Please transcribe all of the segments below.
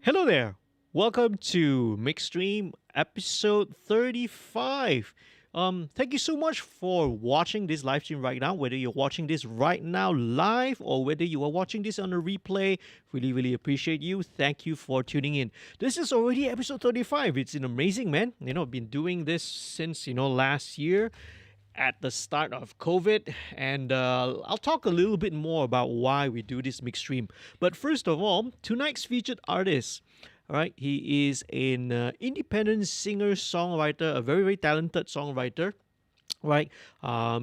Hello there. Welcome to MixStream episode 35. Thank you so much for watching this live stream right now, whether you're watching this right now live or whether you are watching this on a replay. Really appreciate you. Thank you for tuning in. This is already episode 35. It's an amazing, man. I've been doing this since, last year at the start of COVID, and I'll talk a little bit more about why we do this mixed stream. But first of all, tonight's featured artist, all right, he is an independent singer songwriter, a very talented songwriter. Right,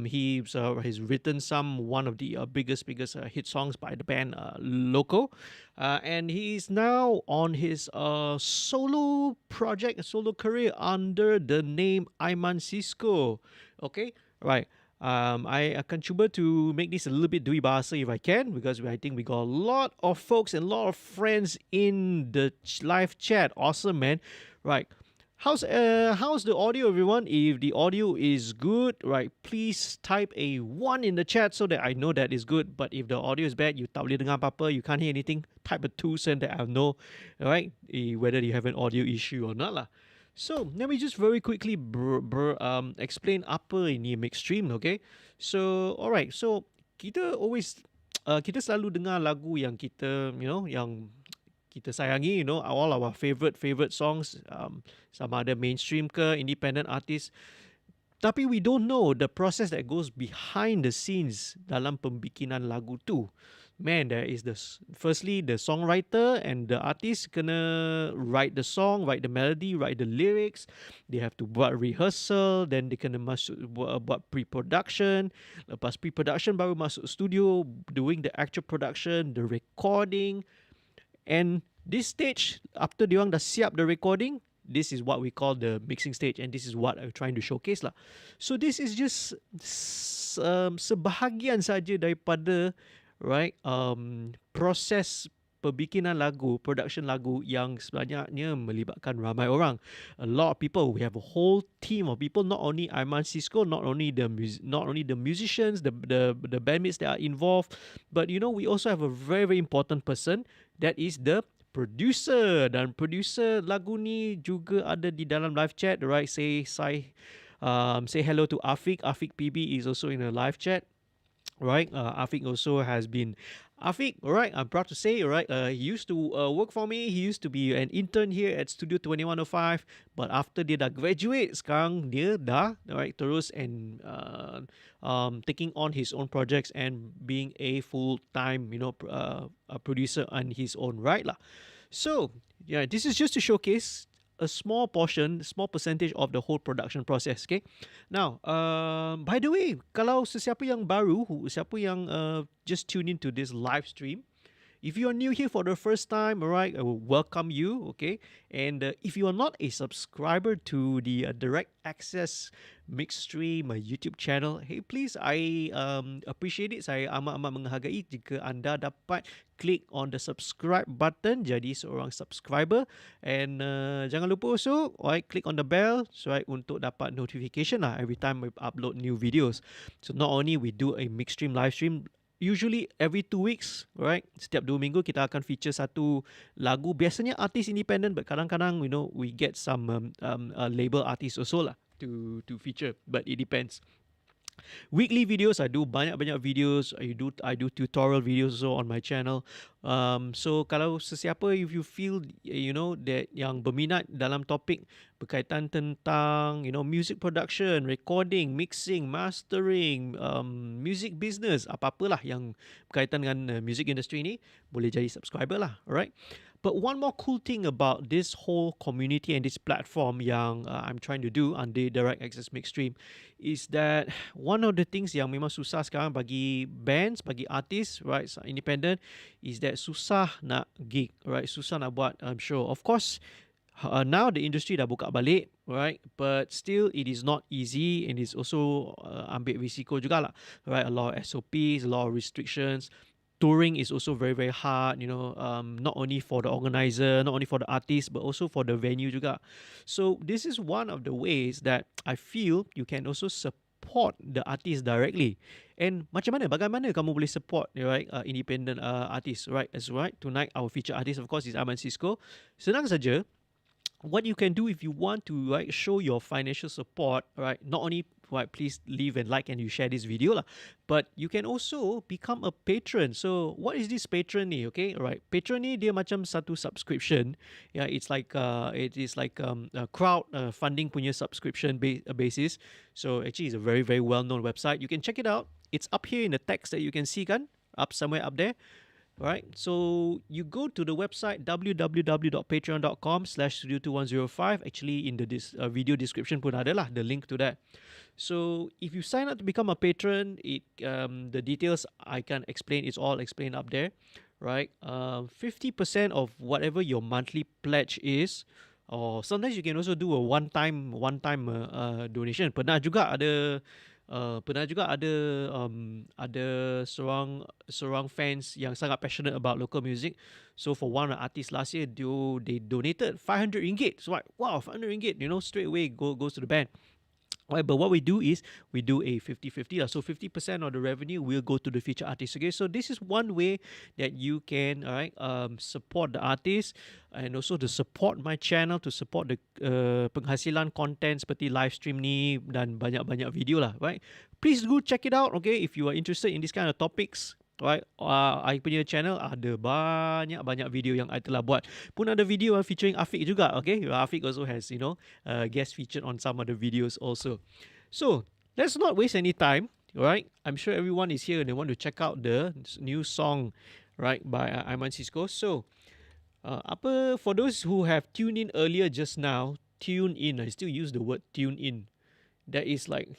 he's written one of the biggest hit songs by the band LOKO, and he's now on his solo project, a solo career under the name Aiman Cisco. Okay, right. I akan cuba to make this a little bit dui bahasa if I can, because I think we got a lot of folks and a lot of friends in the live chat. Awesome, man. Right. How's the audio, everyone? If the audio is good, right, please type a 1 in the chat so that I know that is good. But if the audio is bad, you tak boleh dengar apa-apa, you can't hear anything, type a 2 so that I know, right, whether you have an audio issue or not lah. So let me just very quickly explain apa ini MixStream, okay? So alright, so kita selalu dengar lagu yang kita yang kita sayangi, all our favorite songs, sama ada mainstream ke independent artist. Tapi we don't know the process that goes behind the scenes dalam pembikinan lagu tu. Man, there is firstly the songwriter and the artist kena write the song, write the melody, write the lyrics. They have to buat rehearsal, then they kena buat pre-production. Lepas pre-production baru masuk studio, doing the actual production, the recording. And this stage, after diorang dah siap the recording, this is what we call the mixing stage, and this is what I'm trying to showcase lah. So this is just sebahagian saja daripada proses pembikinan lagu, production lagu yang sebenarnya melibatkan ramai orang. A lot of people. We have a whole team of people. Not only Aiman Cisco, not only the musicians, the bandmates that are involved, but we also have a very important person, that is the producer. Dan producer lagu ni juga ada di dalam live chat, right? Say hello to Afiq. Afiq PB is also in a live chat. Right, Afiq also has been Afiq. All right, I'm proud to say. All right, he used to work for me. He used to be an intern here at Studio 2105. But after dia dah graduate, sekarang dia dah terus and taking on his own projects and being a full time a producer on his own right lah. So yeah, this is just to showcase a small percentage of the whole production process. Okay. Now, by the way, kalau sesiapa yang baru, siapa yang just tune into this live stream, if you are new here for the first time, alright, I will welcome you, okay? And if you are not a subscriber to the Direct Access MixStream YouTube channel, hey, please, I appreciate it. Saya amat menghargai jika anda dapat klik on the subscribe button, jadi seorang subscriber. And jangan lupa also, alright, click on the bell, right, untuk dapat notification lah every time we upload new videos. So not only we do a MixStream live stream, usually every 2 weeks, right? Setiap 2 minggu kita akan feature satu lagu. Biasanya artis independent, but kadang-kadang we get some label artists also lah to feature. But it depends. Weekly videos, I do banyak videos. I do tutorial videos also on my channel. So kalau sesiapa, if you feel that yang berminat dalam topik berkaitan tentang music production, recording, mixing, mastering, music business, apa-apalah yang berkaitan dengan music industry ni, boleh jadi subscriber lah. Alright. But one more cool thing about this whole community and this platform yang I'm trying to do under Direct Access MixStream is that one of the things yang memang susah sekarang bagi bands, bagi artis, right, independent, is that susah nak gig, right, susah nak buat show. Of course, now the industry dah buka balik, right, but still it is not easy, and it's also ambil risiko jugalah, right, a lot of SOPs, a lot of restrictions. Touring is also very hard, not only for the organizer, not only for the artist, but also for the venue juga. So this is one of the ways that I feel you can also support support the artist directly. And bagaimana kamu boleh support, right, independent artists, right? As right tonight, our featured artist, of course, is Aiman Cisco. Senang saja. What you can do if you want to, right, show your financial support, right, not only, right, please leave and like and you share this video lah, but you can also become a patron. So what is this patron ni? Okay, right, patron ni dia macam satu subscription. Yeah, it is like a crowd funding punya subscription basis. So actually it's a very very well known website. You can check it out. It's up here in the text that you can see kan, up somewhere up there. Right, so you go to the website www.patreon.com/studio2105. Actually, in the video description pun ada lah the link to that. So if you sign up to become a patron, the details I can explain. It's all explained up there, right? 50% of whatever your monthly pledge is, or sometimes you can also do a one-time donation. Pernah juga ada seorang fans yang sangat passionate about local music. So for one artist last year, they donated 500 ringgit. So like, wow, 500 ringgit, straight away goes to the band. Right, but what we do is we do a 50-50. So 50% of the revenue will go to the featured artist. Okay, so this is one way that you can, support the artist, and also to support my channel, to support the penghasilan content seperti live stream ni dan banyak-banyak video lah. Right, please do check it out. Okay, if you are interested in this kind of topics. Right, I punya channel ada banyak video yang I telah buat. Pun ada video featuring Afiq juga. Okay, Afiq also has guest featured on some of the videos also. So let's not waste any time. Right, I'm sure everyone is here and they want to check out the new song, right, by Aiman Cisco. So for those who have tuned in earlier just now, tune in. I still use the word tune in. That is like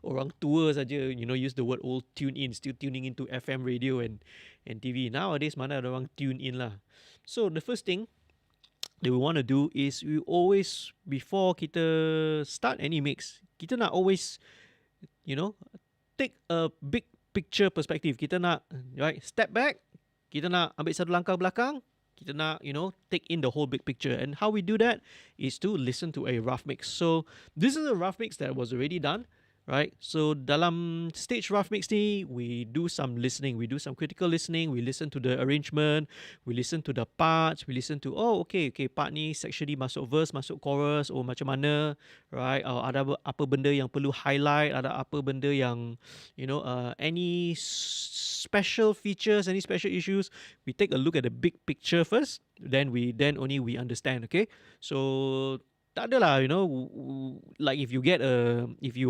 orang tua saja use the word old tune in, still tuning into FM radio and TV. Nowadays mana ada orang tune in lah. So the first thing that we want to do is we always, before kita start any mix, kita nak always take a big picture perspective. Kita nak, right, step back, kita nak ambil satu langkah belakang, kita nak take in the whole big picture. And how we do that is to listen to a rough mix. So this is a rough mix that was already done, right? So dalam stage rough mix ni, we do some listening, we do some critical listening, we listen to the arrangement, we listen to the parts, we listen to okay, part ni section ni masuk verse, masuk chorus, macam mana, right? Ada apa benda yang perlu highlight, ada apa benda yang any special features, any special issues. We take a look at the big picture first, then only we understand. Okay, so tak adalah, like if you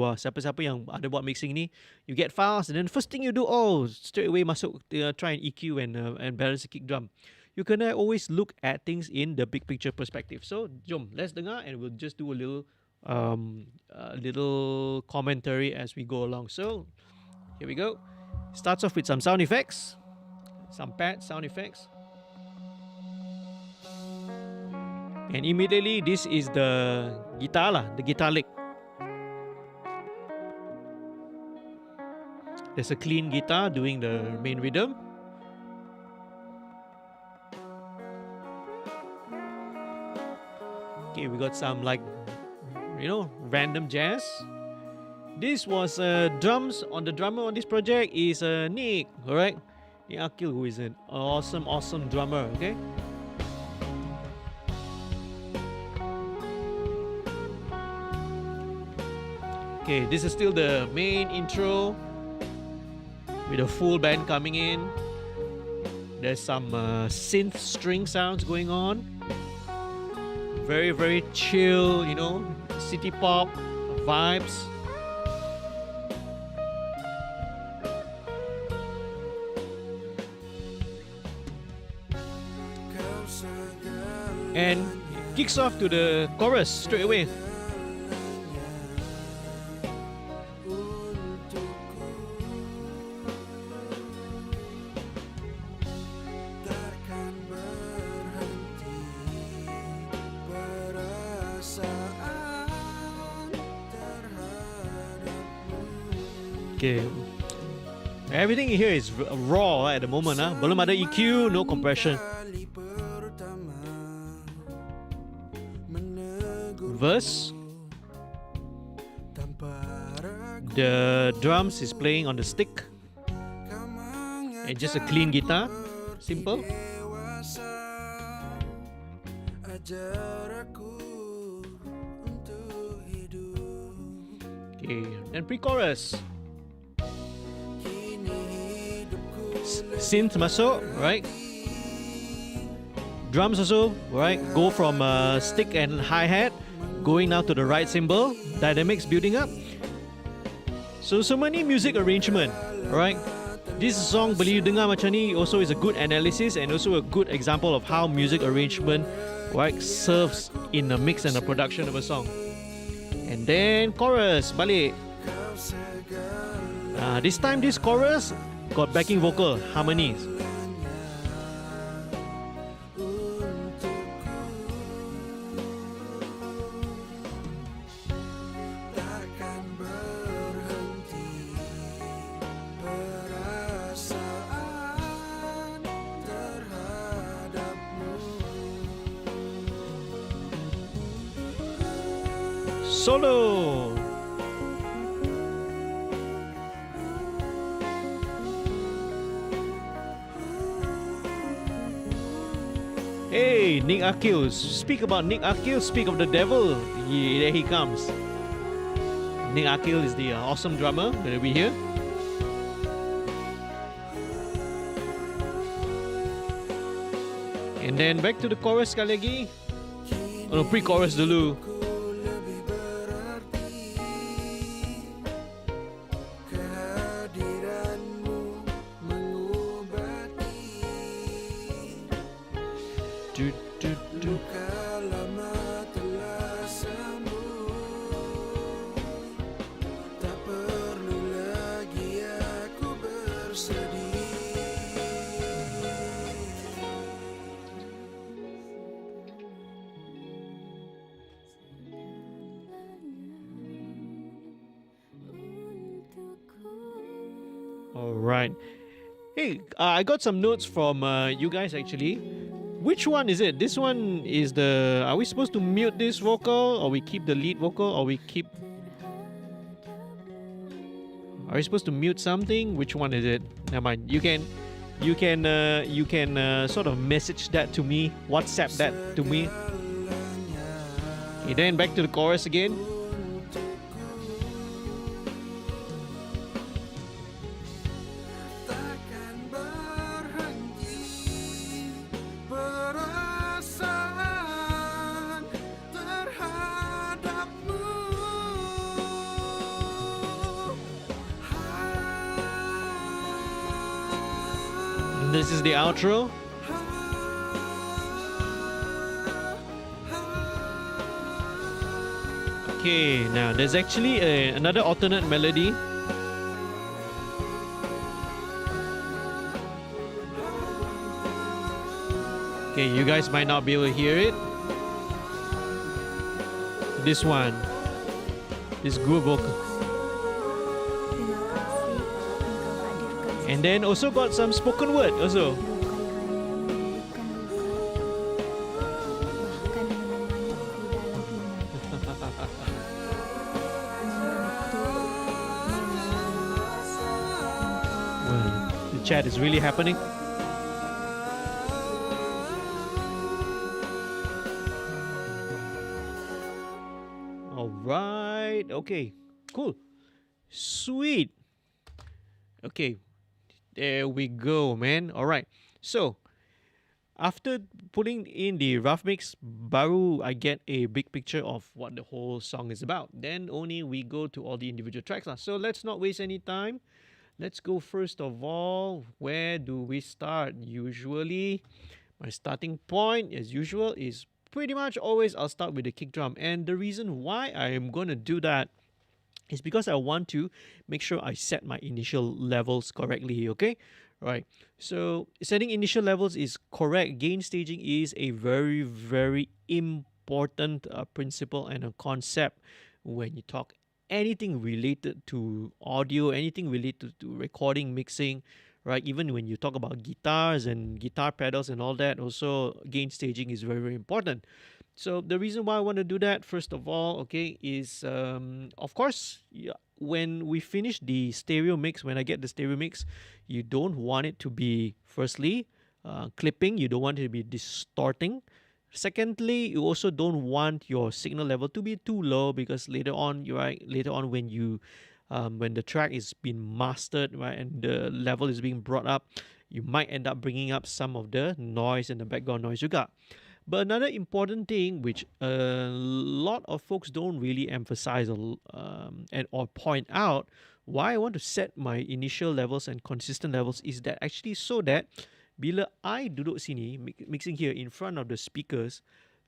are siapa-siapa yang ada buat mixing ni, you get files and then first thing you do, straight away masuk try and EQ and balance the kick drum. You can always look at things in the big picture perspective. So jom, let's dengar and we'll just do a little commentary as we go along. So here we go. Starts off with some sound effects, some pad sound effects. And immediately this is the guitar lah, the guitar lick. There's a clean guitar doing the main rhythm. Okay, we got some random jazz. This was drums. On the drummer on this project is Nik, alright? Nik Aqil, who is an awesome drummer, okay? Okay, this is still the main intro with a full band coming in. There's some synth string sounds going on. Very, very chill, city pop vibes. And kicks off to the chorus straight away. Okay, everything here is raw at the moment. Belum ada EQ, no compression. Verse. The drums is playing on the stick. And just a clean guitar. Simple. Okay, and pre-chorus. Synth masuk, right? Drums also, right? Go from stick and hi-hat, going now to the right cymbal. Dynamics building up. So many music arrangement, right? This song Beli You Dengar Macam Ni also is a good analysis and also a good example of how music arrangement, right, serves in the mix and the production of a song. And then chorus, balik. This time this chorus got backing vocal, harmonies. Solo. Hey, Nik Aqil. Speak about Nik Aqil, speak of the devil. Yeah, there he comes. Nik Aqil is the awesome drummer that we hear. And then back to the chorus sekali lagi. Oh no, pre-chorus dulu. Alright. Hey, I got some notes from you guys actually. Which one is it? This one is the... Are we supposed to mute this vocal? Or we keep the lead vocal? Or we keep... Are we supposed to mute something? Which one is it? Never mind. You can sort of message that to me. WhatsApp that to me. Okay, then back to the chorus again. This is the outro. Okay, now there's actually another alternate melody. Okay, you guys might not be able to hear it. This one, this groove vocal. And then also got some spoken word also. Well, the chat is really happening. Alright, okay, cool. Sweet. Okay. There we go, man. Alright. So, after putting in the rough mix, baru I get a big picture of what the whole song is about. Then only we go to all the individual tracks. So, let's not waste any time. Let's go first of all. Where do we start? Usually, my starting point, as usual, is pretty much always I'll start with the kick drum. And the reason why I am going to do that is because I want to make sure I set my initial levels correctly, okay? Right. So setting initial levels is correct. Gain staging is a very, very important principle and a concept when you talk anything related to audio, anything related to recording, mixing, right? Even when you talk about guitars and guitar pedals and all that, also gain staging is very, very important. So the reason why I want to do that, first of all, okay, is of course, yeah, when we finish the stereo mix, when I get the stereo mix, you don't want it to be, firstly, clipping. You don't want it to be distorting. Secondly, you also don't want your signal level to be too low, because later on, you right, later on when the track is being mastered, right, and the level is being brought up, you might end up bringing up some of the noise and the background noise juga. But another important thing, which a lot of folks don't really emphasize and or point out, why I want to set my initial levels and consistent levels, is that actually so that bila I duduk sini mixing here in front of the speakers,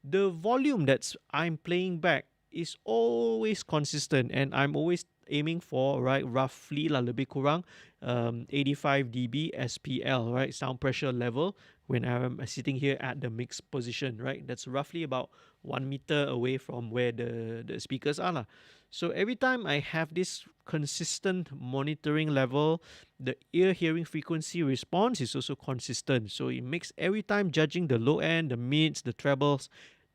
the volume that's I'm playing back is always consistent, and I'm always aiming for, right, roughly lah, lebih kurang 85 dB SPL, right, sound pressure level, when I'm sitting here at the mix position, right. That's roughly about 1 meter away from where the speakers are lah. So every time I have this consistent monitoring level, the ear hearing frequency response is also consistent. So it makes every time judging the low end, the mids, the trebles,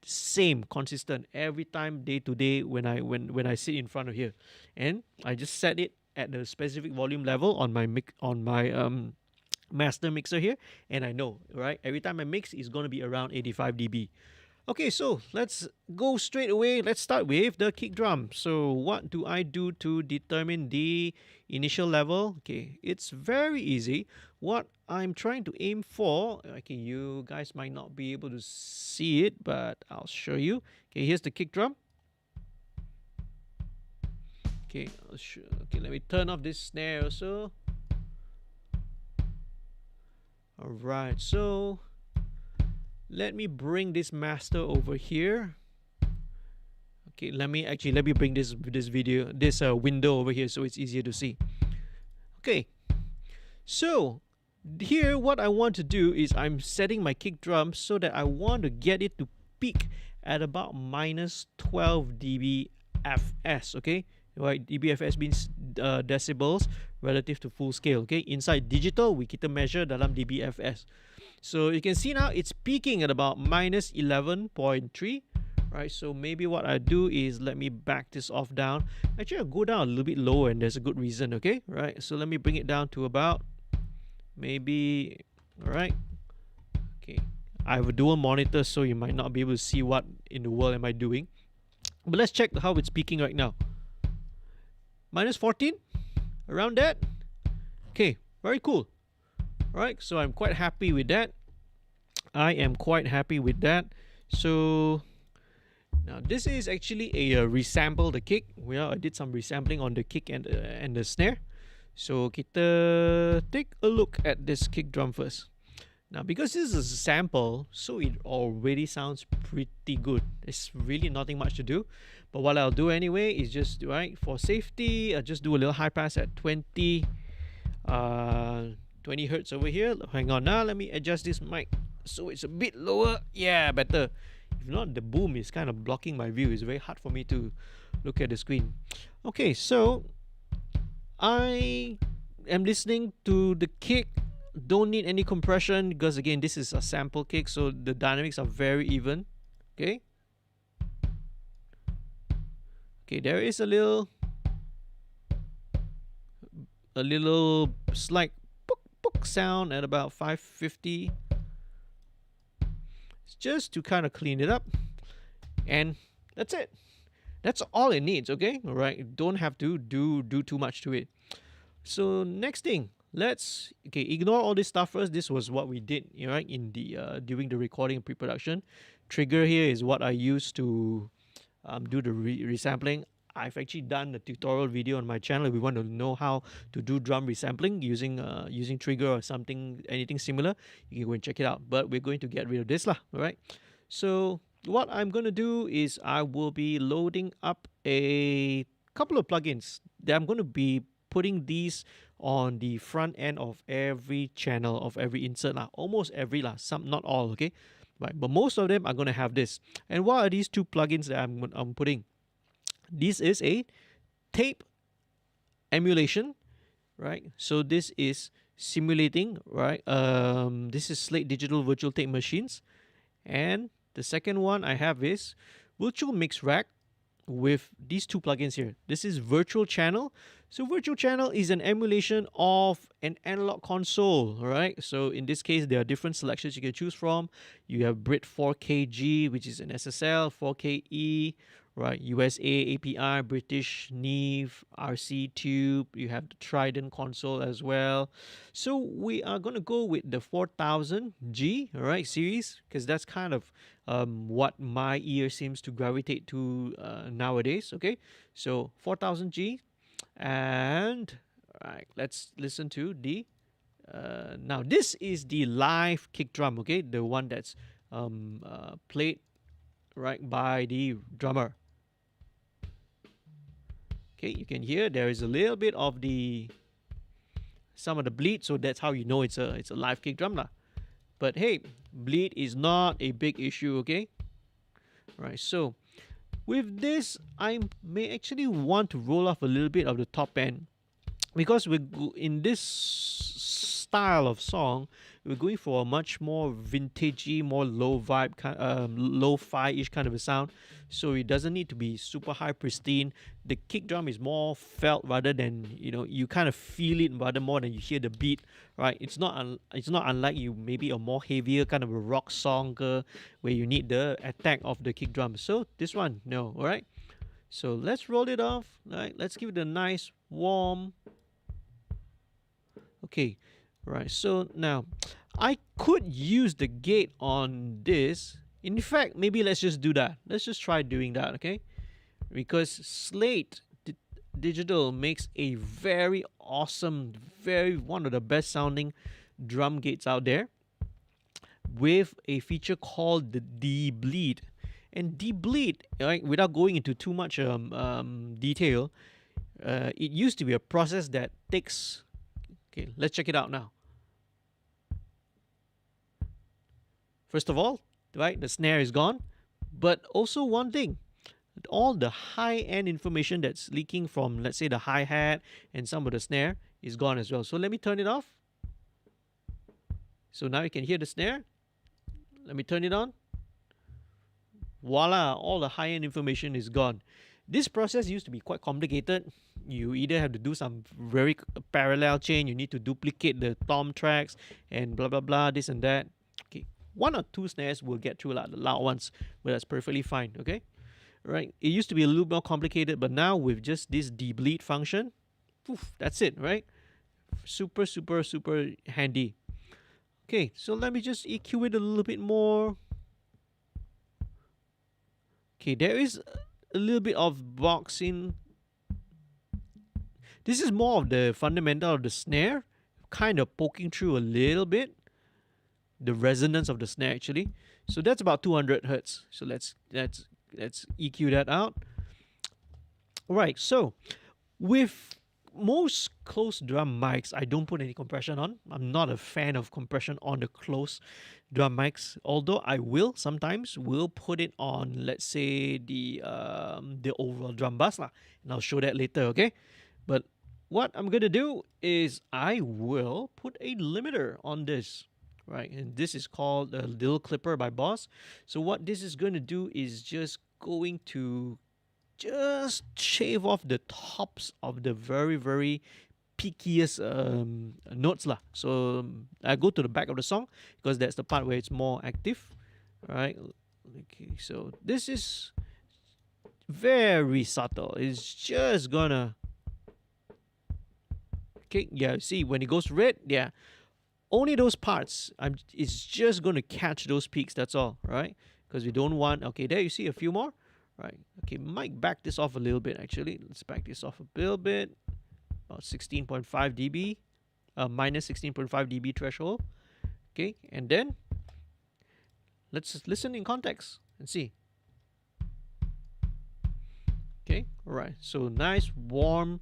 same, consistent every time, day to day, when I sit in front of here, and I just set it at the specific volume level on my master mixer here, and I know, right, every time I mix is going to be around 85 dB. Okay, so let's go straight away. Let's start with the kick drum. So what do I do to determine the initial level? Okay, it's very easy. What I'm trying to aim for, okay, you guys might not be able to see it, but I'll show you. Okay, here's the kick drum. Okay, okay, let me turn off this snare also. All right, so let me bring this master over here. Okay, let me bring this window over here so it's easier to see. Okay, so here what I want to do is I'm setting my kick drum so that I want to get it to peak at about minus 12 dBFS. Okay, right, dBFS means decibels relative to full scale. Okay, inside digital kita measure dalam dBFS. So you can see now it's peaking at about minus 11.3, right? So maybe what I do is, let me back this off down. Actually, I'll go down a little bit lower, and there's a good reason, okay? Right, so let me bring it down to about maybe, all right. Okay, I have a dual monitor, so you might not be able to see what in the world am I doing. But let's check how it's peaking right now. Minus 14, around that. Okay, very cool. Alright, so I'm quite happy with that. I am quite happy with that. So now this is actually a resample the kick. Well, I did some resampling on the kick and the snare. So kita take a look at this kick drum first. Now, because this is a sample, so it already sounds pretty good. There's really nothing much to do. But what I'll do anyway is just, right, for safety, I'll just do a little high pass at 20 hertz over here. Hang on now, let me adjust this mic so it's a bit lower. Yeah, better. If not, the boom is kind of blocking my view. It's very hard for me to look at the screen. Okay, so I am listening to the kick. Don't need any compression, because again, this is a sample kick, so the dynamics are very even. Okay, there is a little slight book sound at about 550. It's just to kind of clean it up, and that's it. That's all it needs. Okay, all right, don't have to do too much to it. So next thing, let's ignore all this stuff first. This was what we did, right, in the during the recording and pre-production. Trigger here is what I used to do the resampling. I've actually done a tutorial video on my channel. If you want to know how to do drum resampling using Trigger or something, anything similar, you can go and check it out. But we're going to get rid of this lah, all right? So what I'm going to do is I will be loading up a couple of plugins that I'm going to be putting these on the front end of every channel, of every insert lah. Almost every lah, some, not all, okay? Right, but most of them are going to have this. And what are these two plugins that I'm putting? This is a tape emulation, right? So this is simulating, right? This is Slate Digital Virtual Tape Machines, and The second one I have is Virtual Mix Rack with these two plugins here. This is Virtual Channel. So Virtual Channel is an emulation of an analog console, all right? So in this case, there are different selections you can choose from. You have Brit 4KG, which is an SSL, 4KE, right? USA API, British Neve, RC Tube. You have the Trident console as well. So we are going to go with the 4000G, all right, series, because that's kind of what my ear seems to gravitate to nowadays. Okay, so 4000G, and all right, let's listen to the now this is the live kick drum. Okay, the one that's played right by the drummer. Okay, you can hear there is a little bit of some of the bleed, so that's how you know it's a live kick drum lah. But hey, bleed is not a big issue, okay? Right, so with this, I may actually want to roll off a little bit of the top end, because in this style of song, we're going for a much more vintagey, more low vibe, lo-fi-ish kind of a sound. So it doesn't need to be super high pristine. The kick drum is more felt rather than, you kind of feel it rather more than you hear the beat, right? It's not unlike you maybe a more heavier kind of a rock song where you need the attack of the kick drum. So this one, no, all right? So let's roll it off, right? Let's give it a nice warm. Okay, right, so now I could use the gate on this. In fact, maybe let's just do that. Let's just try doing that, okay? Because Slate Digital makes a very awesome, one of the best sounding drum gates out there with a feature called the debleed. And debleed, right, without going into too much detail, it used to be a process that takes... Okay, let's check it out now. First of all, right, the snare is gone. But also one thing, all the high-end information that's leaking from, let's say, the hi-hat and some of the snare is gone as well. So let me turn it off. So now you can hear the snare. Let me turn it on. Voila, all the high-end information is gone. This process used to be quite complicated. You either have to do some very parallel chain, you need to duplicate the tom tracks and blah, blah, blah, this and that. Okay, one or two snares will get through, like the loud ones, but that's perfectly fine, okay? Right, it used to be a little more complicated, but now with just this debleed function, poof, that's it, right? Super, super, super handy. Okay, so let me just EQ it a little bit more. Okay, there is a little bit of boxing. This is more of the fundamental of the snare, kind of poking through a little bit. The resonance of the snare actually. So that's about 200 hertz. So let's EQ that out. Right, so with most closed drum mics, I don't put any compression on. I'm not a fan of compression on the closed drum mics, although I will sometimes put it on, let's say, the overall drum bus lah, and I'll show that later, okay? But what I'm gonna do is I will put a limiter on this, right? And this is called a little clipper by Boss. So what this is going to do is just going to just shave off the tops of the very, very peakiest notes lah. So I go to the back of the song because that's the part where it's more active, right? Okay, so this is very subtle. It's just gonna... Okay, yeah, see, when it goes red, yeah, only those parts, it's just going to catch those peaks, that's all, right? Because we don't want... Okay, there you see a few more. Right. Okay, might back this off a little bit actually. Let's back this off a little bit. About 16.5 dB. Minus 16.5 dB threshold. Okay, and then let's listen in context and see. Okay, alright. So nice warm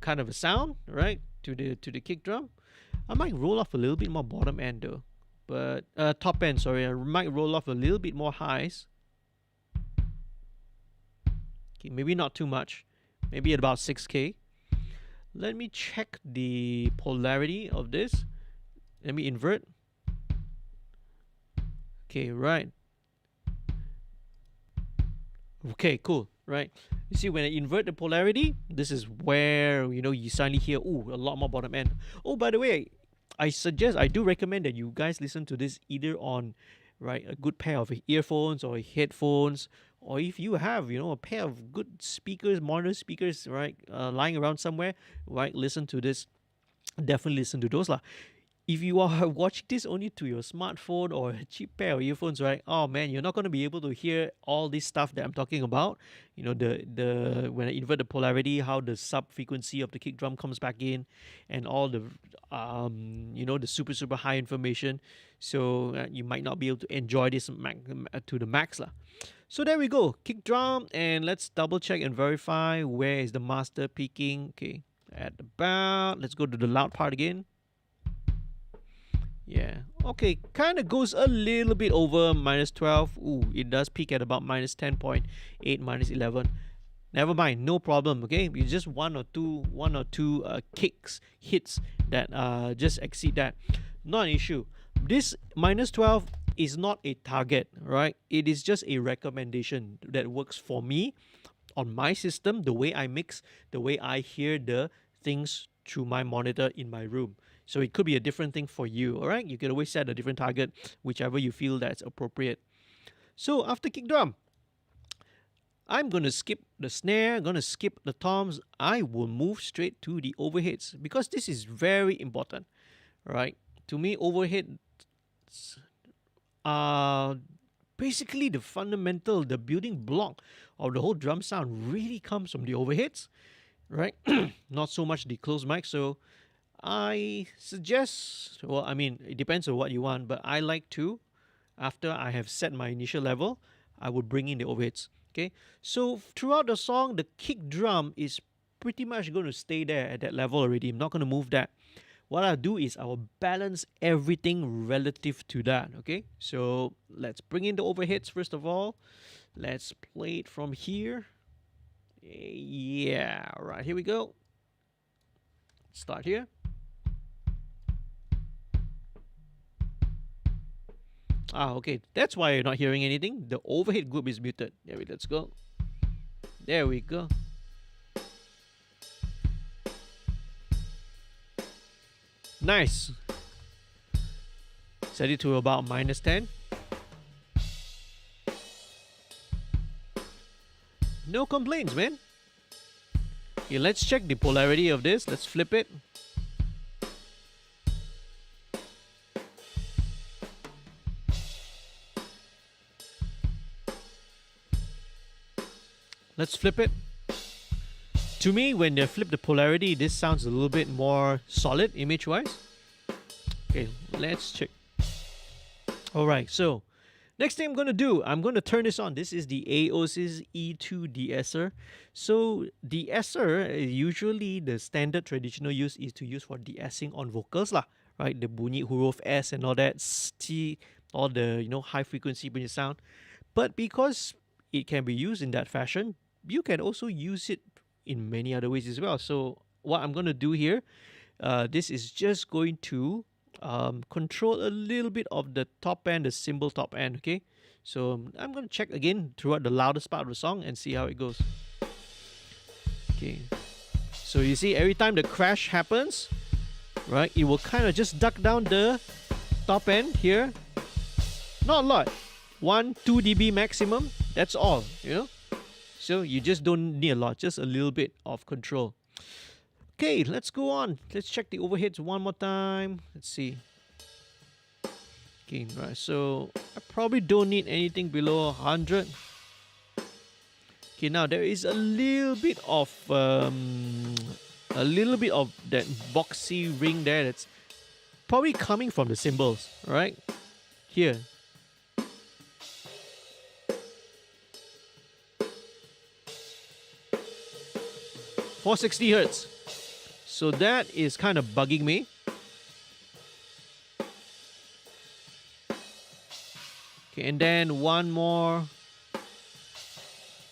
kind of a sound, right? To the kick drum. I might roll off a little bit more bottom end though. But top end, sorry. I might roll off a little bit more highs. Okay, maybe not too much. Maybe at about 6K. Let me check the polarity of this. Let me invert. Okay, right. Okay, cool, right? You see, when I invert the polarity, this is where, you suddenly hear, ooh, a lot more bottom end. Oh, by the way, I do recommend that you guys listen to this either on, right, a good pair of earphones or headphones, or if you have, a pair of good speakers, monitor speakers, right, lying around somewhere, right, listen to this. Definitely listen to those lah. If you are watching this only to your smartphone or a cheap pair of earphones, right? Oh man, you're not going to be able to hear all this stuff that I'm talking about. The when I invert the polarity, how the sub frequency of the kick drum comes back in, and all the the super high information. So you might not be able to enjoy this to the max lah. So there we go, kick drum, and let's double check and verify where is the master peaking. Okay, at about. Let's go to the loud part again. Yeah. Okay, kind of goes a little bit over -12. Ooh, it does peak at about -10.8, -11. Never mind, no problem. Okay, it's just one or two kicks hits that just exceed that. Not an issue. This -12 is not a target, right? It is just a recommendation that works for me on my system, the way I mix, the way I hear the things through my monitor in my room. So it could be a different thing for you, all right? You can always set a different target, whichever you feel that's appropriate. So after kick drum, I'm going to skip the snare, I'm going to skip the toms. I will move straight to the overheads because this is very important, right? To me, overheads are basically the fundamental, the building block of the whole drum sound really comes from the overheads, right? Not so much the closed mic. So I suggest, well, I mean, it depends on what you want, but I like to, after I have set my initial level, I would bring in the overheads. Okay, so throughout the song, the kick drum is pretty much going to stay there at that level already. I'm not going to move that. What I'll do is I will balance everything relative to that. Okay, so let's bring in the overheads first of all. Let's play it from here. Yeah, right, here we go. Start here. Okay, that's why you're not hearing anything. The overhead group is muted. Let's go. There we go. Nice. Set it to about -10. No complaints, man. Okay, let's check the polarity of this. Let's flip it. Let's flip it. To me, when they flip the polarity, this sounds a little bit more solid image-wise. Okay, let's check. Alright, so next thing I'm going to do, I'm going to turn this on. This is the AOSIS E2 de-esser. So de-esser, usually the standard traditional use is to use for de-essing on vocals lah, right? The bunyi huruf S and all that, all the high frequency punya sound. But because it can be used in that fashion, you can also use it in many other ways as well. So what I'm going to do here, this is just going to control a little bit of the top end, the cymbal top end, okay? So I'm going to check again throughout the loudest part of the song and see how it goes. Okay, so you see every time the crash happens, right, it will kind of just duck down the top end here. Not a lot, 1-2 dB maximum, that's all, So you just don't need a lot, just a little bit of control. Okay, let's go on. Let's check the overheads one more time. Let's see. Okay, right. So I probably don't need anything below 100. Okay, now there is a little bit of that boxy ring there. That's probably coming from the cymbals, right? Here. 460 hertz. So that is kind of bugging me. Okay, and then one more.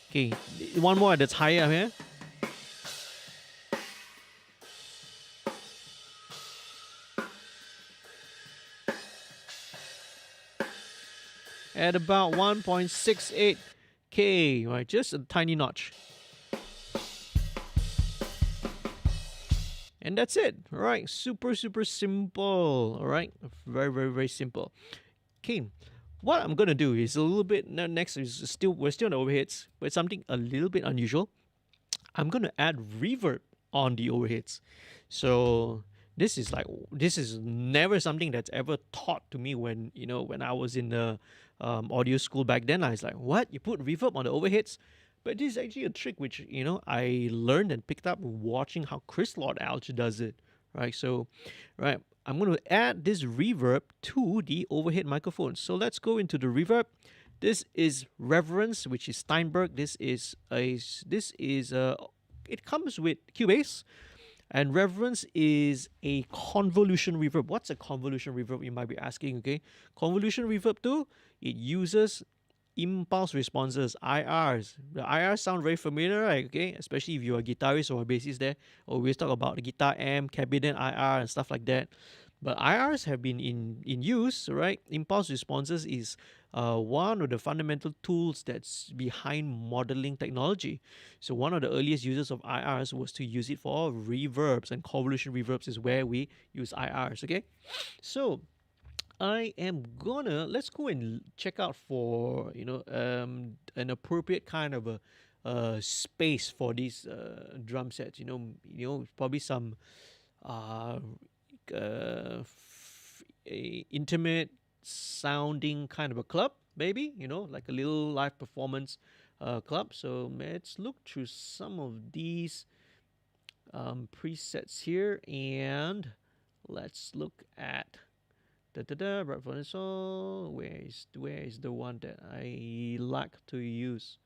Okay, one more that's higher here. at about 1.68K, right? Just a tiny notch. And that's it. All right, super simple. All right, very simple. Okay, what I'm gonna do is a little bit next is we're still on the overheads, but something a little bit unusual. I'm gonna add reverb on the overheads. So this is never something that's ever taught to me when when I was in the audio school back then. I was like, what? You put reverb on the overheads? But this is actually a trick which I learned and picked up watching how Chris Lord Alge does it. Right. So, right, I'm going to add this reverb to the overhead microphone. So let's go into the reverb. This is Reverence, which is Steinberg. It comes with Cubase. And Reverence is a convolution reverb. What's a convolution reverb, you might be asking, okay? Convolution reverb too, it uses impulse responses, IRs. The IRs sound very familiar, right? Okay, especially if you're a guitarist or a bassist there. Always talk about the guitar amp, cabinet IR and stuff like that. But IRs have been in use, right? Impulse responses is one of the fundamental tools that's behind modeling technology. So one of the earliest users of IRs was to use it for reverbs, and convolution reverbs is where we use IRs, okay? So let's go and check out for an appropriate kind of a space for these drum sets. Probably some a intimate sounding kind of a club, maybe like a little live performance club. So let's look through some of these presets here, and let's look at right for this. So where is the one that I like to use?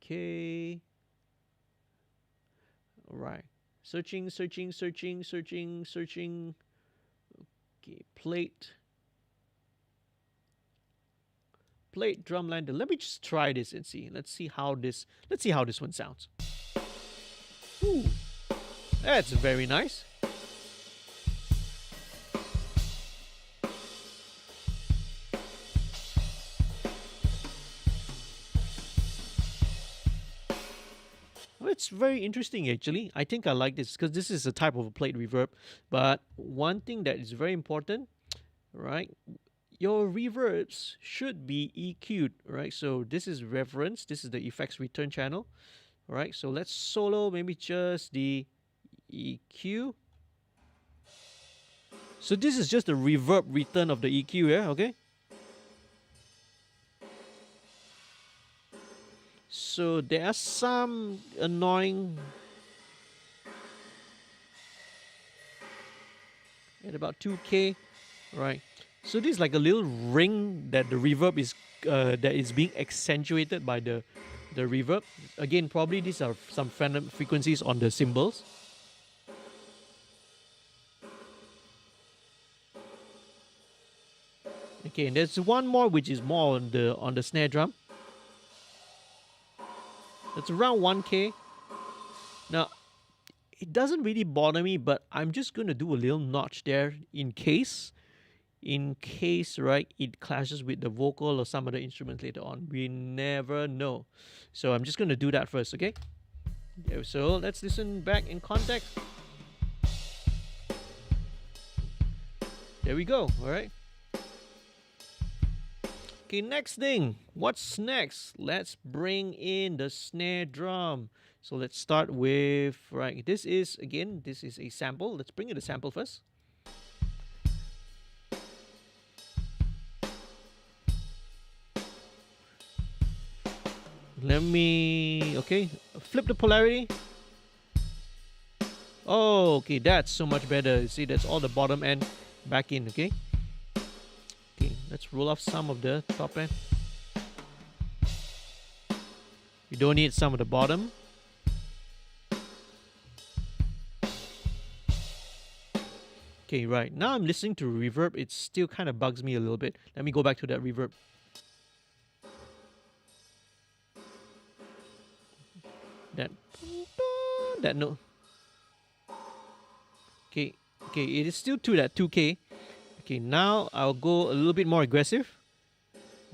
Okay, all right, searching. Okay, plate drumline. Let me just try this and see. Let's see how this one sounds. Ooh, that's very nice. It's very interesting, actually. I think I like this because this is a type of a plate reverb. But one thing that is very important, right? Your reverbs should be EQ'd, right? So this is reference. This is the effects return channel, right? So let's solo maybe just the EQ. So this is just the reverb return of the EQ, yeah, okay? So there are some annoying at about 2K, right? So this is like a little ring that the reverb is that is being accentuated by the reverb. Again, probably these are some random frequencies on the cymbals. Okay, and there's one more which is more on the snare drum. It's around 1K. Now, it doesn't really bother me, but I'm just going to do a little notch there in case, right, it clashes with the vocal or some other instruments later on. We never know. So I'm just going to do that first, okay? So let's listen back in context. There we go, all right? Okay, next thing. What's next? Let's bring in the snare drum. So let's start with, right, this is a sample. Let's bring in the sample first. Let me, okay, flip the polarity. Oh, okay, that's so much better. See, that's all the bottom end back in, okay? Okay, let's roll off some of the top end. You don't need some of the bottom. Okay, right. Now I'm listening to reverb. It still kind of bugs me a little bit. Let me go back to that reverb. That note. Okay, it is still to that 2K. Okay, now I'll go a little bit more aggressive.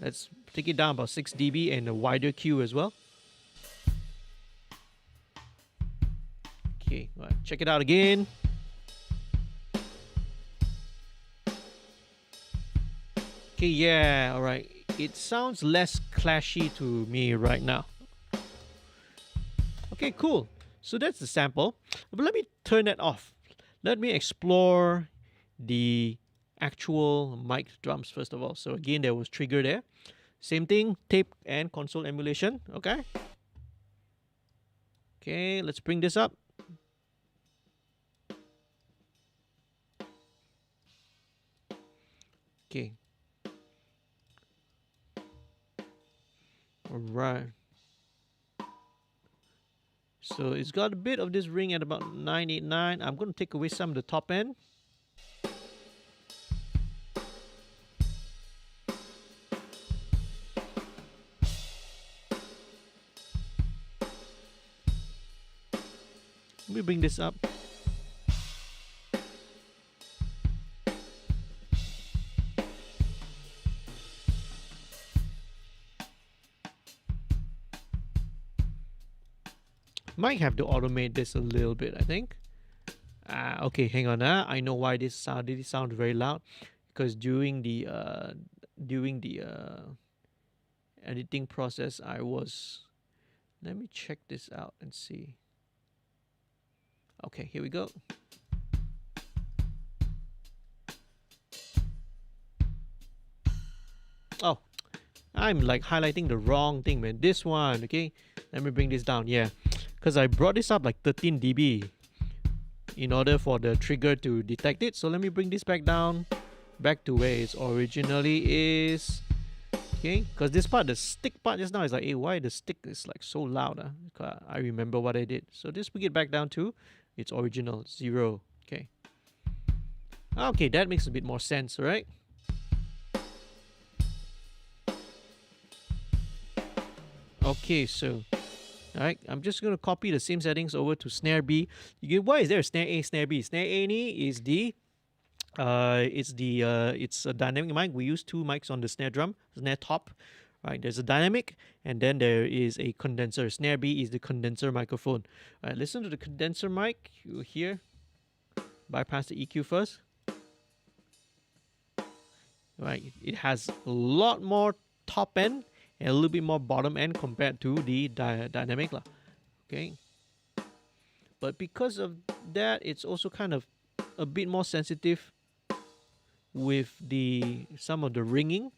Let's take it down about 6 dB and a wider Q as well. Okay, right, check it out again. Okay, yeah, all right. It sounds less clashy to me right now. Okay, cool. So that's the sample. But let me turn that off. Let me explore the actual mic drums first of all. So again, there was trigger there. Same thing, tape and console emulation. Okay. Okay, let's bring this up. Okay. All right. So it's got a bit of this ring at about 989. I'm going to take away some of the top end. Let me bring this up. Might have to automate this a little bit, I think. Okay, hang on. I know why this sound very loud, because during the editing process, I was. Let me check this out and see. Okay, here we go. Oh, I'm like highlighting the wrong thing, man. This one, okay. Let me bring this down. Yeah, because I brought this up like 13 dB in order for the trigger to detect it. So let me bring this back down, back to where it originally is. Okay, because this part, the stick part just now is like, hey, why the stick is like so loud? I remember what I did. So just bring it back down to its original 0. Okay. Okay, that makes a bit more sense, right? Okay, so alright, I'm just going to copy the same settings over to Snare B. Why is there a Snare A, Snare B? Snare A is the it's a dynamic mic. We use 2 mics on the snare drum, snare top. Right, there's a dynamic, and then there is a condenser. Snare B is the condenser microphone. Alright, listen to the condenser mic. You hear, bypass the EQ first. Right, it has a lot more top end and a little bit more bottom end compared to the dynamic lah. Okay, but because of that, it's also kind of a bit more sensitive with some of the ringing.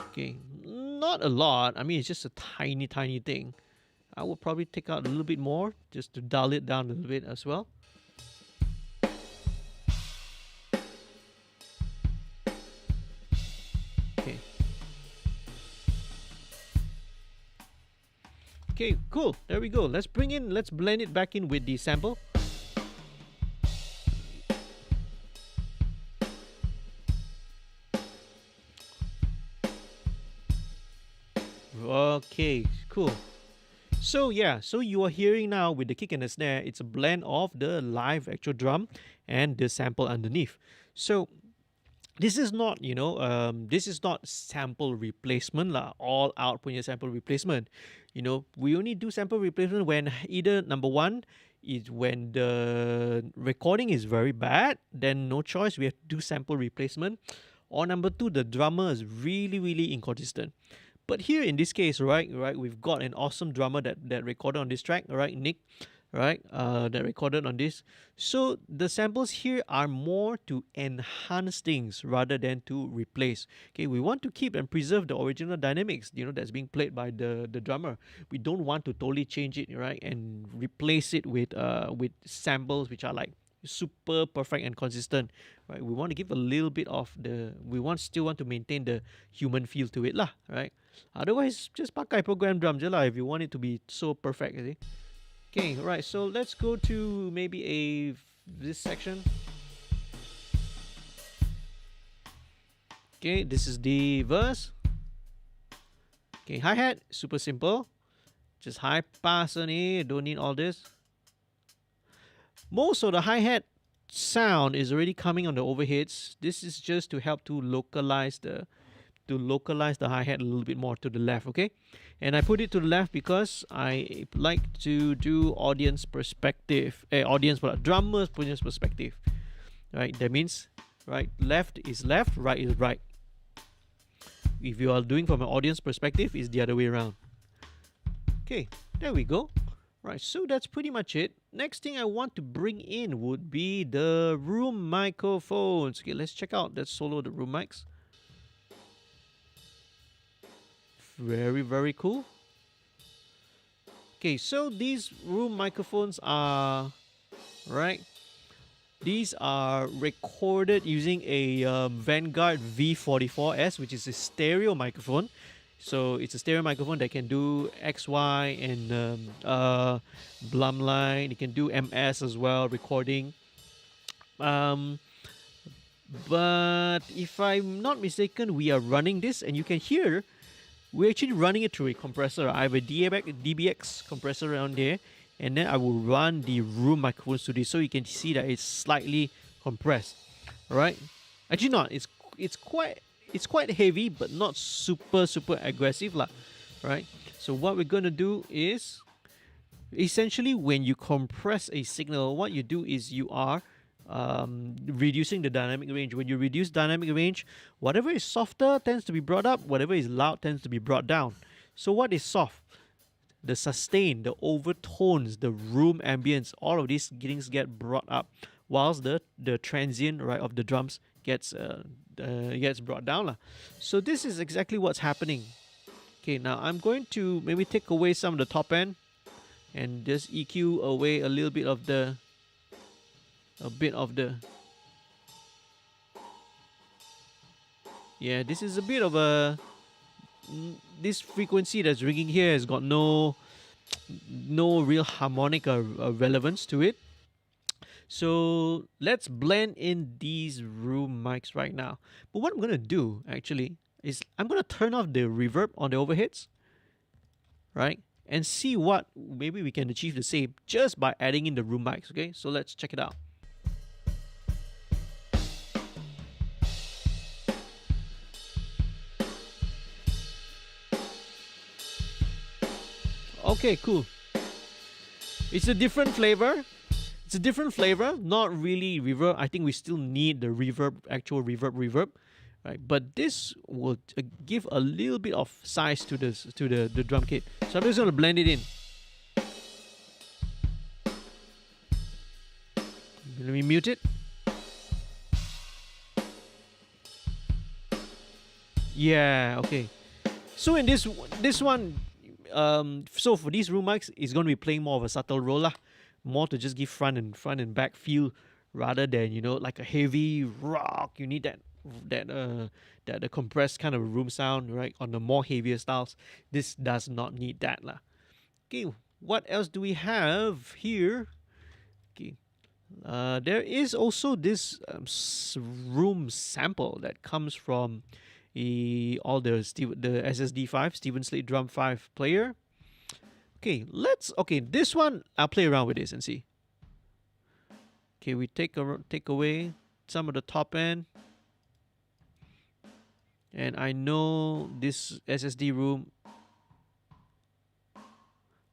Okay, not a lot. I mean, it's just a tiny thing. I will probably take out a little bit more just to dial it down a little bit as well. Okay. Okay, cool. There we go. Let's blend it back in with the sample. Okay, cool. So yeah, so you are hearing now with the kick and the snare, it's a blend of the live actual drum and the sample underneath. So this is not, this is not sample replacement lah, all out punya sample replacement. We only do sample replacement when either number one is when the recording is very bad, then no choice, we have to do sample replacement. Or number two, the drummer is really inconsistent. But here in this case, right, we've got an awesome drummer that recorded on this track, right, Nik, right, that recorded on this. So the samples here are more to enhance things rather than to replace. Okay, we want to keep and preserve the original dynamics, that's being played by the drummer. We don't want to totally change it, right, and replace it with samples which are like super perfect and consistent, right? We want to give a little bit of still want to maintain the human feel to it lah, right? Otherwise, just pakai program drum je lah if you want it to be so perfect, you see. Okay, right, so let's go to maybe this section. Okay, this is the verse. Okay, hi-hat, super simple. Just high pass only, don't need all this. Most of the hi-hat sound is already coming on the overheads. This is just to help to localize the hi-hat a little bit more to the left, okay? And I put it to the left because I like to do audience perspective, drummer's perspective, right? That means, right, left is left, right is right. If you are doing from an audience perspective, it's the other way around. Okay, there we go. Right, so that's pretty much it. Next thing I want to bring in would be the room microphones. Okay, let's check out that solo, the room mics. Very, very cool. Okay, so these room microphones are, right, these are recorded using a Vanguard V44S, which is a stereo microphone. So it's a stereo microphone that can do XY and Blumline. It can do MS as well, recording. But if I'm not mistaken, we are running this, and you can hear we're actually running it through a compressor. I have a DBX compressor around there, and then I will run the room microphones to this, so you can see that it's slightly compressed. All right, actually not. It's quite heavy, but not super aggressive lah. Right. So what we're gonna do is, essentially, when you compress a signal, what you do is you are reducing the dynamic range. When you reduce dynamic range, whatever is softer tends to be brought up, whatever is loud tends to be brought down. So what is soft? The sustain, the overtones, the room ambience, all of these things get brought up, whilst the transient, right, of the drums gets brought down lah. So this is exactly what's happening. Okay, now I'm going to maybe take away some of the top end and just EQ away a little bit of the yeah, this is a bit of a this frequency that's ringing here has got no real harmonic relevance to it. So let's blend in these room mics right now. But what I'm gonna do actually is I'm gonna turn off the reverb on the overheads, right? And see what maybe we can achieve the same just by adding in the room mics. Okay, so let's check it out. Okay, cool. It's a different flavor. It's a different flavor, not really reverb. I think we still need the reverb, actual reverb, right? But this will give a little bit of size to the drum kit. So I'm just gonna blend it in. Let me mute it. Yeah, okay. So in this one. So for these room mics, it's going to be playing more of a subtle role lah, more to just give front and back feel rather than, you know, like a heavy rock. You need that compressed kind of room sound, right? On the more heavier styles, this does not need that lah. Okay, what else do we have here? Okay, there is also this room sample that comes from all the SSD5 Steven Slate Drum 5 player. Okay, this one I'll play around with this and see. Okay, we take away some of the top end, and I know this SSD room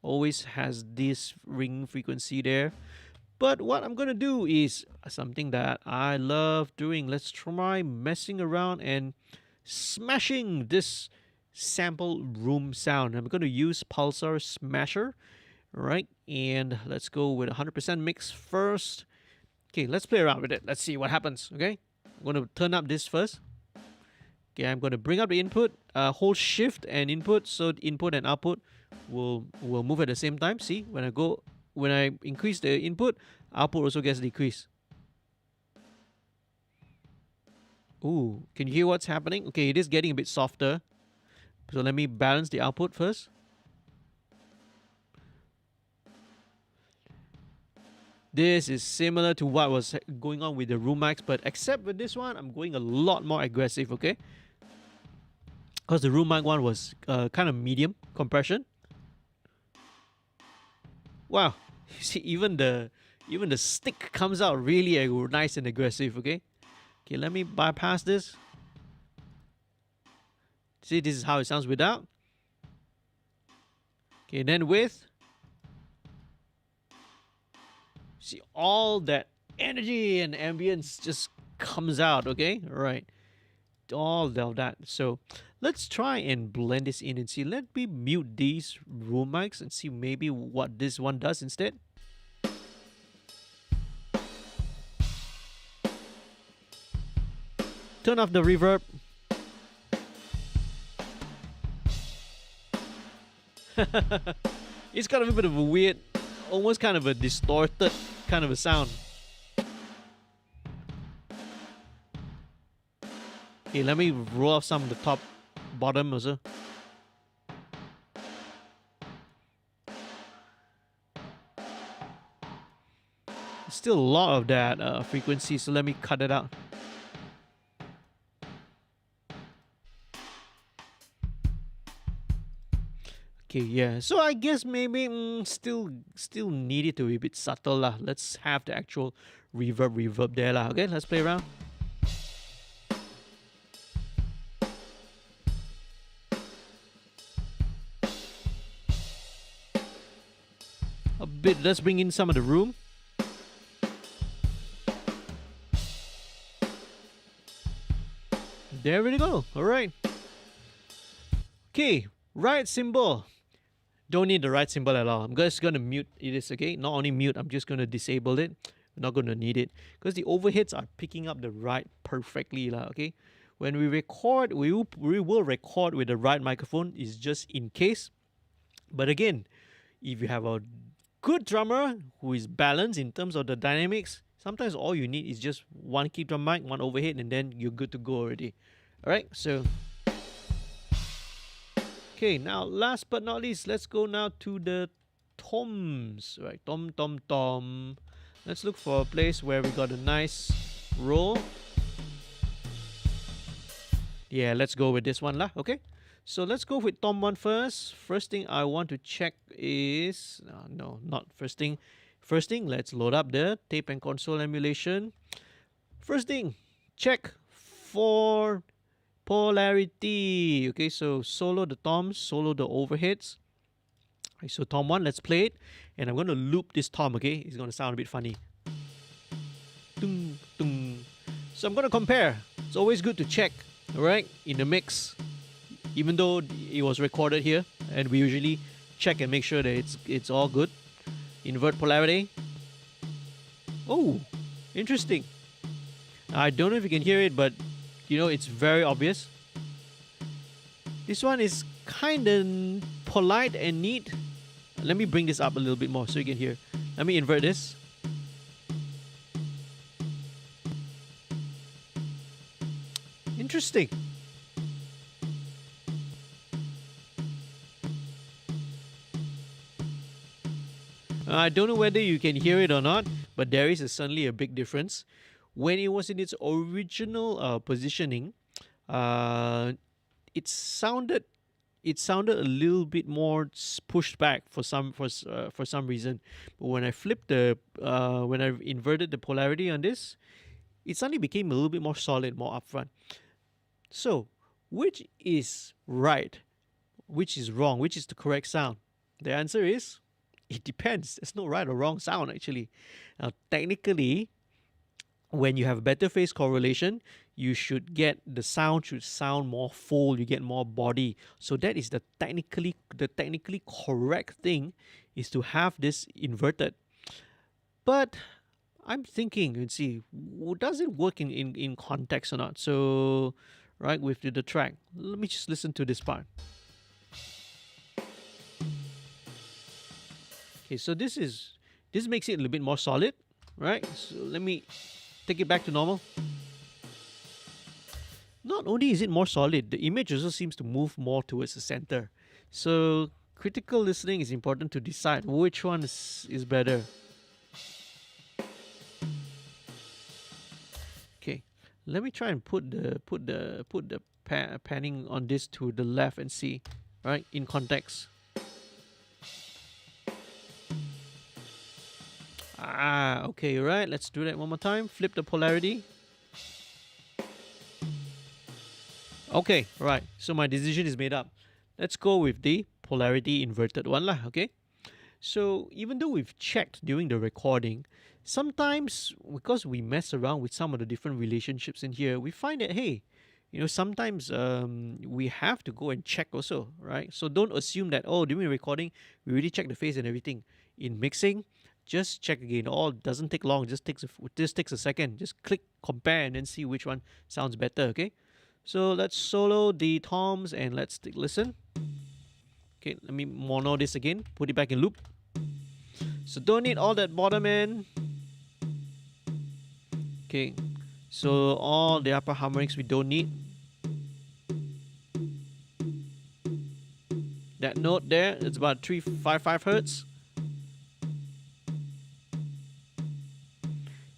always has this ring frequency there. But what I'm gonna do is something that I love doing. Let's try messing around and smashing this sample room sound. I'm going to use Pulsar Smasher, right? And let's go with 100% mix first. Okay, let's play around with it. Let's see what happens, okay? I'm going to turn up this first. Okay, I'm going to bring up the input, hold shift and input, so input and output will move at the same time. See, when I increase the input, output also gets decreased. Ooh, can you hear what's happening? Okay, it is getting a bit softer. So let me balance the output first. This is similar to what was going on with the room mics, but except with this one, I'm going a lot more aggressive, okay? Because the room mic one was kind of medium compression. Wow, you see, even the Even the stick comes out really nice and aggressive, okay? Okay, let me bypass this. See, this is how it sounds without. Okay, then with. See, all that energy and ambience just comes out, okay? All right. All of that. So let's try and blend this in and see. Let me mute these room mics and see maybe what this one does instead. Turn off the reverb. It's got a bit of a weird, almost kind of a distorted kind of a sound. Okay, let me roll off some of the top, bottom also. Still a lot of that frequency, so let me cut it out. Okay, yeah. So I guess maybe still need it to be a bit subtle lah. Let's have the actual reverb there lah. Okay, let's play around. A bit. Let's bring in some of the room. There we go. All right. Okay, right symbol. Don't need the right symbol at all. I'm just going to mute this, okay? Not only mute, I'm just going to disable it. We're not going to need it because the overheads are picking up the right perfectly, okay? When we record, we will record with the right microphone. It's just in case. But again, if you have a good drummer who is balanced in terms of the dynamics, sometimes all you need is just one kick drum mic, one overhead, and then you're good to go already. All right, so... Okay, now last but not least, let's go now to the toms. Right, tom, tom, tom. Let's look for a place where we got a nice roll. Yeah, let's go with this one lah, okay? So let's go with tom 1 first. First thing I want to check is... no, not first thing. First thing, let's load up the tape and console emulation. First thing, check for... polarity. Okay, so solo the toms, solo the overheads. Okay, so tom 1, let's play it. And I'm going to loop this tom, okay? It's going to sound a bit funny. Tung, tung. So I'm going to compare. It's always good to check, alright, in the mix. Even though it was recorded here. And we usually check and make sure that it's all good. Invert polarity. Oh, interesting. I don't know if you can hear it, but you know, it's very obvious. This one is kind of polite and neat. Let me bring this up a little bit more so you can hear. Let me invert this. Interesting. I don't know whether you can hear it or not, but there is certainly a big difference. When it was in its original positioning, it sounded a little bit more pushed back for some reason. But when I flipped when I inverted the polarity on this, it suddenly became a little bit more solid, more upfront. So, which is right? Which is wrong? Which is the correct sound? The answer is, it depends. There's no right or wrong sound actually. Now, technically, when you have better phase correlation, you should get the sound should sound more full. You get more body. So that is the technically correct thing, is to have this inverted. But I'm thinking and see, does it work in context or not? So, right, with the track, let me just listen to this part. Okay, so this makes it a little bit more solid, right? So let me take it back to normal. Not only is it more solid, the image also seems to move more towards the center. So critical listening is important to decide which one is better. Okay, let me try and put the panning on this to the left and see, right, in context. Okay, right. Let's do that one more time. Flip the polarity. Okay, right. So my decision is made up. Let's go with the polarity inverted one lah, okay? So even though we've checked during the recording, sometimes because we mess around with some of the different relationships in here, we find that, hey, sometimes we have to go and check also, right? So don't assume that, oh, during recording, we already checked the phase and everything. In mixing, just check again. All doesn't take long, just takes a second. Just click, compare, and then see which one sounds better, okay? So let's solo the toms and let's listen. Okay, let me mono this again, put it back in loop. So don't need all that bottom end. Okay, so all the upper harmonics we don't need. That note there, it's about 355 hertz.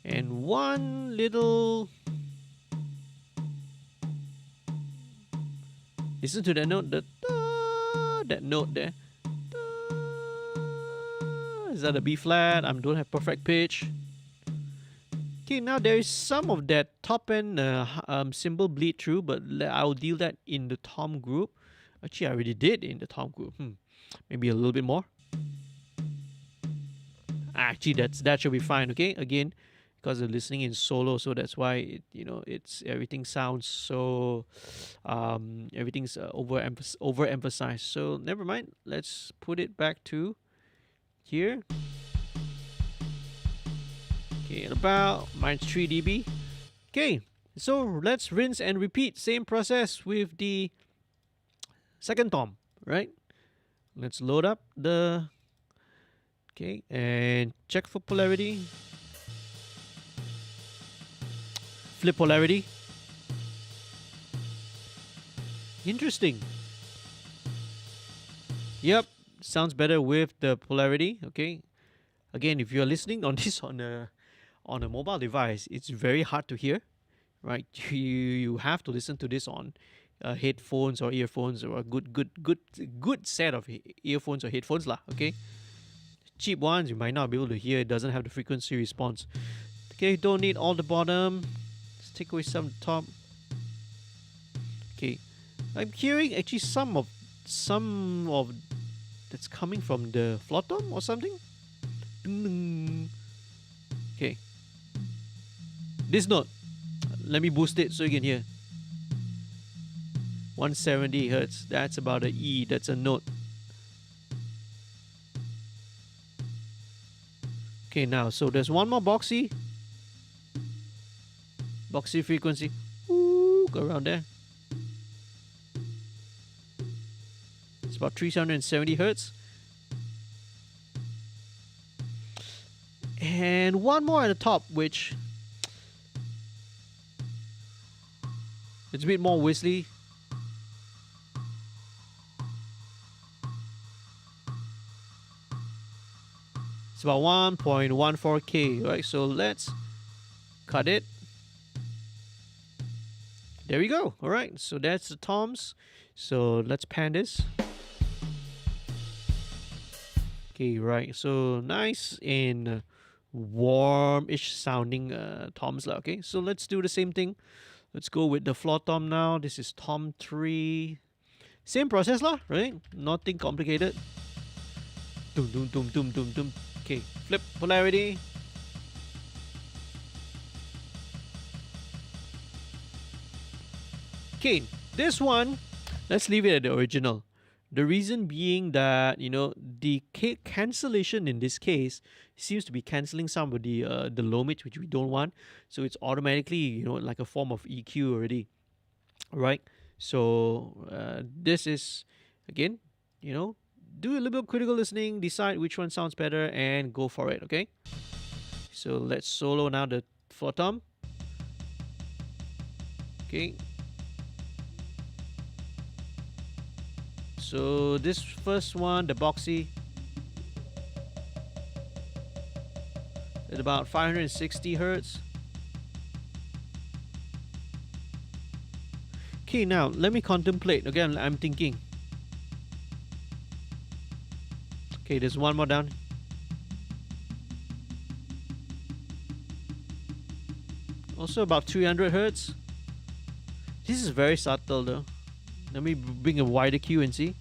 And one little... Listen to that note, that note there. Is that a B flat? I don't have perfect pitch. Okay, now there is some of that top end cymbal bleed through, but I'll deal that in the tom group. Actually, I already did in the tom group. Maybe a little bit more. Actually, that should be fine. Okay, again, because of listening in solo, so that's why it's everything sounds so everything's overemphasized. So never mind. Let's put it back to here. Okay, at about -3 dB. Okay, so let's rinse and repeat. Same process with the second tom, right? Let's load up the... Okay, and check for polarity. Flip polarity. Interesting. Yep, sounds better with the polarity. Okay, again, if you're listening on this on a mobile device, it's very hard to hear, right? You have to listen to this on headphones or earphones, or a good set of earphones or headphones lah. Okay, cheap ones you might not be able to hear. It doesn't have the frequency response. Okay, don't need all the bottom. Let's take away some top. Okay, I'm hearing actually some of that's coming from the floor tom or something. Okay, this note, let me boost it so you can hear. 170 hertz. That's about an E. That's a note. Okay, now so there's one more boxy frequency. Ooh, go around there. It's about 370 hertz. And one more at the top, which it's a bit more whistly. It's about 1.14K, right? So let's cut it. There we go. All right, so that's the toms. So let's pan this. Okay, right. So nice and warm-ish sounding toms lah. Okay, so let's do the same thing. Let's go with the floor tom now. This is tom 3. Same process lah, right? Nothing complicated. Dum dum dum dum dum dum. Okay, flip polarity. Okay, this one, let's leave it at the original. The reason being that, the cancellation in this case seems to be cancelling some of the low mid, which we don't want. So it's automatically, like a form of EQ already, right? So this is, again, do a little bit of critical listening, decide which one sounds better, and go for it, okay? So let's solo now the floor tom. Okay. So this first one, the boxy, at about 560 hertz. Okay, now let me contemplate. Again, I'm thinking. Okay, there's one more down. Also about 300 hertz. This is very subtle though. Let me bring a wider cue and see.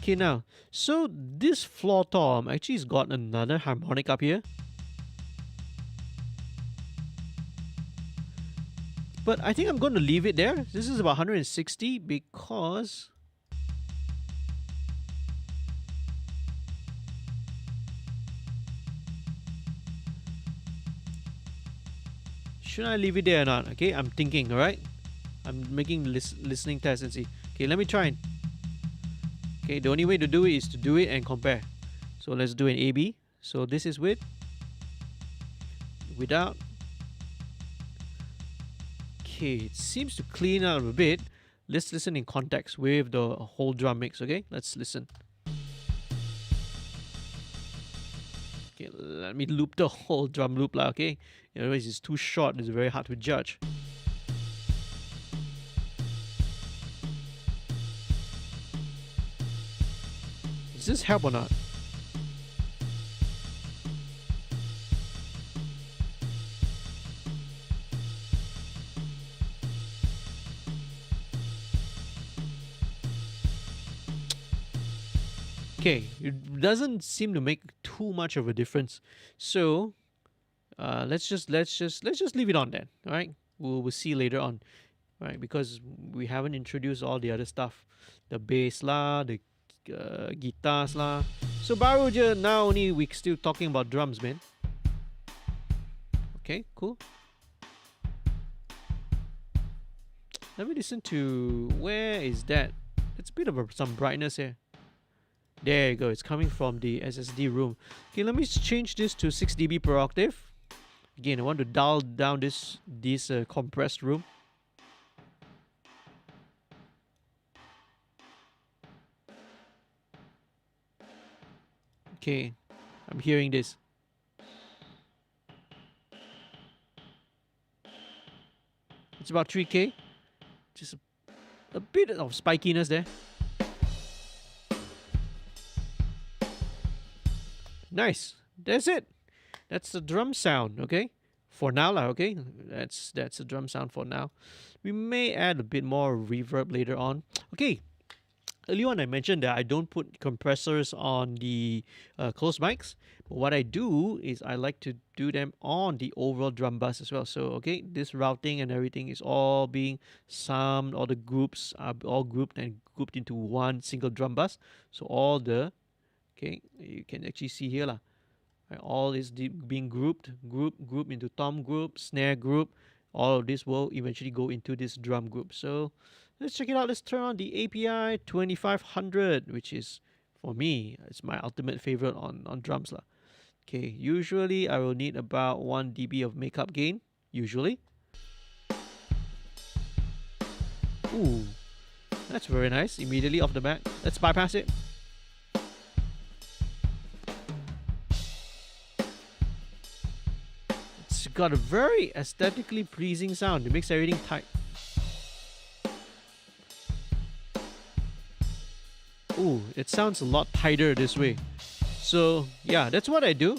Okay, now, so this floor tom actually has got another harmonic up here. But I think I'm going to leave it there. This is about 160 because... Should I leave it there or not? Okay, I'm thinking, alright? I'm making listening test and see. Okay, let me try and... Okay, the only way to do it is to do it and compare. So let's do an A-B. So this is with, without. Okay, it seems to clean out a bit. Let's listen in context with the whole drum mix, okay? Let's listen. Okay, let me loop the whole drum loop, okay? Otherwise it's too short, it's very hard to judge. Does this help or not? Okay, it doesn't seem to make too much of a difference. So let's just leave it on then. All right, we'll see later on, right? Because we haven't introduced all the other stuff, the bass lah, the guitars lah. So baru je now only we still talking about drums, man. Okay, cool. Let me listen to, where is that? It's a bit of some brightness here. There you go, it's coming from the SSD room. Okay, let me change this to 6 dB per octave. Again, I want to dial down this compressed room. Okay, I'm hearing this. It's about 3K. Just a bit of spikiness there. Nice. That's it. That's the drum sound, okay? For now, okay? That's the drum sound for now. We may add a bit more reverb later on. Okay. Earlier on I mentioned that I don't put compressors on the closed mics. But what I do is I like to do them on the overall drum bus as well. So, okay, this routing and everything is all being summed. All the groups are all grouped into one single drum bus. So all the... Okay, you can actually see here lah. Right, all is being grouped into tom group, snare group. All of this will eventually go into this drum group. So let's check it out. Let's turn on the API 2500, which is, for me, it's my ultimate favorite on drums lah. Okay, usually I will need about 1 dB of makeup gain, usually. Ooh, that's very nice. Immediately off the bat. Let's bypass it. Got a very aesthetically pleasing sound. It makes everything tight. Ooh, it sounds a lot tighter this way. So yeah, that's what I do.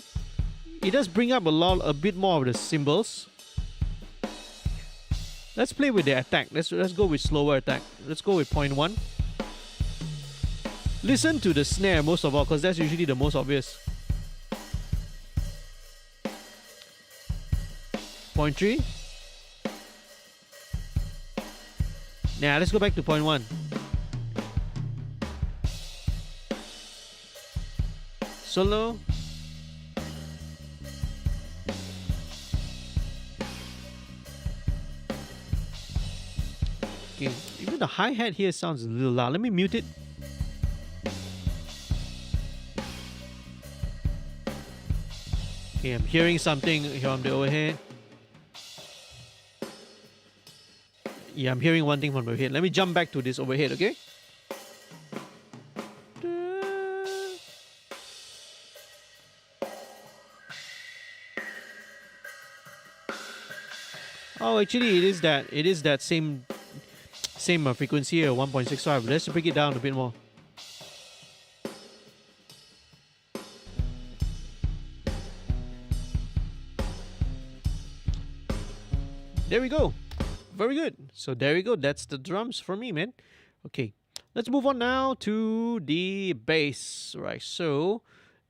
It does bring up a bit more of the cymbals. Let's play with the attack. Let's go with slower attack. Let's go with 0.1. Listen to the snare most of all, because that's usually the most obvious. 0.3. Now let's go back to 0.1. Solo. Okay, even the hi-hat here sounds a little loud. Let me mute it. Okay, I'm hearing something here on the overhead. Yeah, I'm hearing one thing from the overhead. Let me jump back to this overhead, okay? Oh, actually, it is that same frequency here, 1.65. Let's break it down a bit more. there we go. Very good. So there we go. That's the drums for me, man. Okay, let's move on now to the bass. Right. So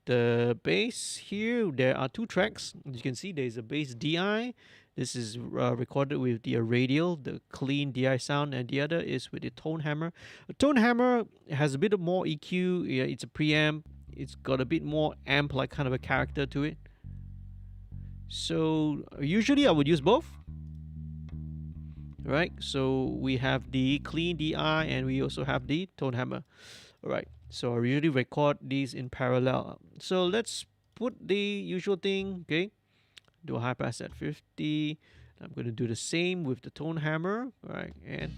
the bass here, there are two tracks. As you can see, there's a bass DI. This is recorded with the radial, the clean DI sound, and the other is with the tone hammer. A tone hammer has a bit of more EQ. Yeah, it's a preamp. It's got a bit more amp-like kind of a character to it. So usually I would use both. Right, so we have the clean DI and we also have the tone hammer. Alright, so I usually record these in parallel. So let's put the usual thing, okay? Do a high pass at 50. I'm going to do the same with the tone hammer. Alright, and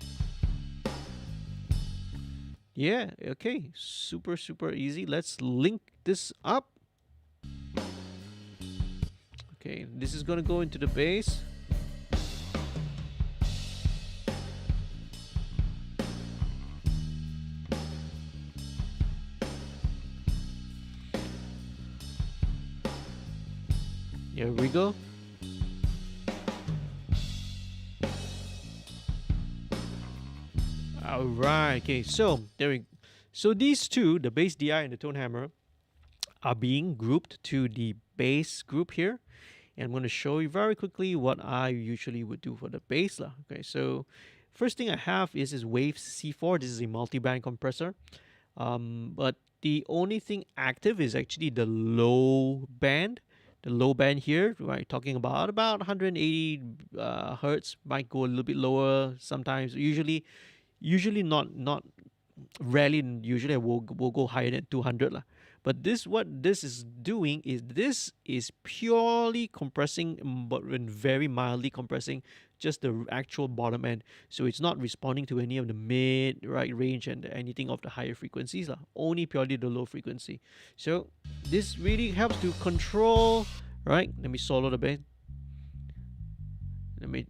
yeah, okay, super easy. Let's link this up. Okay, this is going to go into the bass. Here we go. All right. Okay. So there we. So these two, the bass DI and the tone hammer, are being grouped to the bass group here, and I'm going to show you very quickly what I usually would do for the bass lah. Okay. So first thing I have is this Wave C4. This is a multi-band compressor, but the only thing active is actually the low band. The low band here, right, talking about 180 hertz, might go a little bit lower sometimes. Usually not rarely. Usually I will go higher than 200 lah. But what this is doing is this is purely compressing, but very mildly compressing just the actual bottom end. So it's not responding to any of the mid, right range and anything of the higher frequencies lah. Only purely the low frequency. So this really helps to control. Right, let me solo the bass. Let me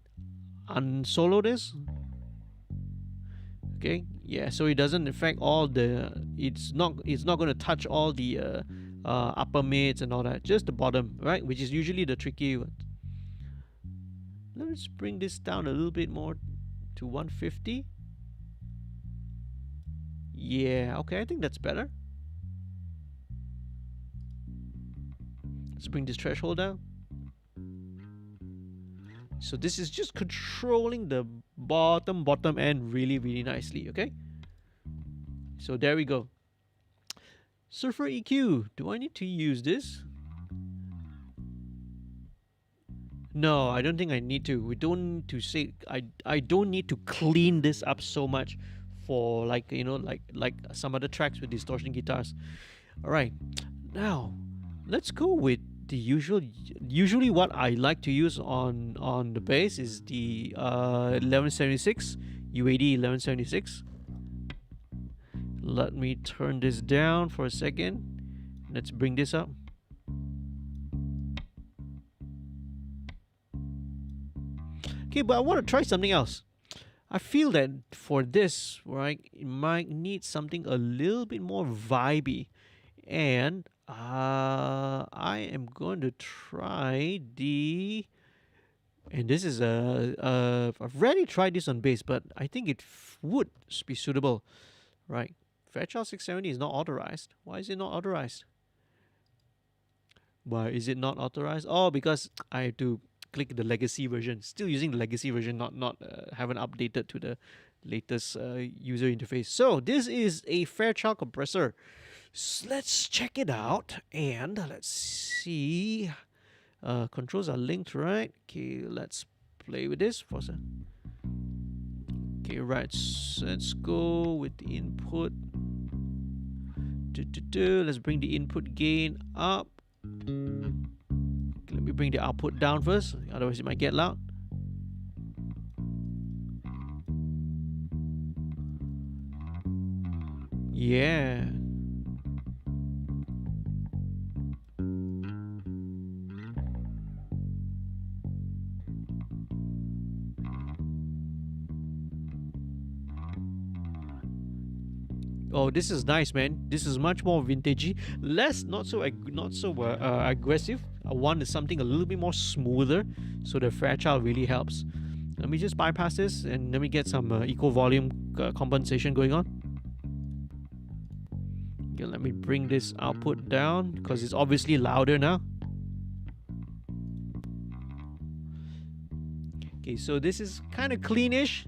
unsolo this. Okay, yeah, so it doesn't affect all the. It's not going to touch all the upper mids and all that. Just the bottom, right, which is usually the tricky one. Let's bring this down a little bit more to 150. Yeah, okay, I think that's better. Let's bring this threshold down. So this is just controlling the bottom end really nicely, okay? So there we go. So for EQ, do I need to use this? No, I don't think I need to. We don't need to say I don't need to clean this up so much for like like some other tracks with distortion guitars. Alright. Now let's go with the usually what I like to use on the bass is the 1176 UAD 1176. Let me turn this down for a second. Let's bring this up. Okay, but I want to try something else. I feel that for this, right, it might need something a little bit more vibey, and I am going to try the, and this is I've rarely tried this on bass, but I think it would be suitable, right? Fairchild 670 is not authorized. Why is it not authorized? Why is it not authorized? Oh, because I have to click the legacy version. Still using the legacy version, not haven't updated to the latest user interface. So this is a Fairchild compressor. So let's check it out and let's see. Controls are linked, right? Okay, let's play with this for a second. Okay, right. So let's go with the input. Let's bring the input gain up. Let me bring the output down first, otherwise it might get loud. Yeah. Oh, this is nice, man. This is much more vintagey, less not so aggressive. I want something a little bit more smoother, so the Fairchild really helps. Let me just bypass this and let me get some equal volume compensation going on. Okay, let me bring this output down because it's obviously louder now. Okay, so this is kind of cleanish.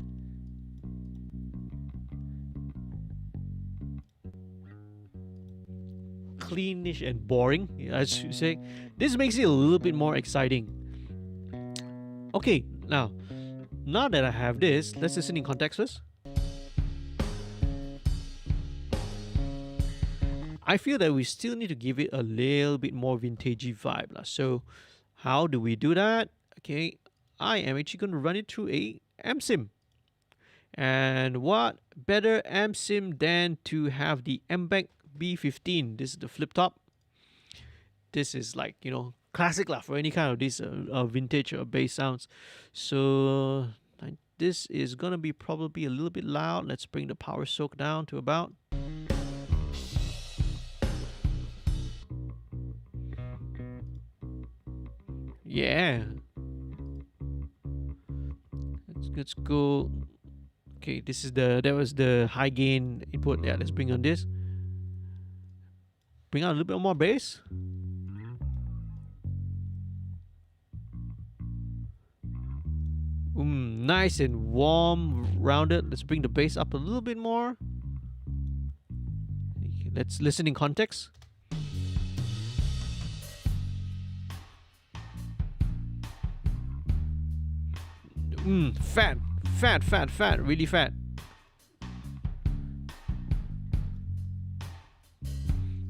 Cleanish and boring, I should say. This makes it a little bit more exciting. Okay, now that I have this, let's listen in context first. I feel that we still need to give it a little bit more vintagey vibe. So how do we do that? Okay, I am actually going to run it through a MSIM. And what better MSIM than to have the MBEC B15. This is the flip top. This is like, you know, classic lah for any kind of these vintage bass sounds. So this is gonna be probably a little bit loud. Let's bring the power soak down to about. Yeah. Let's go. Okay, this is that was the high gain input. Yeah, let's bring on this. Bring out a little bit more bass. Nice and warm, rounded. Let's bring the bass up a little bit more. Okay, let's listen in context. Fat, really fat.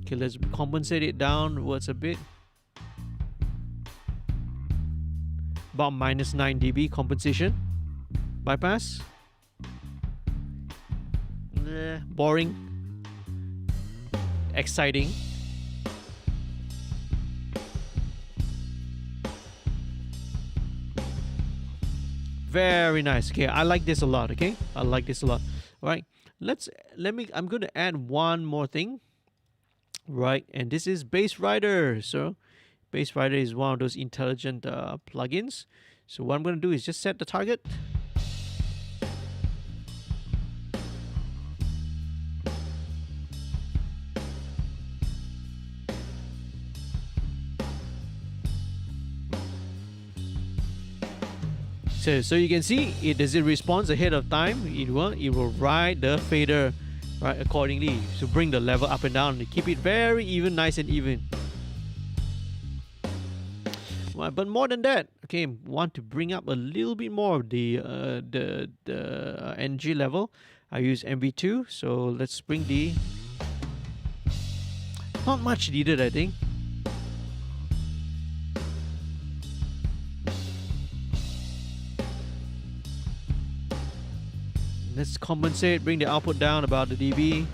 Okay, let's compensate it downwards a bit. About -9 dB compensation. Bypass. Boring. Exciting. Very nice. Okay, I like this a lot. Okay, I like this a lot. All right, I'm going to add one more thing. Right, and this is Bass Rider. So Bass Rider is one of those intelligent plugins. So what I'm going to do is just set the target. So you can see does it responds ahead of time. It will ride the fader right accordingly to bring the level up and down to keep it very even, nice and even. Well, but more than that, okay, want to bring up a little bit more of the energy level. I use MV2, so let's bring the not much needed, I think. Let's compensate, bring the output down about the dB.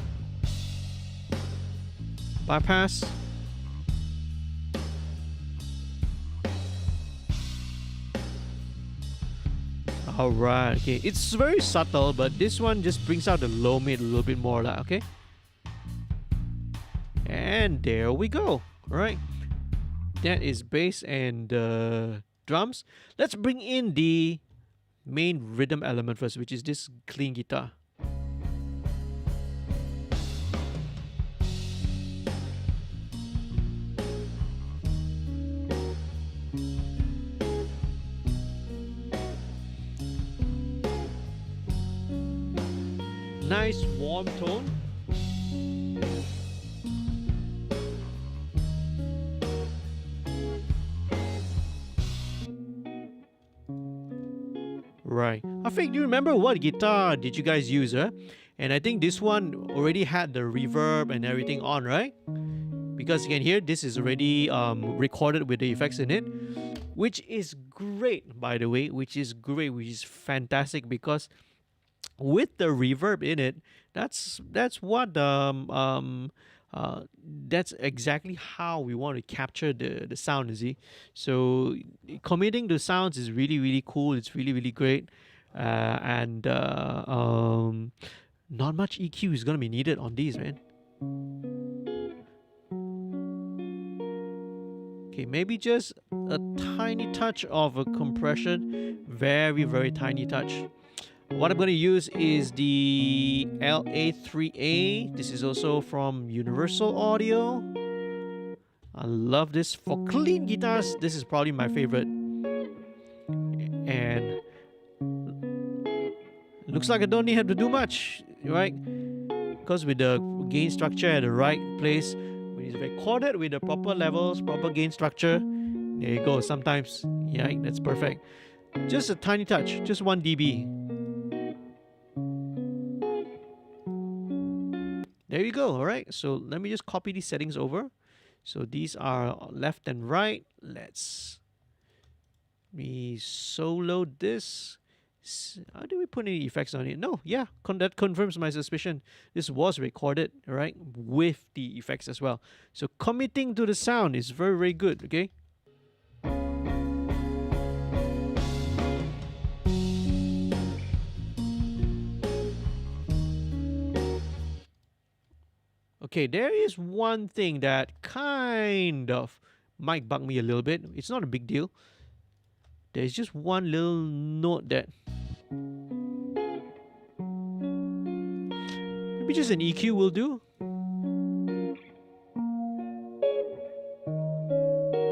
Bypass. Alright, okay. It's very subtle, but this one just brings out the low mid a little bit more, okay? And there we go. Alright. That is bass and drums. Let's bring in the main rhythm element first, which is this clean guitar. Nice warm tone. Right. I think, do you remember what guitar did you guys use, huh? And I think this one already had the reverb and everything on, right? Because you can hear this is already recorded with the effects in it, which is great, by the way, which is fantastic, because with the reverb in it, that's what that's exactly how we want to capture the sound, you see. So committing to sounds is really cool. It's really great, and not much EQ is gonna be needed on these, man. Okay, maybe just a tiny touch of a compression. Very, very tiny touch. What I'm going to use is the LA3A. This is also from Universal Audio. I love this for clean guitars. This is probably my favorite. And looks like I don't have to do much, right? Because with the gain structure at the right place, when it's recorded with the proper levels, proper gain structure, there you go. Sometimes, yeah, that's perfect. Just a tiny touch, just 1 dB. There you go. All right. So let me just copy these settings over. So these are left and right. Let's me solo this. How do we put any effects on it? No, yeah, that confirms my suspicion. This was recorded, right, with the effects as well. So committing to the sound is very, very good, okay? Okay, there is one thing that kind of might bug me a little bit. It's not a big deal. There's just one little note that maybe just an EQ will do.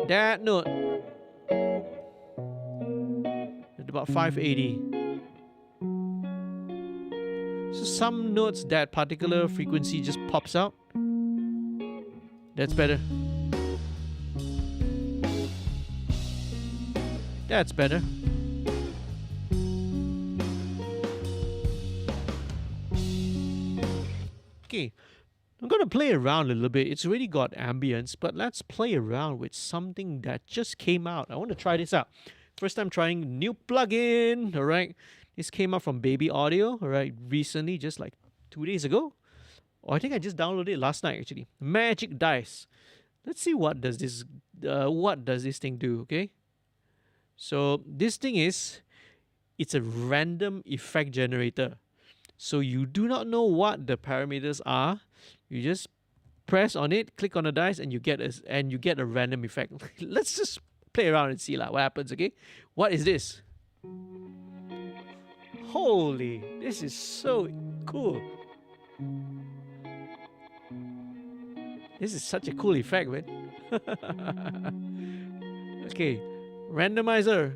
That note at about 580. So some notes, that particular frequency just pops out. That's better. That's better. Okay, I'm going to play around a little bit. It's already got ambience, but let's play around with something that just came out. I want to try this out. First time trying new plugin, all right? This came out from Baby Audio, all right, recently, just like 2 days ago. Or I think I just downloaded it last night, actually. Magic Dice. Let's see what does this thing do, okay? So this thing is, it's a random effect generator. So you do not know what the parameters are. You just press on it, click on the dice, and you get a random effect. Let's just play around and see what happens, okay? What is this? Holy, this is so cool. This is such a cool effect, man. Okay, randomizer.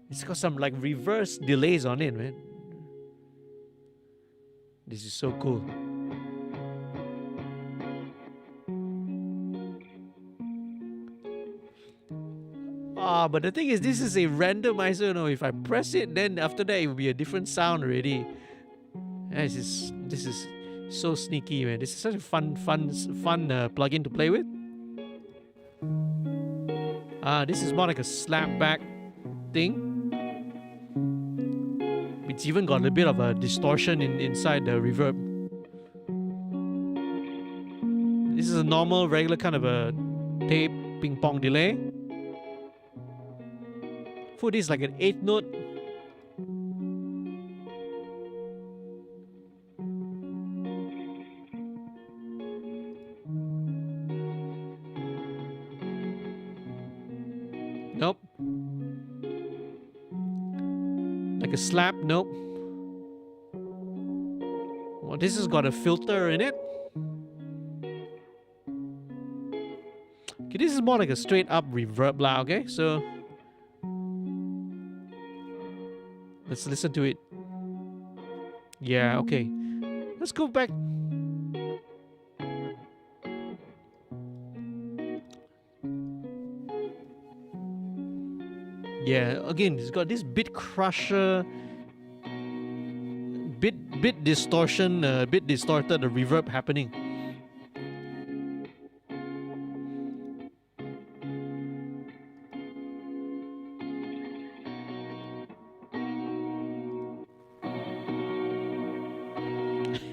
It's got some like reverse delays on it, man. This is so cool. But the thing is, this is a randomizer. You know, if I press it, then after that it will be a different sound already. This is so sneaky, man. This is such a fun plugin to play with. This is more like a slapback thing. It's even got a bit of a distortion inside the reverb. This is a normal, regular kind of a tape ping pong delay. For this, like an 8th note. Nope. Like a slap, nope. Well, this has got a filter in it. Okay, this is more like a straight up reverb lah, okay? So let's listen to it. Yeah, okay. Let's go back. Yeah, again, it's got this bit crusher, bit distortion, bit distorted, the reverb happening.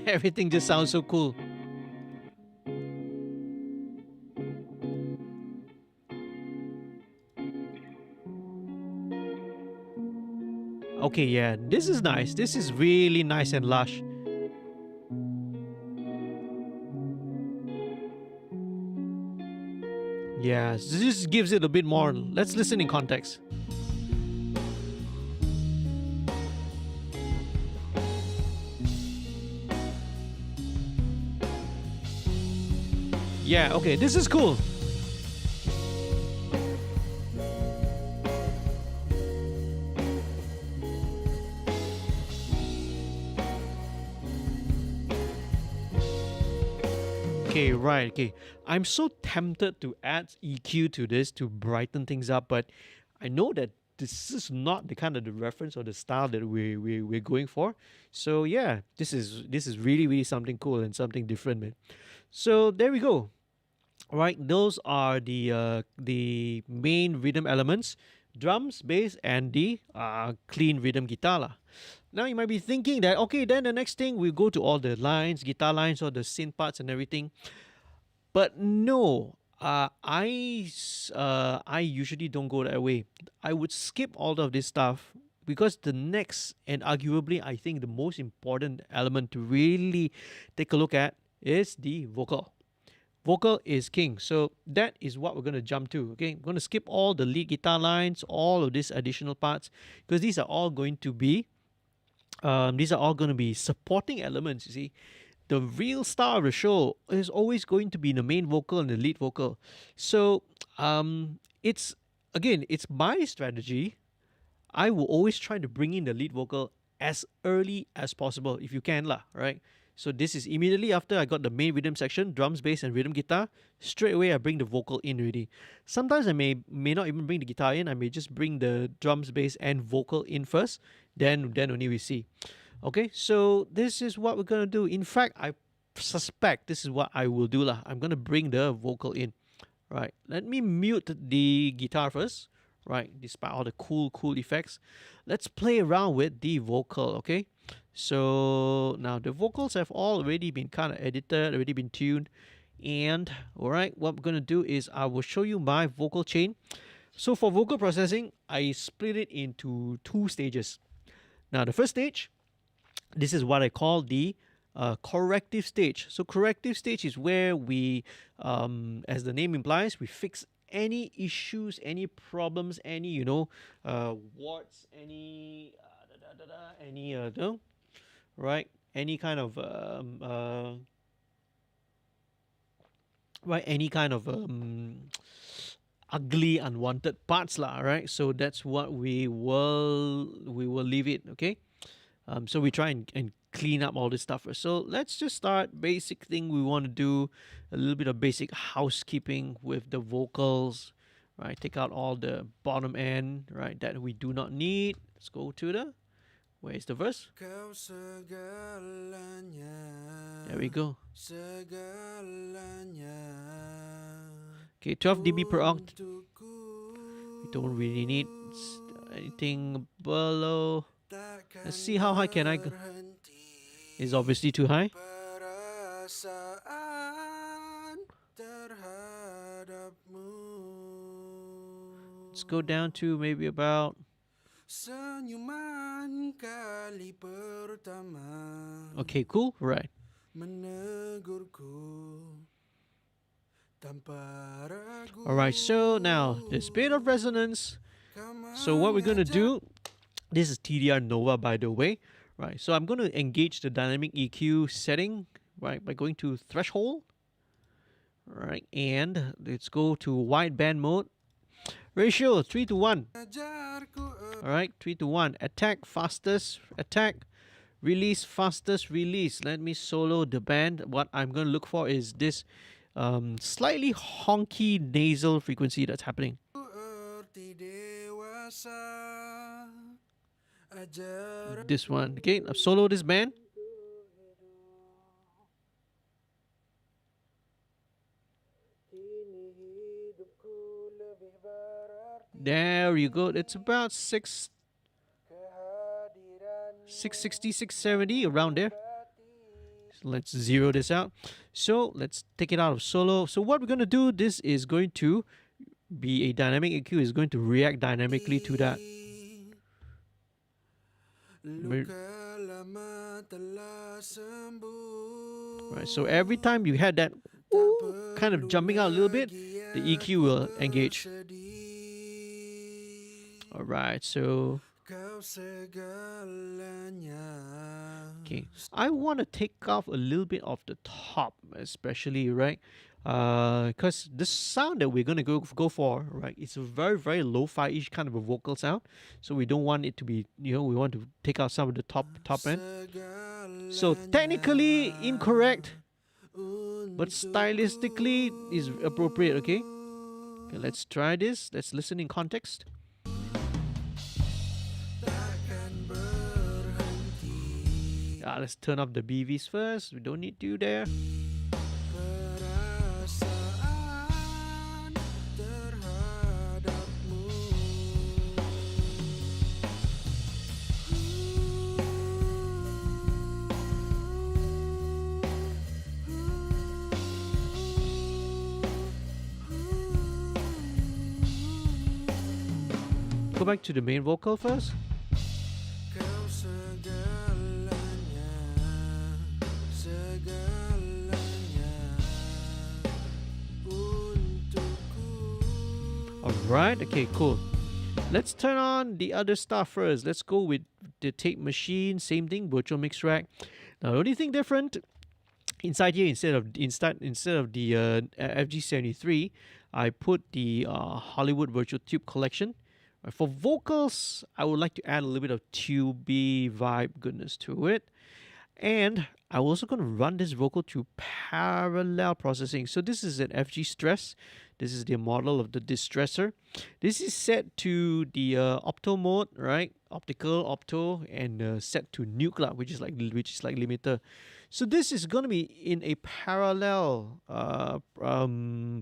Everything just sounds so cool. Okay, yeah, this is nice. This is really nice and lush. Yeah, this gives it a bit more. Let's listen in context. Yeah, okay, this is cool. Okay, right, okay. I'm so tempted to add EQ to this to brighten things up, but I know that this is not the kind of the reference or the style that we're going for. So yeah, this is really something cool and something different, man. So there we go. All right, those are the main rhythm elements: drums, bass, and the clean rhythm guitar lah. Now you might be thinking that okay, then the next thing we go to all the lines, guitar lines, or the synth parts and everything. But no, I usually don't go that way. I would skip all of this stuff because the next and arguably I think the most important element to really take a look at is the vocal. Vocal is king. So that is what we're going to jump to. Okay, I'm going to skip all the lead guitar lines, all of these additional parts, because these are all going to be supporting elements. You see, the real star of the show is always going to be the main vocal and the lead vocal. So it's my strategy. I will always try to bring in the lead vocal as early as possible if you can lah, right? So this is immediately after I got the main rhythm section, drums, bass, and rhythm guitar. Straight away, I bring the vocal in already. Sometimes I may not even bring the guitar in. I may just bring the drums, bass, and vocal in first. Then only we see. Okay, so this is what we're gonna do. In fact, I suspect this is what I will do lah. I'm gonna bring the vocal in. Right. Let me mute the guitar first. Right. Despite all the cool effects, let's play around with the vocal. Okay. So now the vocals have already been kind of edited, already been tuned. And all right, what we're going to do is I will show you my vocal chain. So for vocal processing, I split it into two stages. Now the first stage, this is what I call the corrective stage. So corrective stage is where we, as the name implies, we fix any issues, any problems, any warts, any right? Any kind of ugly, unwanted parts lah, right? So that's what we will leave it, okay? So we try and clean up all this stuff first. So let's just start. Basic thing we want to do a little bit of basic housekeeping with the vocals, right? Take out all the bottom end, right? That we do not need. Let's go to the where's the verse? There we go. Okay, 12 dB per oct. We don't really need anything below. Let's see how high can I go. It's obviously too high. Let's go down to maybe about. Okay, cool. Right. Alright, so now there's a bit of resonance. So what we're going to do, this is TDR Nova by the way, right? So I'm going to engage the dynamic EQ setting, right, by going to threshold, right, and let's go to wideband mode. Ratio 3:1. Alright, 3:1. Attack, fastest attack. Release, fastest release. Let me solo the band. What I'm going to look for is this slightly honky nasal frequency that's happening. This one. Okay, I've soloed this band. There you go. It's about 660, 670, around there. So let's zero this out. So let's take it out of solo. So what we're going to do, this is going to be a dynamic EQ, is going to react dynamically to that. Right, so every time you had that kind of jumping out a little bit, the EQ will engage. Alright, so okay, I want to take off a little bit of the top, especially, right? Because the sound that we're gonna go for, right, it's a very lo-fi-ish kind of a vocal sound. So we don't want it to be, we want to take out some of the top end. So technically incorrect, but stylistically is appropriate. Okay, let's try this. Let's listen in context. Let's turn off the BVs first. We don't need to there. Go back to the main vocal first. Alright, okay, cool. Let's turn on the other stuff first. Let's go with the tape machine, same thing, virtual mix rack. Now the only thing different inside here, instead of the FG73, I put the Hollywood Virtual Tube Collection. For vocals, I would like to add a little bit of tubey vibe goodness to it. And I'm also going to run this vocal through parallel processing. So this is an FG Stress. This is the model of the distressor. This is set to the opto mode, right? Optical, opto, and set to nuke, which is like limiter. So this is going to be in a parallel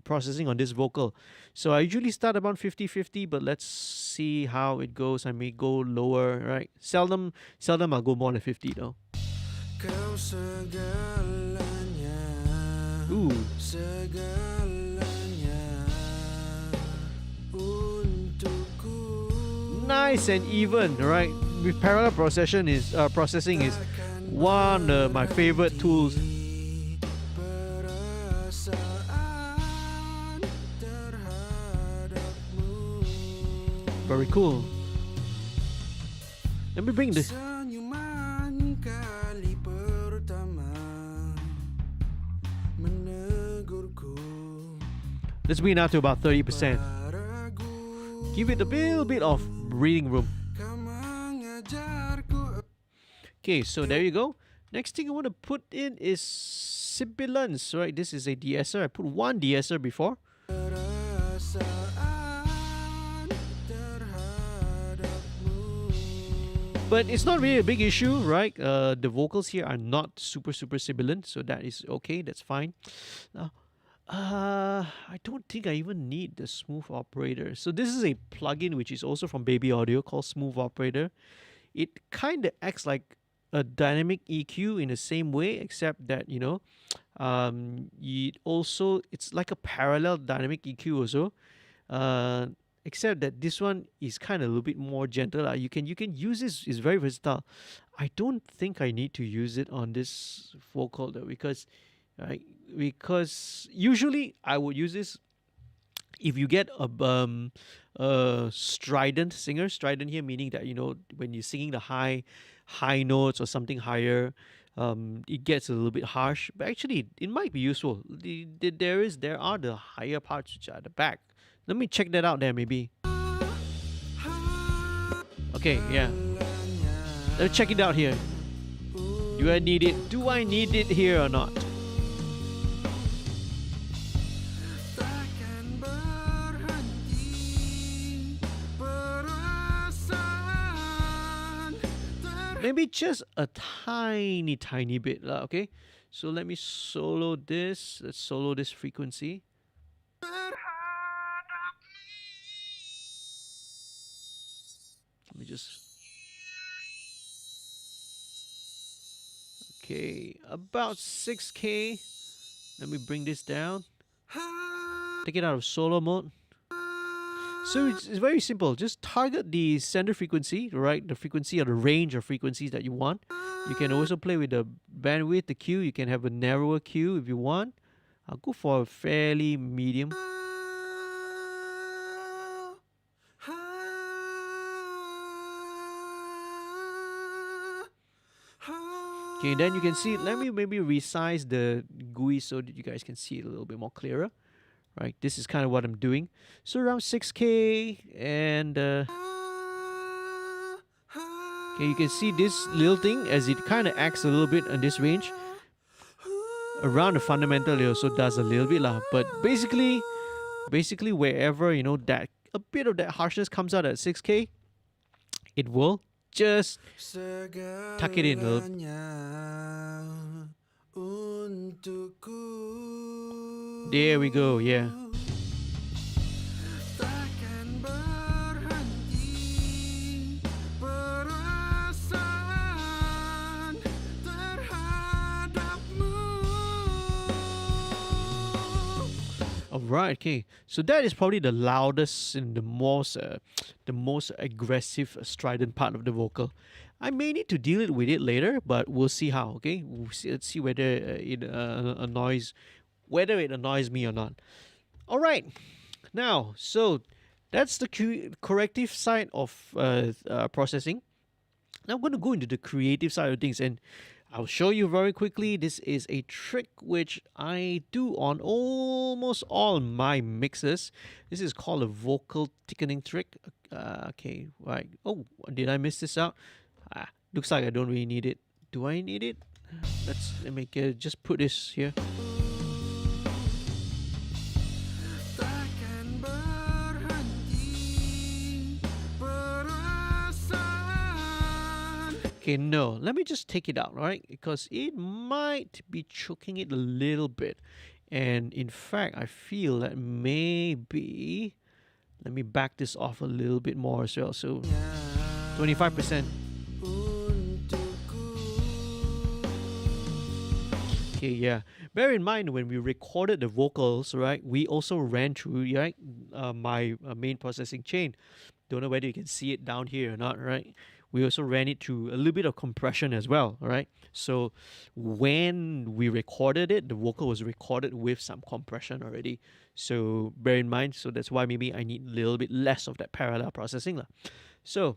processing on this vocal. So I usually start about 50-50, but let's see how it goes. I may go lower, right? Seldom I'll go more than 50 though. Ooh. Nice and even, right? With parallel processing is one of my favorite tools. Very cool. Let me bring this. Let's bring it down to about 30%. Give it a little bit of breathing room. Okay, so there you go. Next thing I want to put in is sibilance, right? This is a de-esser. I put one de-esser before. But it's not really a big issue, right? The vocals here are not super sibilant, so that is okay. That's fine. Now, I don't think I even need the Smooth Operator. So this is a plugin which is also from Baby Audio called Smooth Operator. It kind of acts like a dynamic EQ in the same way, except that it's like a parallel dynamic EQ also. Except that this one is kind of a little bit more gentle. You can use this. It's very versatile. I don't think I need to use it on this vocal though, because usually I would use this if you get a strident singer. Strident here meaning that when you're singing the high notes or something higher, it gets a little bit harsh. But actually, it might be useful. There are the higher parts which are at the back. Let me check that out there, maybe. Okay, yeah. Let's check it out here. Do I need it? Do I need it here or not? Maybe just a tiny bit, okay? So let me solo this. Let's solo this frequency. Let me just... Okay, about 6K. Let me bring this down. Take it out of solo mode. So it's very simple. Just target the center frequency, right? The frequency or the range of frequencies that you want. You can also play with the bandwidth, the Q. You can have a narrower Q if you want. I'll go for a fairly medium. Okay, then you can see, let me maybe resize the GUI so that you guys can see it a little bit more clearer. Right, this is kind of what I'm doing. So around 6K and okay, you can see this little thing as it kind of acts a little bit on this range. Around the fundamental, it also does a little bit lah. But basically wherever, you know, that a bit of that harshness comes out at 6K, it will just tuck it in a little. There we go, yeah. Alright, okay. So that is probably the loudest and the most aggressive, strident part of the vocal. I may need to deal with it later, but we'll see how. Okay, let's see whether it annoys me or not. All right, now so that's the corrective side of processing. Now I'm going to go into the creative side of things, and I'll show you very quickly. This is a trick which I do on almost all my mixes. This is called a vocal thickening trick. Okay, right. Oh, did I miss this out? Looks like I don't really need it. Do I need it? Let me just put this here. Okay, no, let me just take it out, right? Because it might be choking it a little bit. And in fact, I feel that maybe, let me back this off a little bit more as well. So 25%. Okay, yeah. Bear in mind when we recorded the vocals, right? We also ran through, right, my main processing chain. Don't know whether you can see it down here or not, right? We also ran it through a little bit of compression as well, all right? So when we recorded it, the vocal was recorded with some compression already. So bear in mind, so that's why maybe I need a little bit less of that parallel processing lah. So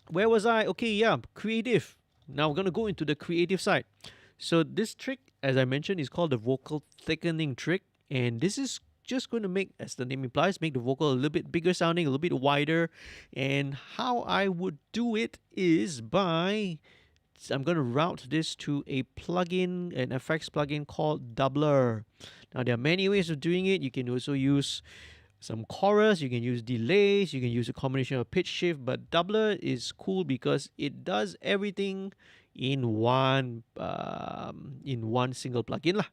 where was I? Okay, yeah, creative. Now we're going to go into the creative side. So this trick, as I mentioned, is called the vocal thickening trick. And this is just going to make, as the name implies, make the vocal a little bit bigger sounding, a little bit wider. And how I would do it is by, I'm going to route this to a plugin, an effects plugin called Doubler. Now there are many ways of doing it. You can also use some chorus, you can use delays, you can use a combination of pitch shift, but Doubler is cool because it does everything in one single plugin lah.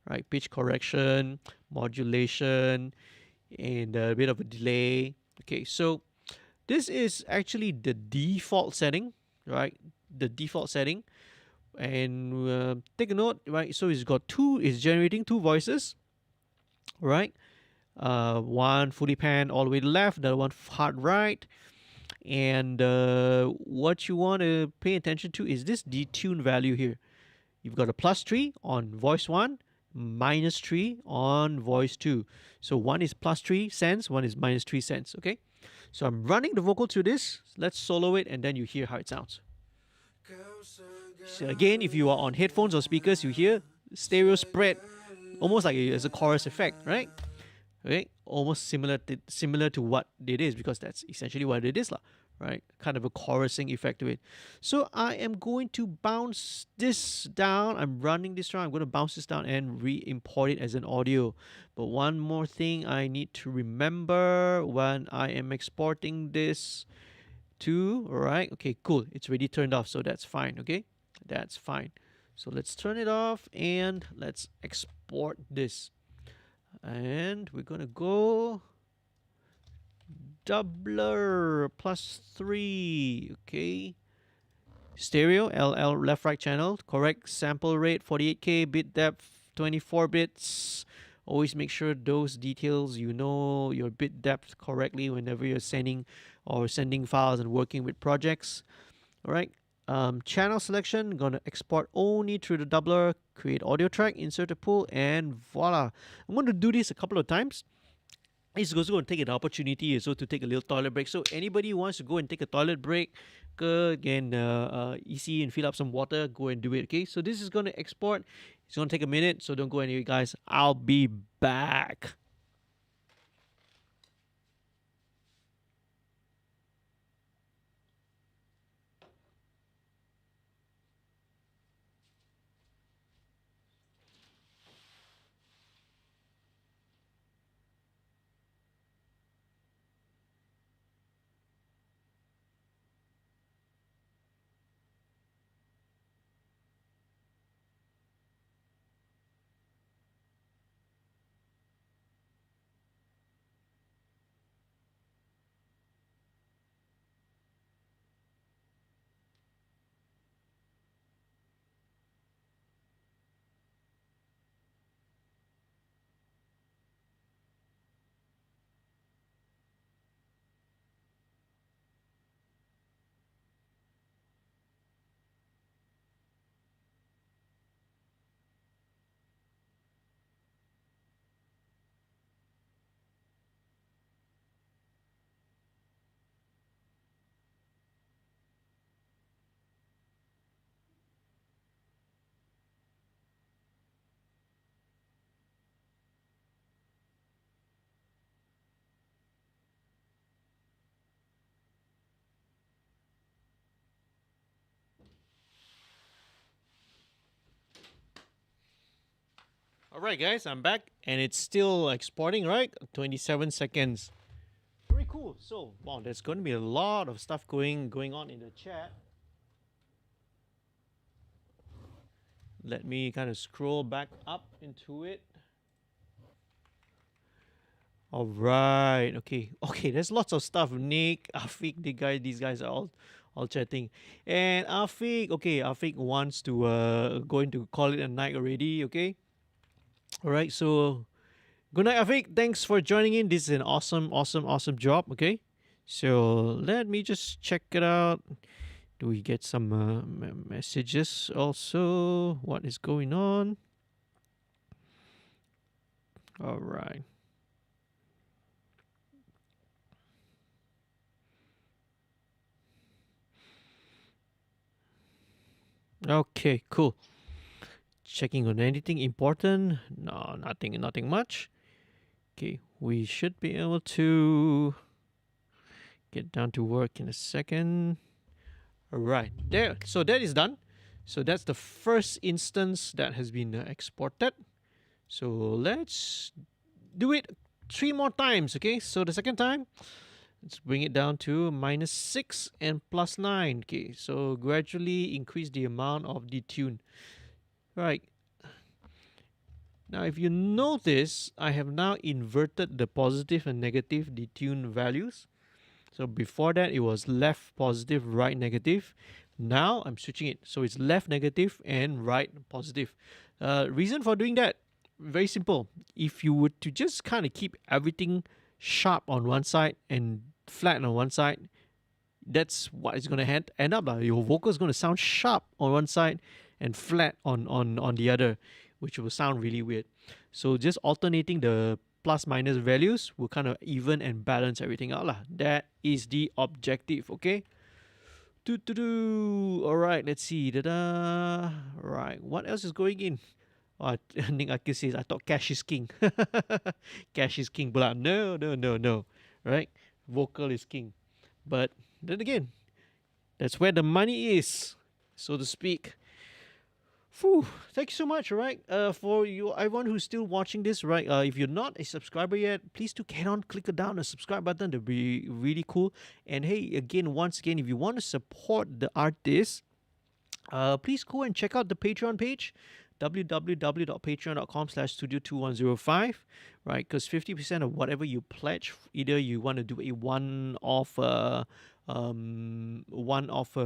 Right, pitch correction, modulation, and a bit of a delay. Okay, so this is actually the default setting, right? The default setting, and take a note, right? So it's generating two voices, right? One fully pan all the way to the left, the other one hard right. And what you want to pay attention to is this detune value here. You've got a +3 on voice 1, -3 on voice 2. So one is +3 cents, one is -3 cents, okay? So I'm running the vocal to this. Let's solo it and then you hear how it sounds. So again, if you are on headphones or speakers, you hear stereo spread, almost like it's a chorus effect, right? Okay, almost similar to what it is, because that's essentially what it is lah. Right, kind of a chorusing effect to it. So I am going to bounce this down. I'm running this around. I'm going to bounce this down and re-import it as an audio. But one more thing I need to remember when I am exporting this to, all right, okay, cool. It's already turned off, so that's fine, okay? That's fine. So let's turn it off and let's export this. And we're going to go Doubler +3, okay. Stereo, LL left right channel, correct sample rate 48K, bit depth 24 bits, Always make sure those details, you know your bit depth correctly whenever you're sending files and working with projects. All right. Channel selection, gonna export only through the doubler, create audio track, insert a pool, and voila. I'm going to do this a couple of times. It's also going to take an opportunity so to take a little toilet break. So anybody who wants to go and take a toilet break, again, EC and fill up some water, go and do it. Okay. So this is going to export. It's going to take a minute, so don't go anywhere, guys. I'll be back. Alright guys, I'm back and it's still exporting, right? 27 seconds. Very cool. So, wow, there's going to be a lot of stuff going on in the chat. Let me kind of scroll back up into it. Alright, okay. Okay, there's lots of stuff. Nik, Afiq, these guys are all chatting. And Afiq wants to going to call it a night already, okay? Alright, so good night, Afiq. Thanks for joining in. This is an awesome job. Okay, so let me just check it out. Do we get some messages also? What is going on? All right. Okay, cool. Checking on anything important? No, nothing much. Okay, we should be able to get down to work in a second. All right, there. So that is done. So that's the first instance that has been exported. So let's do it 3 more times. Okay, so the second time, let's bring it down to -6 and +9. Okay, so gradually increase the amount of detune. Right. Now, if you notice, I have now inverted the positive and negative detune values. So before that, it was left positive, right negative. Now I'm switching it. So it's left negative and right positive. Reason for doing that, very simple. If you were to just kind of keep everything sharp on one side and flat on one side, that's what it's going to end up. Your vocal is going to sound sharp on one side and flat on the other, which will sound really weird. So just alternating the plus minus values will kind of even and balance everything out. That is the objective, okay? All right, let's see. Right, what else is going in? Nik Aqil says, I thought cash is king. Cash is king, blah. No. Right? Vocal is king. But then again, that's where the money is, so to speak. Whew, thank you so much, right? For you, everyone who's still watching this, right? If you're not a subscriber yet, please do get on, click down the subscribe button. That'd be really cool. And hey, once again, if you want to support the artist, please go and check out the Patreon page, www.patreon.com/studio2105, right? Because 50% of whatever you pledge, either you want to do a one-off one-off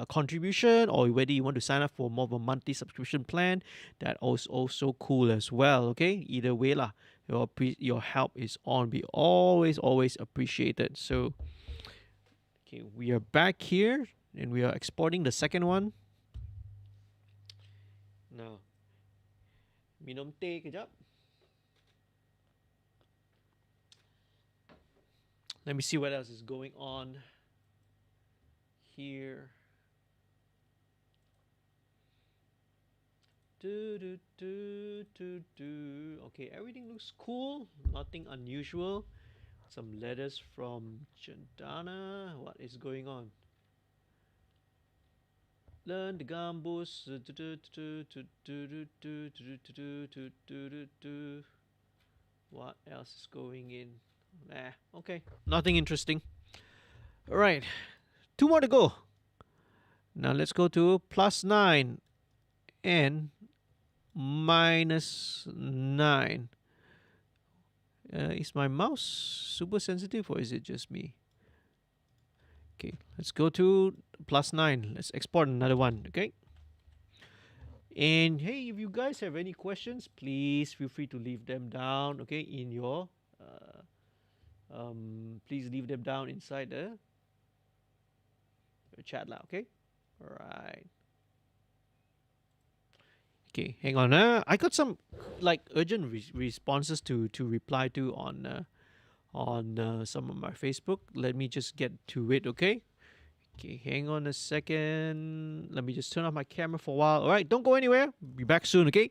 contribution, or whether you want to sign up for more of a monthly subscription plan, that also cool as well. Okay, either way lah, your help is on be always appreciated. So okay, we are back here and we are exporting the second one now. Minum teh kejap. Let me see what else is going on here. Okay, everything looks cool. Nothing unusual. Some letters from Chandana. What is going on? Learn the gambus. What else is going in? Okay. Nothing interesting. Alright. 2 more to go. Now let's go to +9 and -9. Is my mouse super sensitive or is it just me? Okay, let's go to +9. Let's export another one, okay? And hey, if you guys have any questions, please feel free to leave them down, okay, in your please leave them down inside the chat lah, okay? All right. Okay, hang on. I got some like urgent responses to reply to on some of my Facebook. Let me just get to it, okay? Okay, hang on a second. Let me just turn off my camera for a while. All right, don't go anywhere. Be back soon, okay?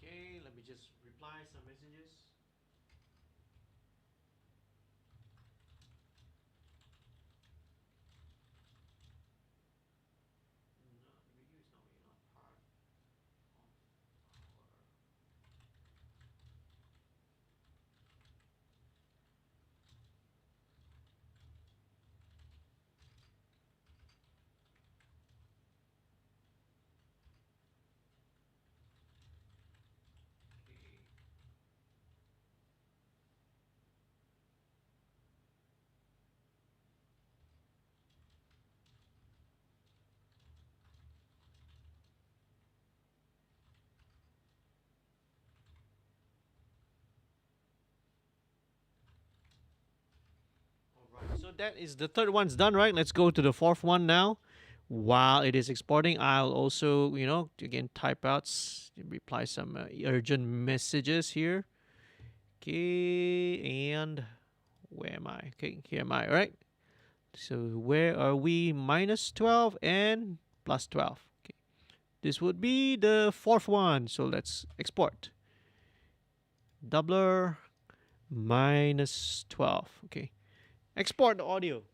Okay, let me just reply some messages. No, the video is not part of our. Okay. All right. So that is the third one's done, right? Let's go to the fourth one now. While it is exporting, I'll also, again, type out, reply some urgent messages here. Okay, and where am I? Okay, here am I, all right? So where are we? -12 and +12. Okay, this would be the fourth one. So let's export. Doubler -12. Okay, export the audio.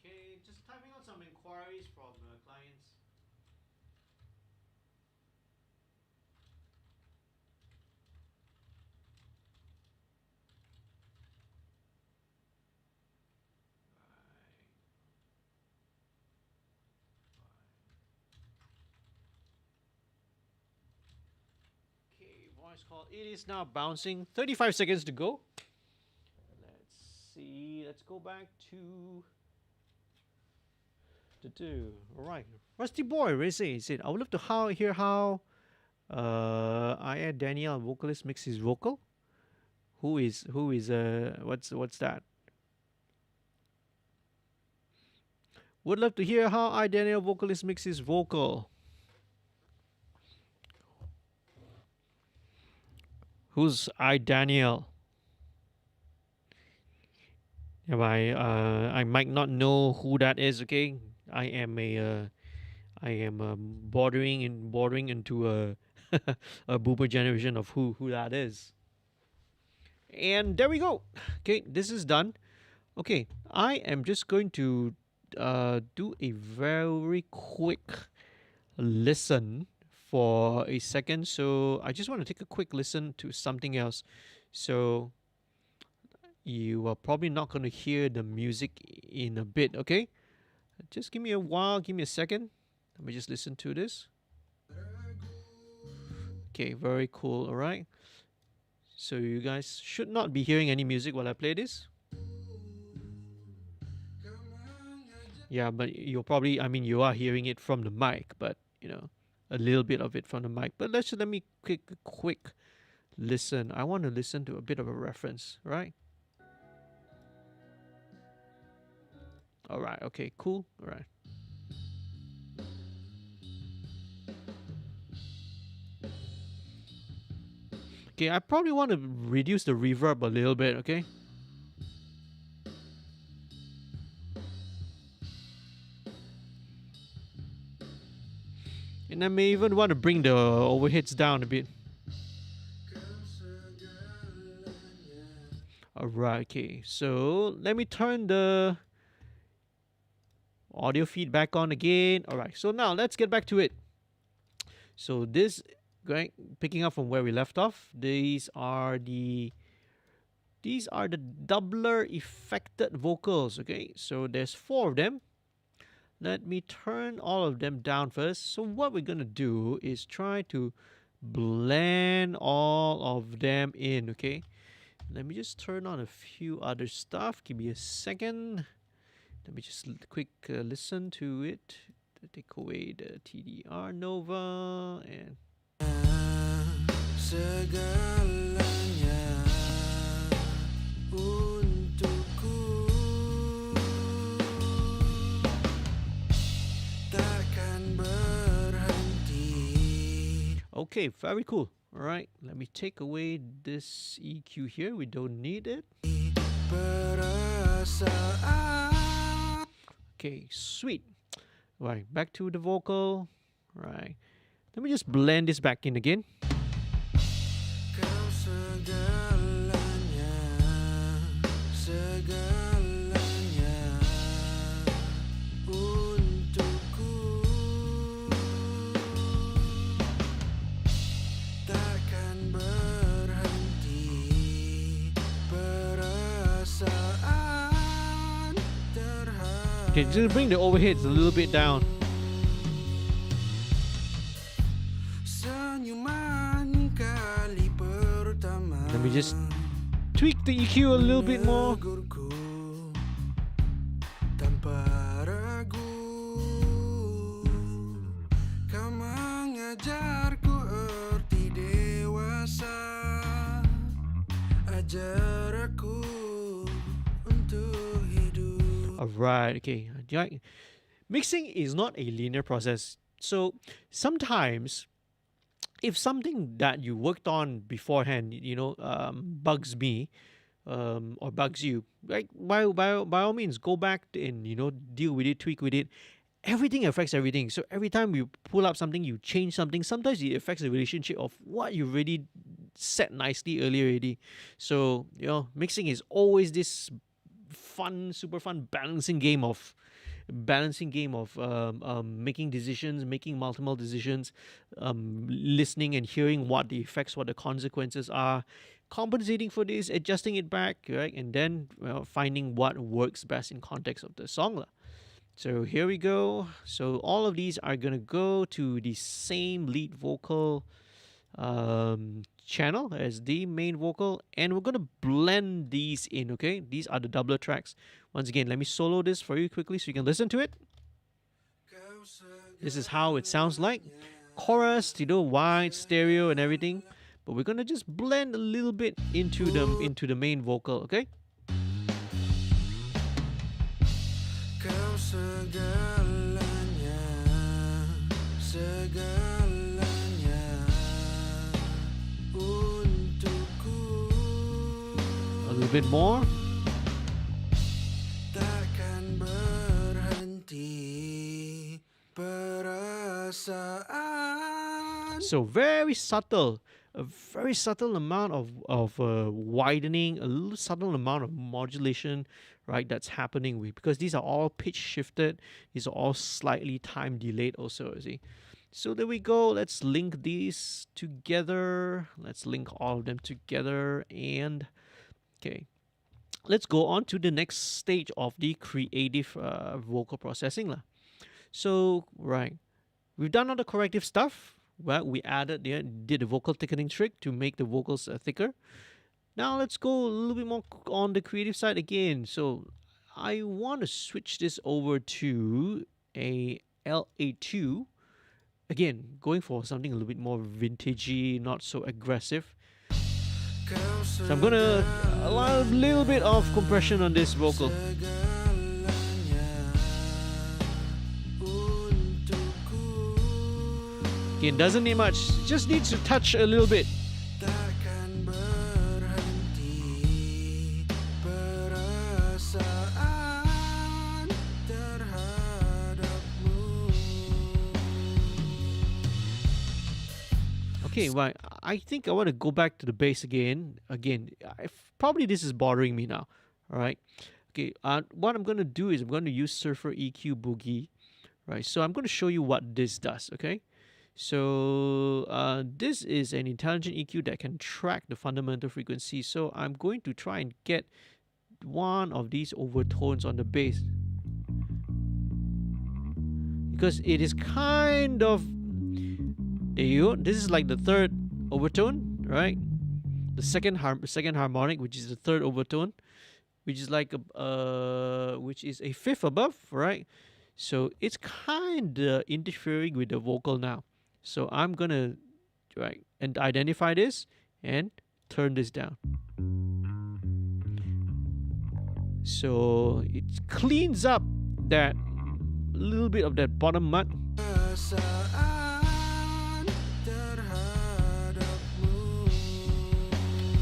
Okay, just typing out some inquiries from clients. Okay, voice call. It is now bouncing. 35 seconds to go. Let's see. Let's go back to. All right. Rusty Boy, Reze, he said, I would love to hear how I add Daniel, vocalist, mix his vocal. Who is what's that? Would love to hear how I Daniel, vocalist, mix his vocal. Who's I Daniel? Yeah, I might not know who that is. Okay, I am bordering into a a boomer generation of who that is. And there we go. Okay, this is done. Okay, I am just going to do a very quick listen for a second. So I just want to take a quick listen to something else. So you are probably not going to hear the music in a bit, okay? Just give me a while, give me a second. Let me just listen to this. Okay, very cool, all right? So you guys should not be hearing any music while I play this. Yeah, but you're probably, I mean, you are hearing it from the mic, but, you know, a little bit of it from the mic. But let me quick listen. I want to listen to a bit of a reference, right? All right, okay, cool. All right. Okay, I probably want to reduce the reverb a little bit, okay? And I may even want to bring the overheads down a bit. Alright, okay. So let me turn the audio feedback on again. Alright, so now let's get back to it. So this, picking up from where we left off, these are the doubler affected vocals, okay? So there's 4 of them. Let me turn all of them down first. So what we're going to do is try to blend all of them in, okay? Let me just turn on a few other stuff. Give me a second. Let me just quick listen to it. Take away the TDR Nova and segalanya untukku takkan berhenti. Okay, very cool. All right, let me take away this EQ here. We don't need it. Okay, sweet. Right, back to the vocal. Right. Let me just blend this back in again. Okay, just bring the overheads a little bit down. Let me just tweak the EQ a little bit more. Alright, okay. Mixing is not a linear process. So sometimes, if something that you worked on beforehand, bugs me, or bugs you, like by all means, go back and deal with it, tweak with it. Everything affects everything. So every time you pull up something, you change something. Sometimes it affects the relationship of what you already set nicely earlier already. So mixing is always this super fun balancing game of balancing game of making decisions, making multiple decisions, listening and hearing what the effects, what the consequences are, compensating for this, adjusting it back, right, and then finding what works best in context of the song lah. So here we go. So all of these are gonna go to the same lead vocal channel as the main vocal, and we're gonna blend these in. Okay, these are the doubler tracks. Once again, let me solo this for you quickly so you can listen to it. This is how it sounds like. Chorus, wide stereo and everything, but we're gonna just blend a little bit into the main vocal. Okay. A little bit more. So very subtle, a very subtle amount of widening, a little subtle amount of modulation, right, that's happening because these are all pitch shifted, these are all slightly time delayed also, you see. So there we go. Let's link these together. Let's link all of them together, and okay, let's go on to the next stage of the creative vocal processing lah. So right, we've done all the corrective stuff. Well, we did the vocal thickening trick to make the vocals thicker. Now let's go a little bit more on the creative side again. So I want to switch this over to a LA2. Again, going for something a little bit more vintagey, not so aggressive. So I'm gonna allow a little bit of compression on this vocal. Again, doesn't need much, just needs to touch a little bit. Okay, right. I think I want to go back to the bass again. Probably this is bothering me now. All right. Okay. What I'm going to do is I'm going to use Surfer EQ Boogie. Right. So I'm going to show you what this does. Okay. So this is an intelligent EQ that can track the fundamental frequency. So I'm going to try and get one of these overtones on the bass, because it is kind of, there you go. This is like the third overtone, right? The second harmonic, which is the third overtone, which is like which is a fifth above, right? So it's kind of interfering with the vocal now. So I'm gonna and identify this and turn this down. So it cleans up that little bit of that bottom mud.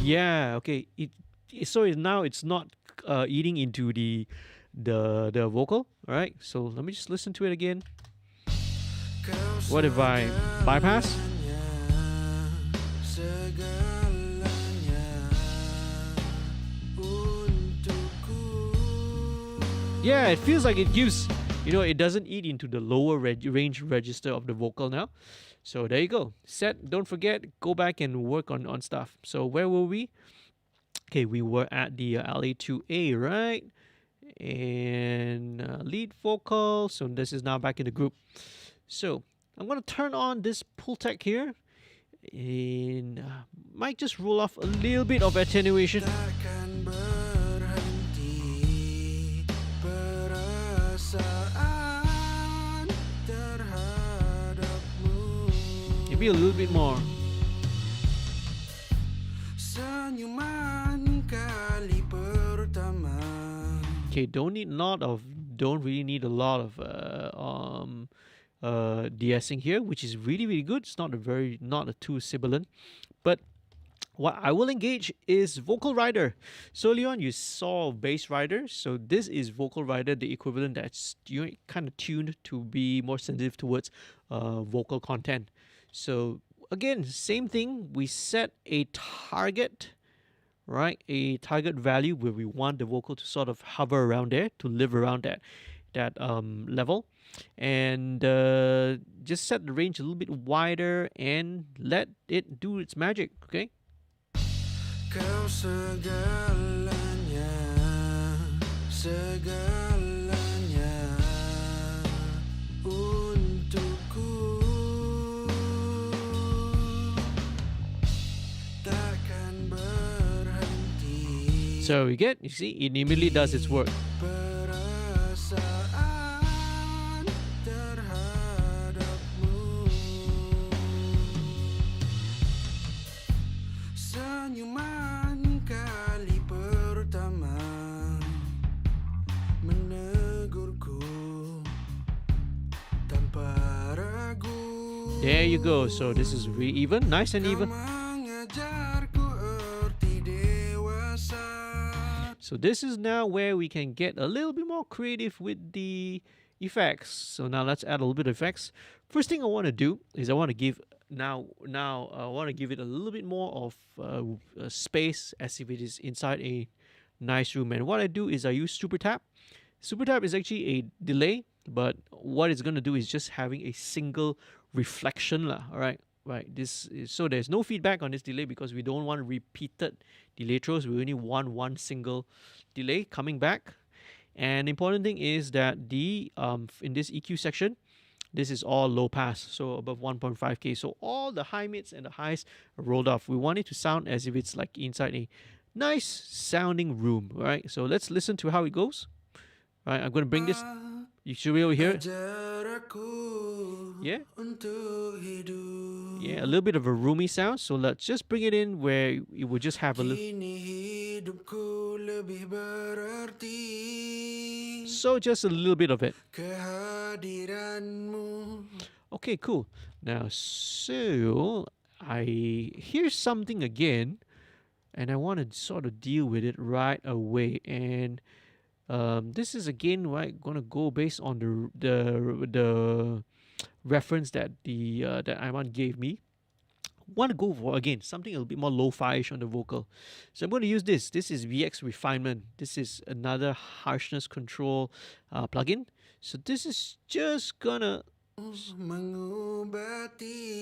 Yeah, okay. Now it's not eating into the vocal, right? So let me just listen to it again. What if I bypass? Yeah, it feels like it gives, it doesn't eat into the lower range register of the vocal now. So there you go. Set. Don't forget, go back and work on stuff. So where were we? Okay, we were at the LA2A, right? And lead vocal. So this is now back in the group. So I'm going to turn on this pull tech here. And might just roll off a little bit of attenuation. Maybe a little bit more. Okay, don't really need a lot of de-essing here, which is really, really good. It's not a too sibilant. But what I will engage is vocal rider. So early on you saw bass rider. So this is vocal rider, the equivalent that's kind of tuned to be more sensitive towards vocal content. So again, same thing. We set a target, right? A target value where we want the vocal to sort of hover around there, to live around that. level, and just set the range a little bit wider and let it do its magic. Okay. Kau segalanya, segalanya untukku. Takkan berhenti. So you see, it immediately does its work. Perasaan terhadapmu. Senyuman kali pertama menegurku tanpa ragu. There you go. So this is even, nice and even. Mengajarku erti dewasa. So this is now where we can get a little bit more creative with the effects. So now let's add a little bit of effects. First thing I want to do is I want to give I want to give it a little bit more of space as if it is inside a nice room. And what I do is I use Super Tap. Super Tap is actually a delay, but what it's going to do is just having a single reflection lah. All right. Right, so there's no feedback on this delay because we don't want repeated delay throws. We only want one single delay coming back. And the important thing is that the in this EQ section, this is all low pass, so above 1.5K. So all the high mids and the highs are rolled off. We want it to sound as if it's like inside a nice sounding room. All right, so let's listen to how it goes. All right, I'm going to bring this. You should be able to hear it. Yeah. Yeah, a little bit of a roomy sound. So let's just bring it in where it will just have a little. So just a little bit of it. Okay, cool. Now, so I hear something again, and I want to sort of deal with it right away. And this is again right gonna go based on the reference that that Aiman gave me. Want to go for again something a little bit more lo-fi-ish on the vocal, so I'm going to use this. This is VX Refinement. This is another harshness control plugin. So this is just gonna.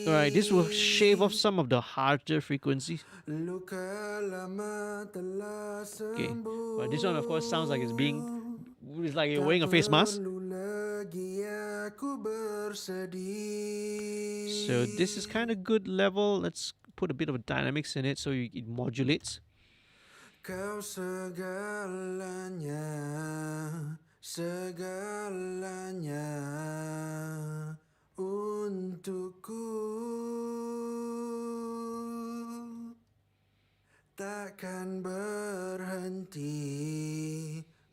Alright, this will shave off some of the harder frequencies. Okay, but this one of course sounds like it's like you're wearing a face mask. So this is kind of good level. Let's put a bit of dynamics in it so it modulates. Kau segalanya, segalanya untukku. Takkan berhenti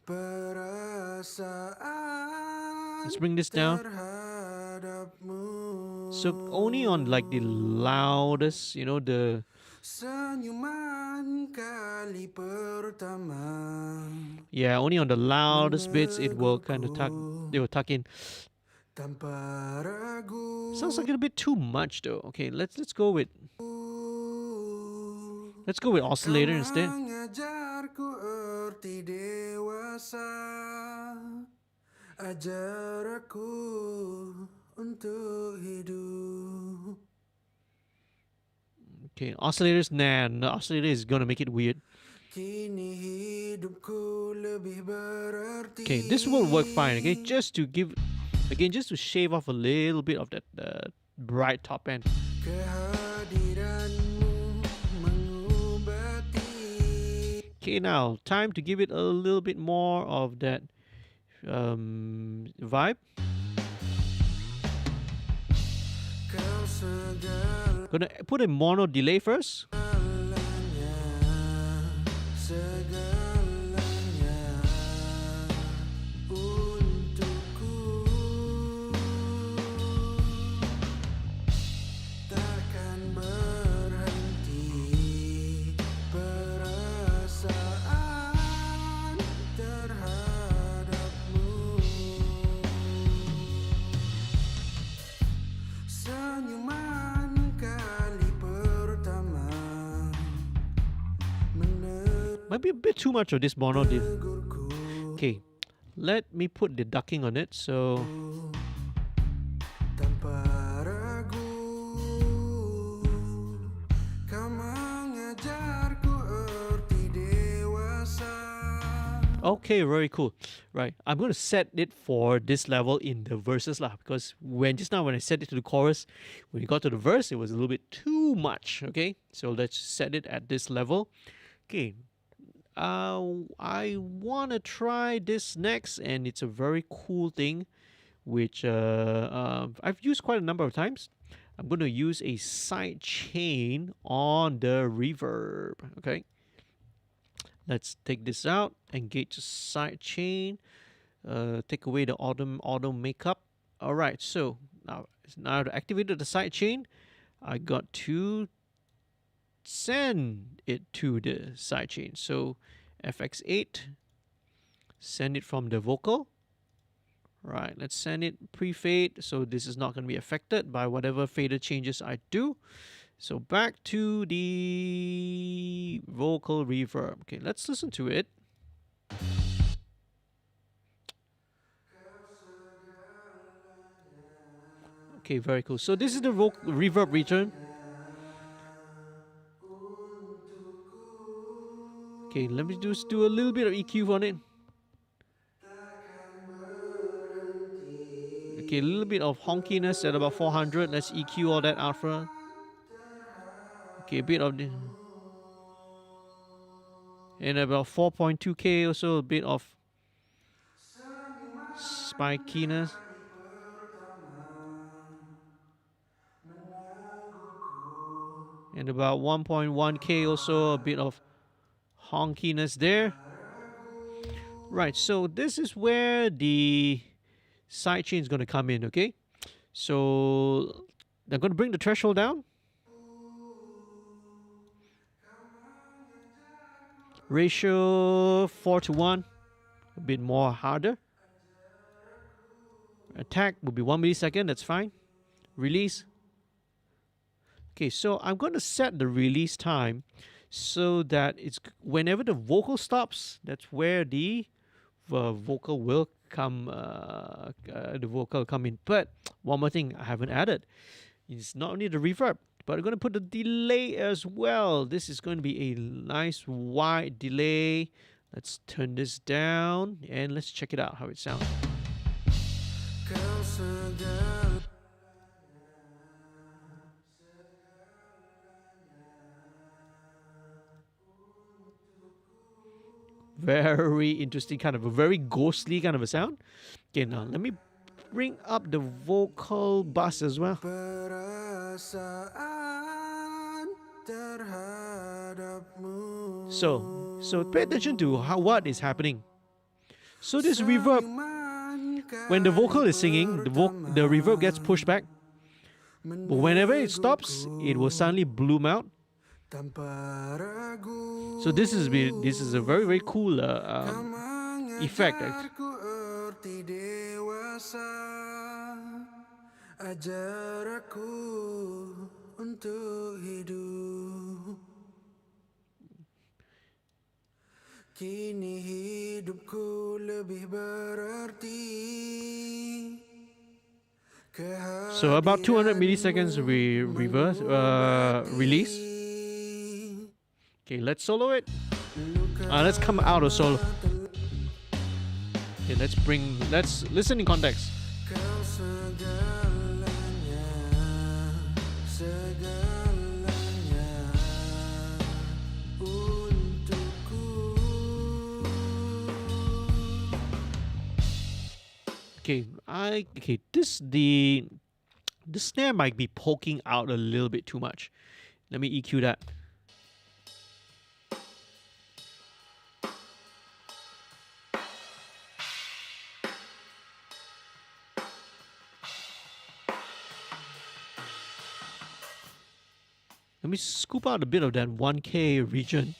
perasaan. Let's bring this down. So only on like the loudest, the Senyuman kali pertama. Yeah, only on the loudest bits it will kind of they will tuck in. Tanpa ragu. Sounds like a bit too much though. Okay, let's go with oscillator instead. Mengajarku erti dewasa. Ajar aku untuk hidup. Okay, oscillators, nah, the oscillator is gonna make it weird. Kini hidupku lebih berarti. Okay, this will work fine. Okay, just to shave off a little bit of that bright top end. Kehadiranmu mengobati. Okay, now time to give it a little bit more of that vibe. Gonna put a mono delay first. Might be a bit too much of this mono delay. Okay, let me put the ducking on it. So tanpa ragu kau mengajarku erti dewasa. okay, very cool. Right, I'm going to set it for this level in the verses lah, because just now when I set it to the chorus, when you got to the verse, it was a little bit too much. Okay, so let's set it at this level. Okay, I want to try this next, and it's a very cool thing, which I've used quite a number of times. I'm going to use a side chain on the reverb. Okay, let's take this out, engage the side chain, take away the auto makeup. All right, so now to activate the side chain, I got to send it to the sidechain. So FX8, send it from the vocal. Right, let's send it pre-fade, so this is not going to be affected by whatever fader changes I do. So back to the vocal reverb. Okay, let's listen to it. Okay, very cool. So this is the reverb return. Okay, let me just do a little bit of EQ on it. Okay, a little bit of honkiness at about 400. Let's EQ all that out front. Okay, a bit of the... And about 4.2K or so, a bit of spikiness. And about 1.1K or so, a bit of honkiness there. Right, so this is where the sidechain is going to come in, okay? So I'm going to bring the threshold down. Ratio 4:1, a bit more harder. Attack will be 1 millisecond, that's fine. Release. Okay, so I'm going to set the release time so that it's whenever the vocal stops, that's where the vocal will come. The vocal come in. But one more thing I haven't added: it's not only the reverb, but I'm going to put the delay as well. This is going to be a nice wide delay. Let's turn this down and let's check it out how it sounds. Very interesting, kind of a very ghostly kind of a sound. Okay, now let me bring up the vocal bus as well. So pay attention to what is happening. So this reverb, when the vocal is singing, the reverb gets pushed back. But whenever it stops, it will suddenly bloom out. So this is a very, very cool effect. Kini hidupku lebih berarti. So about 200 milliseconds we release. Okay, let's solo it. Let's come out of solo. Okay, let's listen in context. Okay, the snare might be poking out a little bit too much. Let me EQ that. Let me scoop out a bit of that 1K region.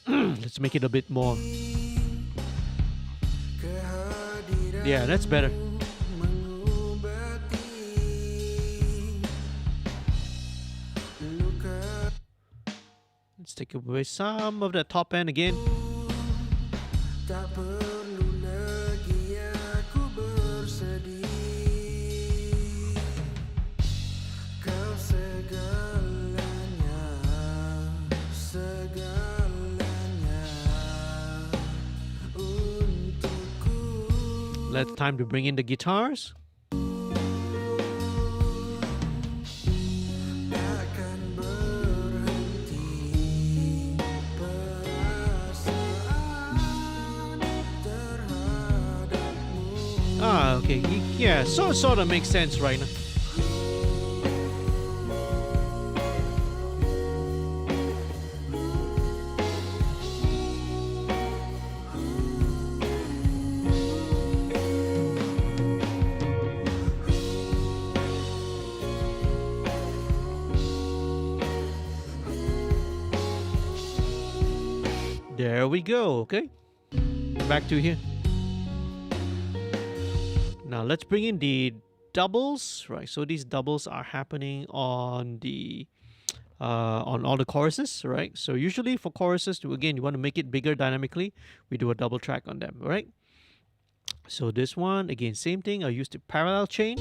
Let's make it a bit more. Yeah, that's better. Let's take away some of that top end again. Tak perlu lagi aku bersedih. Kau segalanya, segalanya untukku. Let's time to bring in the guitars. Takkan berhenti perasaan terhadapmu. Ah, okay. Yeah, so sort of makes sense right now. There we go, okay? Back to here. Now let's bring in the doubles, right? So these doubles are happening on the on all the choruses, right? So usually for choruses, again, you want to make it bigger dynamically. We do a double track on them, right? So this one, again, same thing. I use the parallel chain.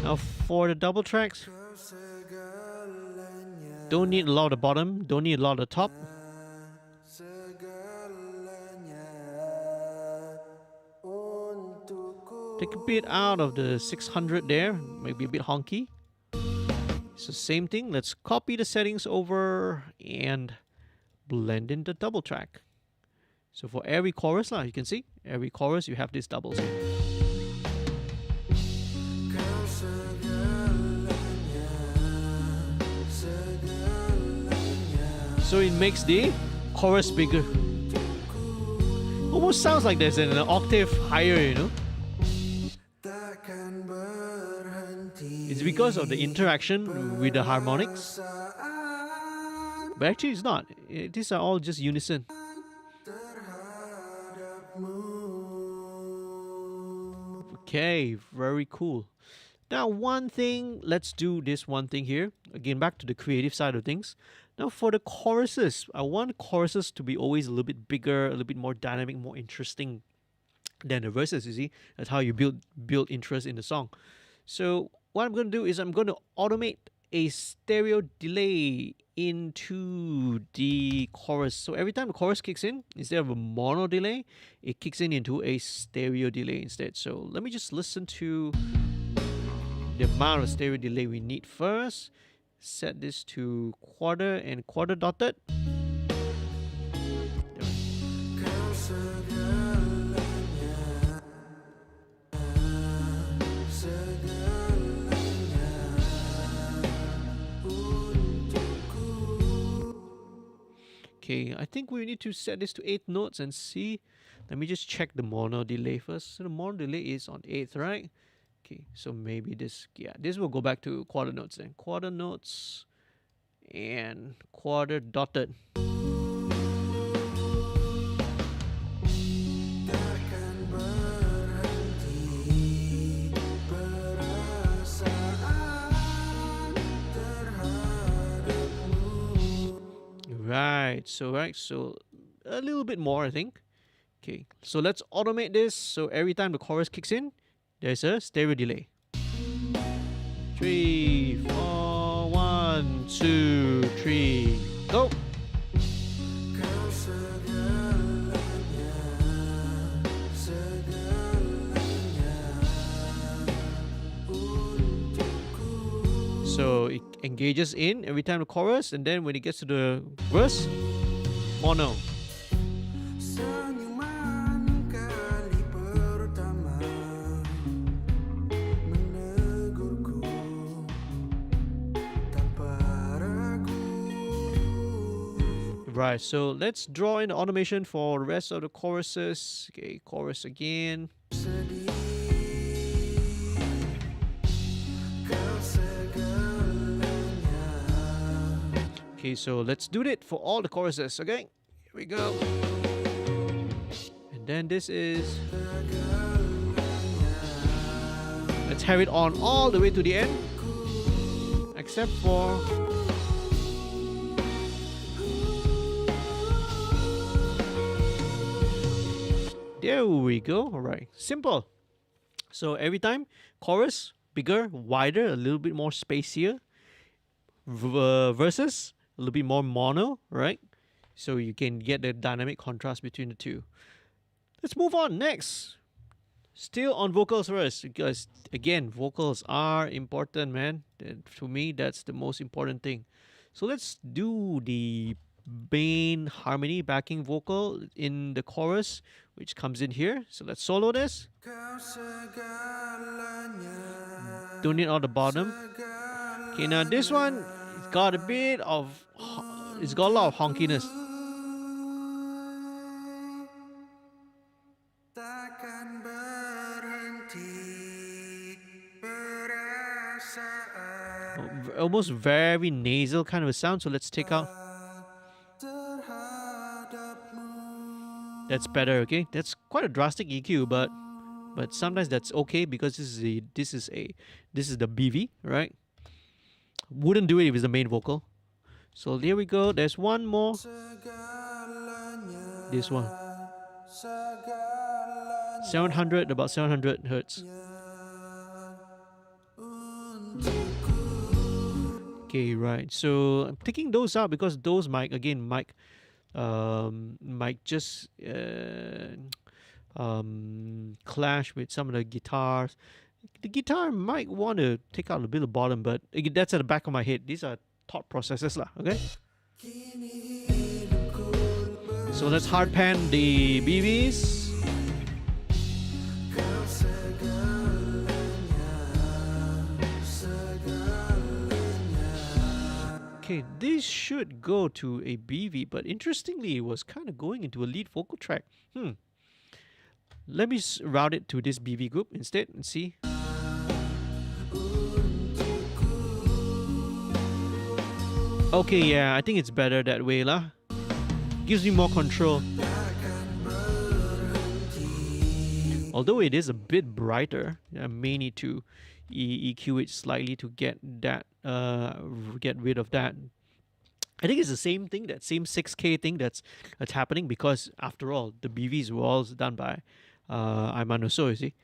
Now for the double tracks, Kau segalanya, don't need a lot of the bottom, don't need a lot of the top. segalanya untukku. Take a bit out of the 600 there, maybe a bit honky. So same thing, let's copy the settings over and blend in the double track. So for every chorus, you can see, every chorus you have these doubles. Kau segalanya, segalanya So it makes the chorus bigger. Almost sounds like there's an octave higher, you know. takkan berhenti. It's because of the interaction with the harmonics. Perasaan But actually it's not. These are all just unison. terhadapmu. Okay, very cool. Now one thing, let's do this one thing here. Again, back to the creative side of things. Now for the choruses, I want choruses to be always a little bit bigger, a little bit more dynamic, more interesting than the verses, you see. That's how you build interest in the song. So what I'm going to do is I'm going to automate a stereo delay into the chorus. So every time the chorus kicks in, instead of a mono delay, it kicks in into a stereo delay instead. So let me just listen to the amount of stereo delay we need first. Set this to quarter and quarter dotted. Kau segalanya, segalanya untukku. Okay, I think we need to set this to 8 notes and see. Let me just check the mono delay first. So the mono delay is on 8th, right? Okay, so maybe this, yeah, this will go back to quarter notes then. Quarter notes and quarter dotted. Takkan berhenti perasaan terhadapmu. Right, so a little bit more, I think. Okay, so let's automate this. So every time the chorus kicks in, there's a stereo delay. 3, 4, 1, 2, 3, go. Kau segalanya, segalanya untukku. So it engages in every time the chorus, and then when it gets to the verse, mono. Senyuman kali pertama menegurku tanpa ragu. Right, so let's draw in the automation for the rest of the choruses. Okay, chorus again. Sedih, kau segalanya. Okay, so let's do it for all the choruses. Okay, here we go. And then this is. Let's have it on all the way to the end, except for. There we go. All right, simple. So every time, chorus bigger, wider, a little bit more space here. Verses a little bit more mono, right? So you can get the dynamic contrast between the two. Let's move on next. Still on vocals first, because again, vocals are important, man. To me, that's the most important thing. So let's do the main harmony backing vocal in the chorus, which comes in here. So let's solo this. Kau segalanya, Don't need all the bottom. Okay, now this one, it's got a bit of, it's got a lot of honkiness. takkan berhenti perasaan Almost very nasal kind of a sound. So let's take out. terhadapmu. That's better, okay? That's quite a drastic EQ, but sometimes that's okay because this is the BV, right? Wouldn't do it if it's the main vocal. So there we go. There's one more. Segalanya, This one. segalanya 700, about 700 hertz. Okay, right. So I'm taking those out because those might just clash with some of the guitars. The guitar might want to take out a bit of bottom, but again, that's at the back of my head. These are thought processes lah. Okay. So let's hard pan the BBs. kau segalanya, segalanya. Okay, this should go to a BV, but interestingly, it was kind of going into a lead vocal track. Let me route it to this BV group instead and see. Okay, yeah, I think it's better that way lah. Gives me more control. Although it is a bit brighter, I may need to EQ it slightly to get that, get rid of that. I think it's the same thing, that same 6K thing that's happening because after all, the BVs were all done by Aiman Cisco, you see.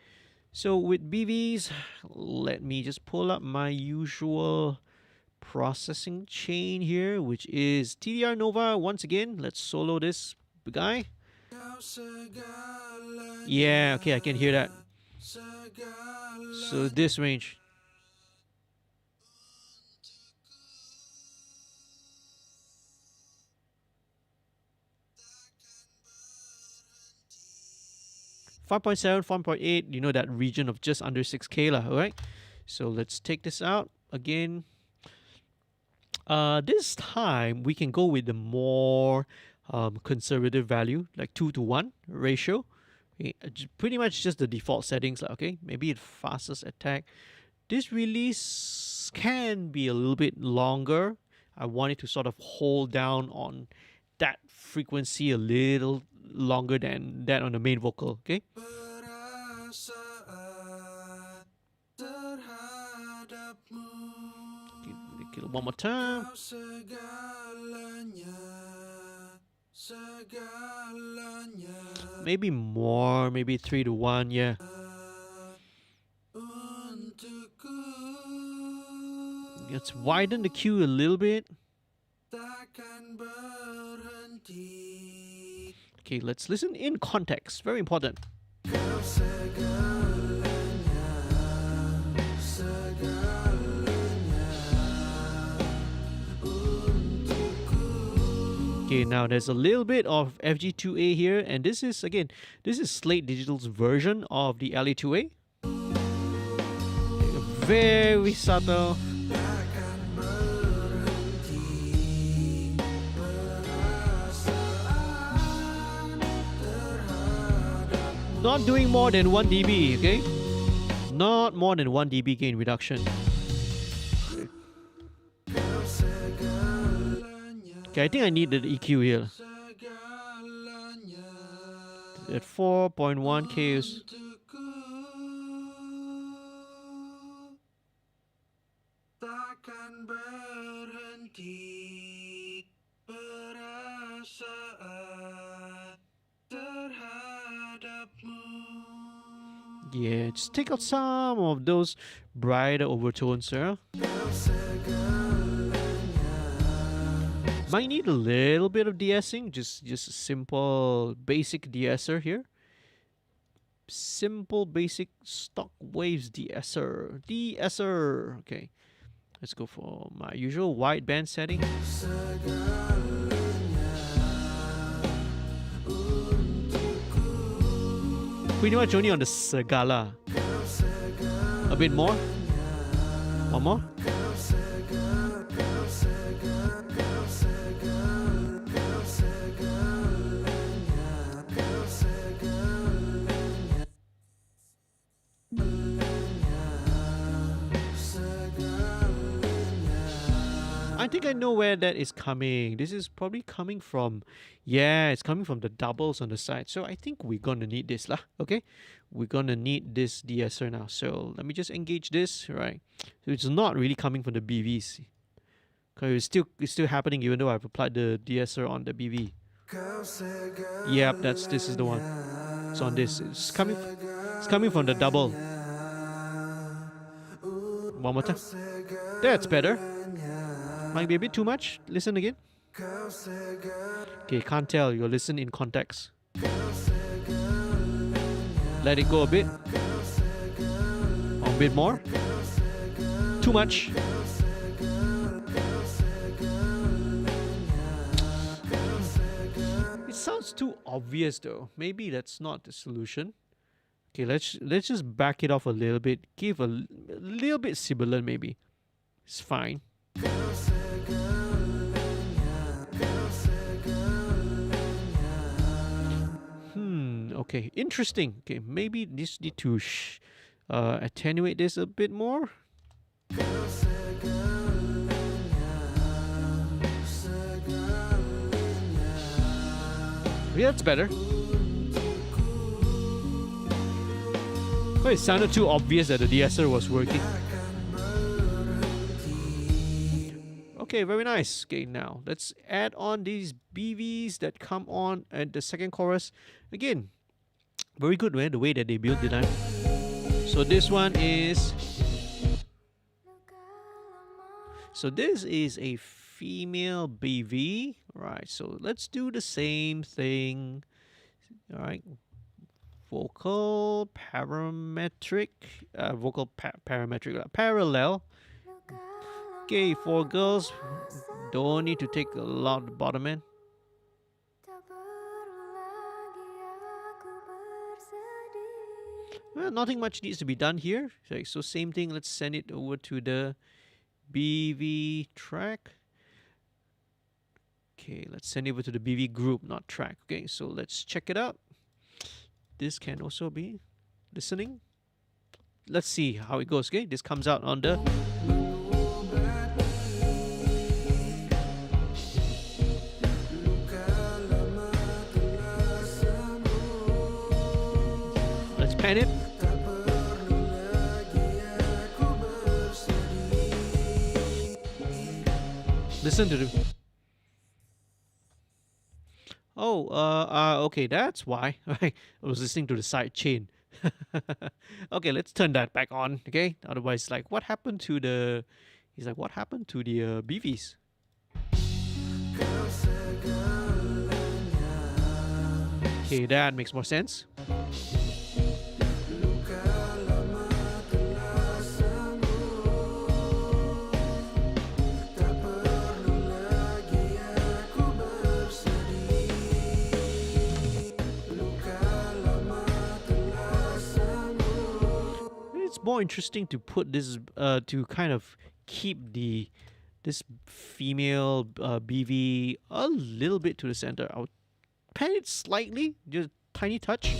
So with BVs, let me just pull up my usual processing chain here, which is TDR Nova. Once again, let's solo this guy. Kau segalanya, Yeah, okay, I can hear that. segalanya. So this range. Five 5.8, you know, that region of just under 6K lah, alright? So let's take this out again. This time we can go with the more conservative value, like 2:1 ratio. Okay, pretty much just the default settings lah, okay? Maybe it fastest attack. This release can be a little bit longer. I want it to sort of hold down on that frequency a little longer than that on the main vocal, okay? Perasaan terhadapmu. Kill it one more time. Kau segalanya, segalanya. Maybe more, maybe 3:1, yeah. Untukku Let's widen the cue a little bit. takkan berhenti. Okay, let's listen in context. Very important. Kau segalanya, segalanya. Untukku Okay, now there's a little bit of FG2A here, and this is Slate Digital's version of the LA2A. Very subtle. takkan berhenti. Perasaan terhadapmu. Not doing more than 1 dB, okay? Not more than 1 dB gain reduction. Kau segalanya, Okay, I think I need the EQ here. segalanya. At 4.1 Ks. Untukku takkan berhenti. Perasaan terhadapmu. Yeah, just take out some of those brighter overtones, sir. Might need a little bit of de-essing, just a simple basic de-esser here. Simple basic stock waves de-esser. De-esser. Okay. Let's go for my usual wideband setting. Pretty much only on the segala. A bit more. One more. I think I know where that is coming. This is probably coming from, yeah, it's coming from the doubles on the side. So I think we're gonna need this lah. Okay, we're gonna need this de-esser now. So let me just engage this, right? So it's not really coming from the BVs. Cause it's still happening even though I've applied the de-esser on the BV. Yep, this is the one. It's on this. It's coming from the double. One more time. That's better. Might be a bit too much. Listen again. Okay, can't tell. You'll listen in context. Let it go a bit. A bit more. Too much. It sounds too obvious though. Maybe that's not the solution. Okay, let's just back it off a little bit. Give a little bit sibilant maybe. It's fine. Okay, interesting. Okay, maybe this need to attenuate this a bit more. Yeah, that's better. Oh, it sounded too obvious that the de-esser was working. Okay, very nice. Okay, now let's add on these BVs that come on at the second chorus. Again, very good, man, the way that they built it. So this one is... So this is a female BV. Right, so let's do the same thing. All right. Vocal parametric. Parallel. Okay, for girls, don't need to take a lot of the bottom end. Well, nothing much needs to be done here. So same thing, let's send it over to the BV track. Okay, let's send it over to the BV group, not track. Okay, so let's check it out. This can also be listening. Let's see how it goes. Okay, this comes out on the... Let's pan it. Listen to the... Oh, okay, that's why. I was listening to the side chain. Okay, let's turn that back on, okay? Otherwise, like, what happened to the... He's like, what happened to the BVs? Okay, that makes more sense. More interesting to put this to kind of keep this female BV a little bit to the center. I'll pan it slightly, just tiny touch.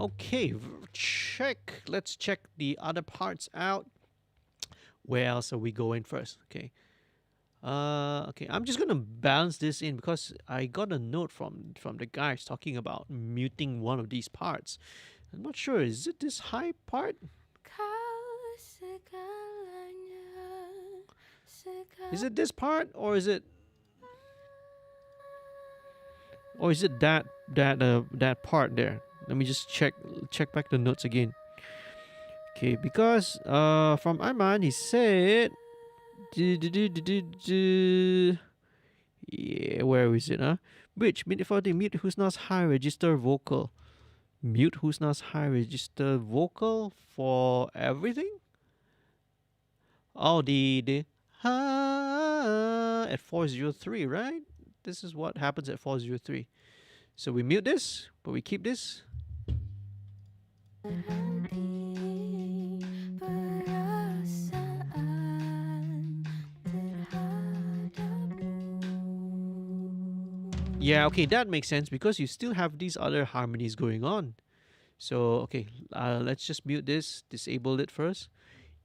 Okay, check. Let's check the other parts out. Where else are we going first? Okay. Okay, I'm just gonna balance this in because I got a note from the guys talking about muting one of these parts. I'm not sure. Is it this high part? Kau segalanya, Is it this part, or is it that part there? Let me just check back the notes again. Okay, because from Aiman he said, yeah, where is it? Bridge mid 40 mute Husna's high register vocal. Mute Husna's high register vocal for everything. Oh, the at 403, right? This is what happens at 403. So we mute this, but we keep this. henti perasaan terhadapmu. Yeah, okay, that makes sense because you still have these other harmonies going on. So, okay, let's just mute this, disable it first.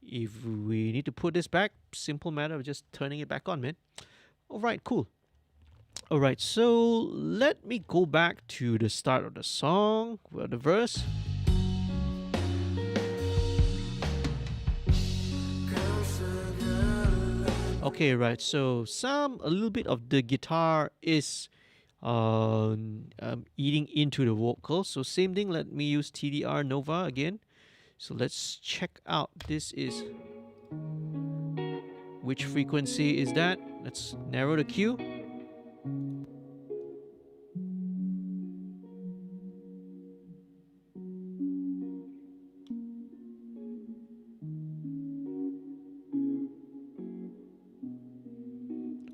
If we need to put this back, simple matter of just turning it back on, man. All right, cool. All right, so let me go back to the start of the song, well, the verse. Okay, right. So a little bit of the guitar is eating into the vocal. So same thing. Let me use TDR Nova again. So let's check out. This is which frequency is that? Let's narrow the Q.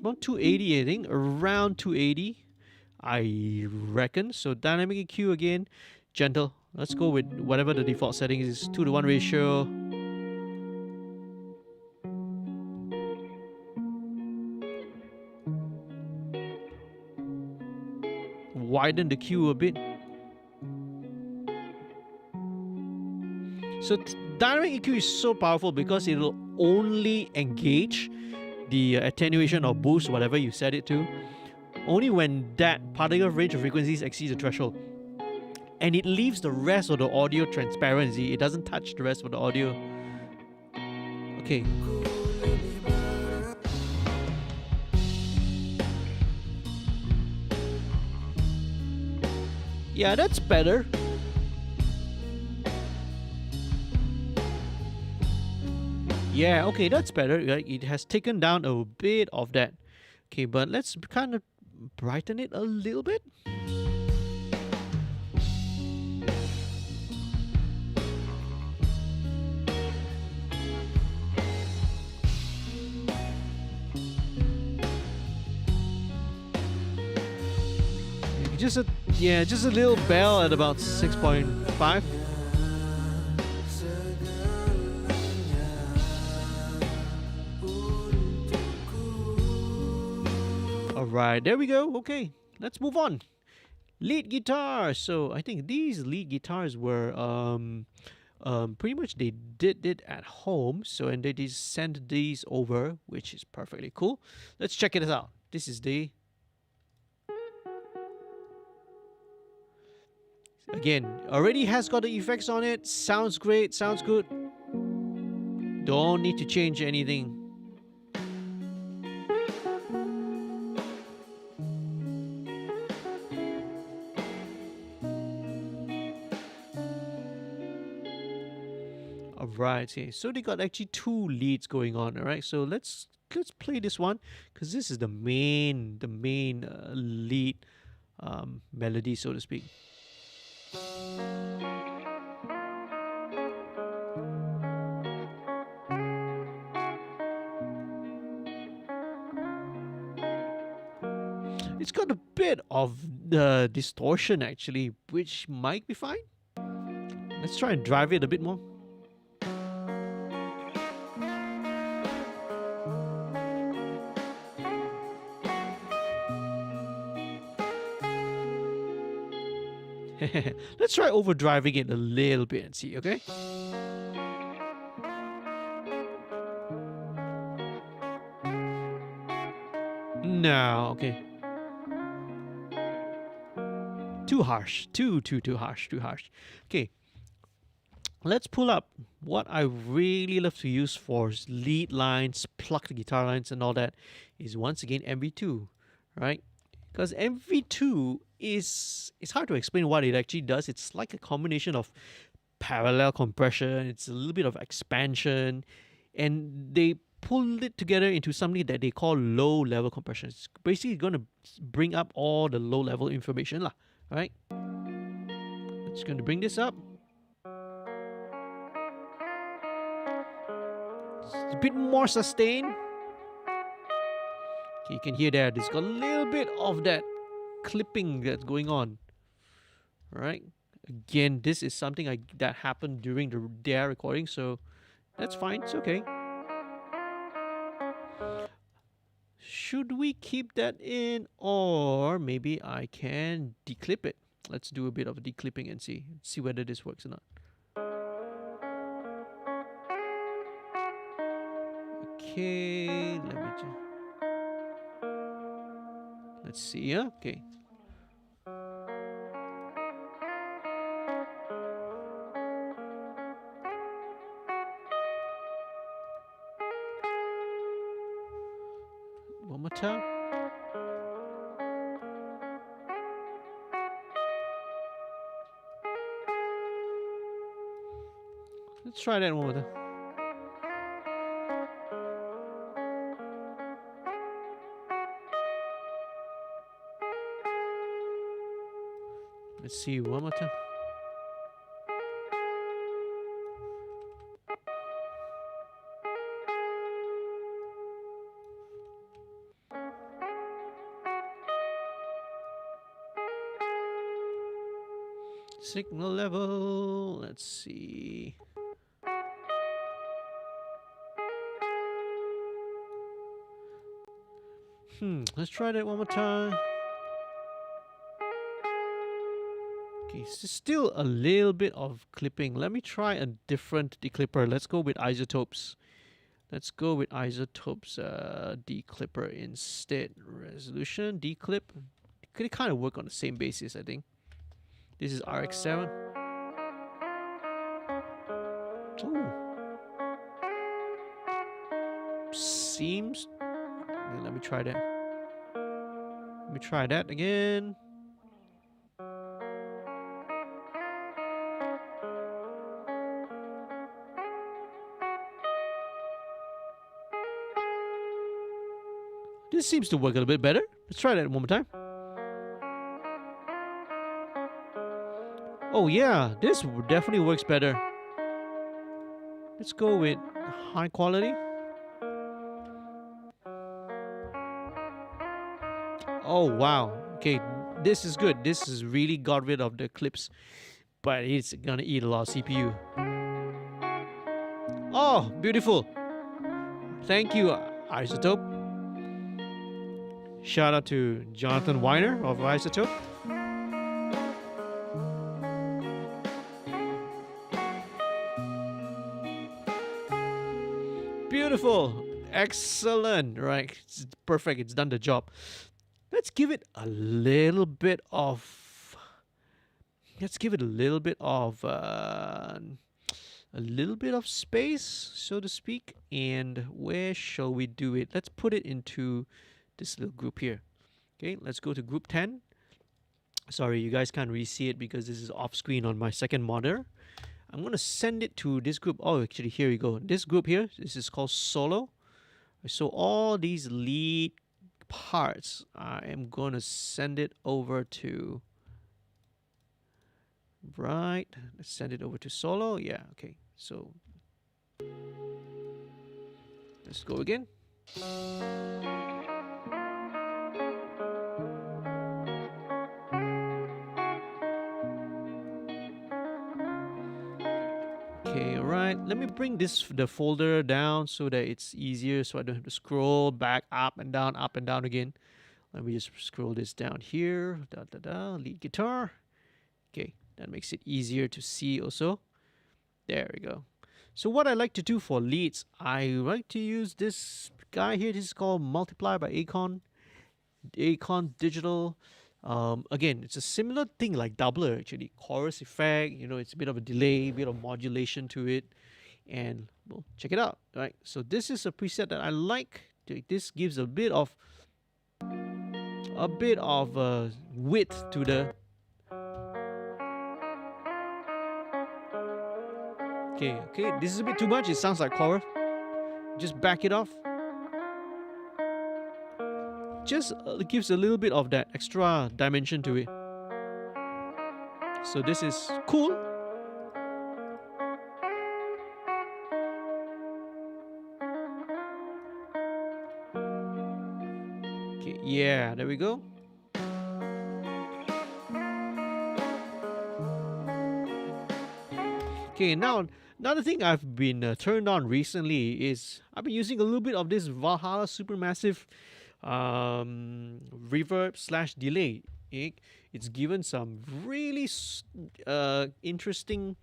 About 280, I think, around 280, I reckon. So dynamic EQ again, gentle. Let's go with whatever the default setting is, 2:1 ratio. Widen the Q a bit. So dynamic EQ is so powerful because it'll only engage the attenuation or boost, whatever you set it to, only when that particular range of frequencies exceeds the threshold. And it leaves the rest of the audio transparent. See, it doesn't touch the rest of the audio. Okay. Yeah, that's better. Yeah, okay, that's better. It has taken down a bit of that. Okay, but let's kind of brighten it a little bit. Just a little bell at about 6.5. Alright, there we go. Okay, let's move on. Lead guitar. So I think these lead guitars were pretty much they did it at home. So and they just sent these over, which is perfectly cool. Let's check it out. This is the again already has got the effects on it. Sounds great. Sounds good. Don't need to change anything. Right, okay. So they got actually two leads going on. All right, so let's play this one because this is the main lead melody, so to speak. It's got a bit of the distortion actually, which might be fine. Let's try and drive it a bit more. Let's try overdriving it a little bit and see, okay? No, okay. Too harsh. Too harsh. Too harsh. Okay. Let's pull up what I really love to use for lead lines, plucked guitar lines, and all that is once again MV2, right? Because MV2 is it's hard to explain what it actually does. It's like a combination of parallel compression, it's a little bit of expansion, and they pull it together into something that they call low level compression. It's basically going to bring up all the low level information, lah, right? It's going to bring this up. It's a bit more sustained. Okay, you can hear that. It's got a little bit of that clipping that's going on. Right? Again, this is something that happened during their recording, so that's fine. It's okay. Should we keep that in, or maybe I can declip it? Let's do a bit of declipping and see whether this works or not. Okay, let's see. Yeah, okay. One more time. Let's try that one more time. Let's see one more time. Signal level. Let's see. Let's try that one more time. Okay, so still a little bit of clipping. Let me try a different declipper. Let's go with isotopes. Let's go with isotopes declipper instead. Resolution, declip. Could kind of work on the same basis, I think. This is RX7. Ooh. Seems. Let me try that. Let me try that again. This seems to work a little bit better. Let's try that one more time. Oh yeah, this definitely works better. Let's go with high quality. Oh wow, okay, this is good. This has really got rid of the clips, but it's gonna eat a lot of CPU. Oh, beautiful. Thank you, Isotope. Shout out to Jonathan Weiner of Isotope. Beautiful. Excellent. Right. It's perfect. It's done the job. Let's give it a little bit of space, so to speak. And where shall we do it? Let's put it into this little group here. Okay, let's go to group 10. Sorry, you guys can't really see it because this is off screen on my second monitor. I'm going to send it to this group. Oh, actually, here we go. This group here, this is called solo. So all these lead parts, I am going to send it over to, right, let's send it over to solo. Yeah, okay. So let's go again. Okay, alright. Let me bring the folder down so that it's easier, so I don't have to scroll back up and down again. Let me just scroll this down here. Lead guitar. Okay, that makes it easier to see also. There we go. So what I like to do for leads, I like to use this guy here. This is called Multiply by Akon. Acon Digital. Again, it's a similar thing like doubler actually. Chorus effect, it's a bit of a delay, bit of modulation to it, and well, check it out. Right. So this is a preset that I like. This gives a bit of width to the. Okay. This is a bit too much. It sounds like chorus. Just back it off. Just gives a little bit of that extra dimension to it. So this is cool. Okay, yeah, there we go. Okay, now another thing I've been turned on recently is I've been using a little bit of this Valhalla Supermassive reverb slash delay. It's given some really interesting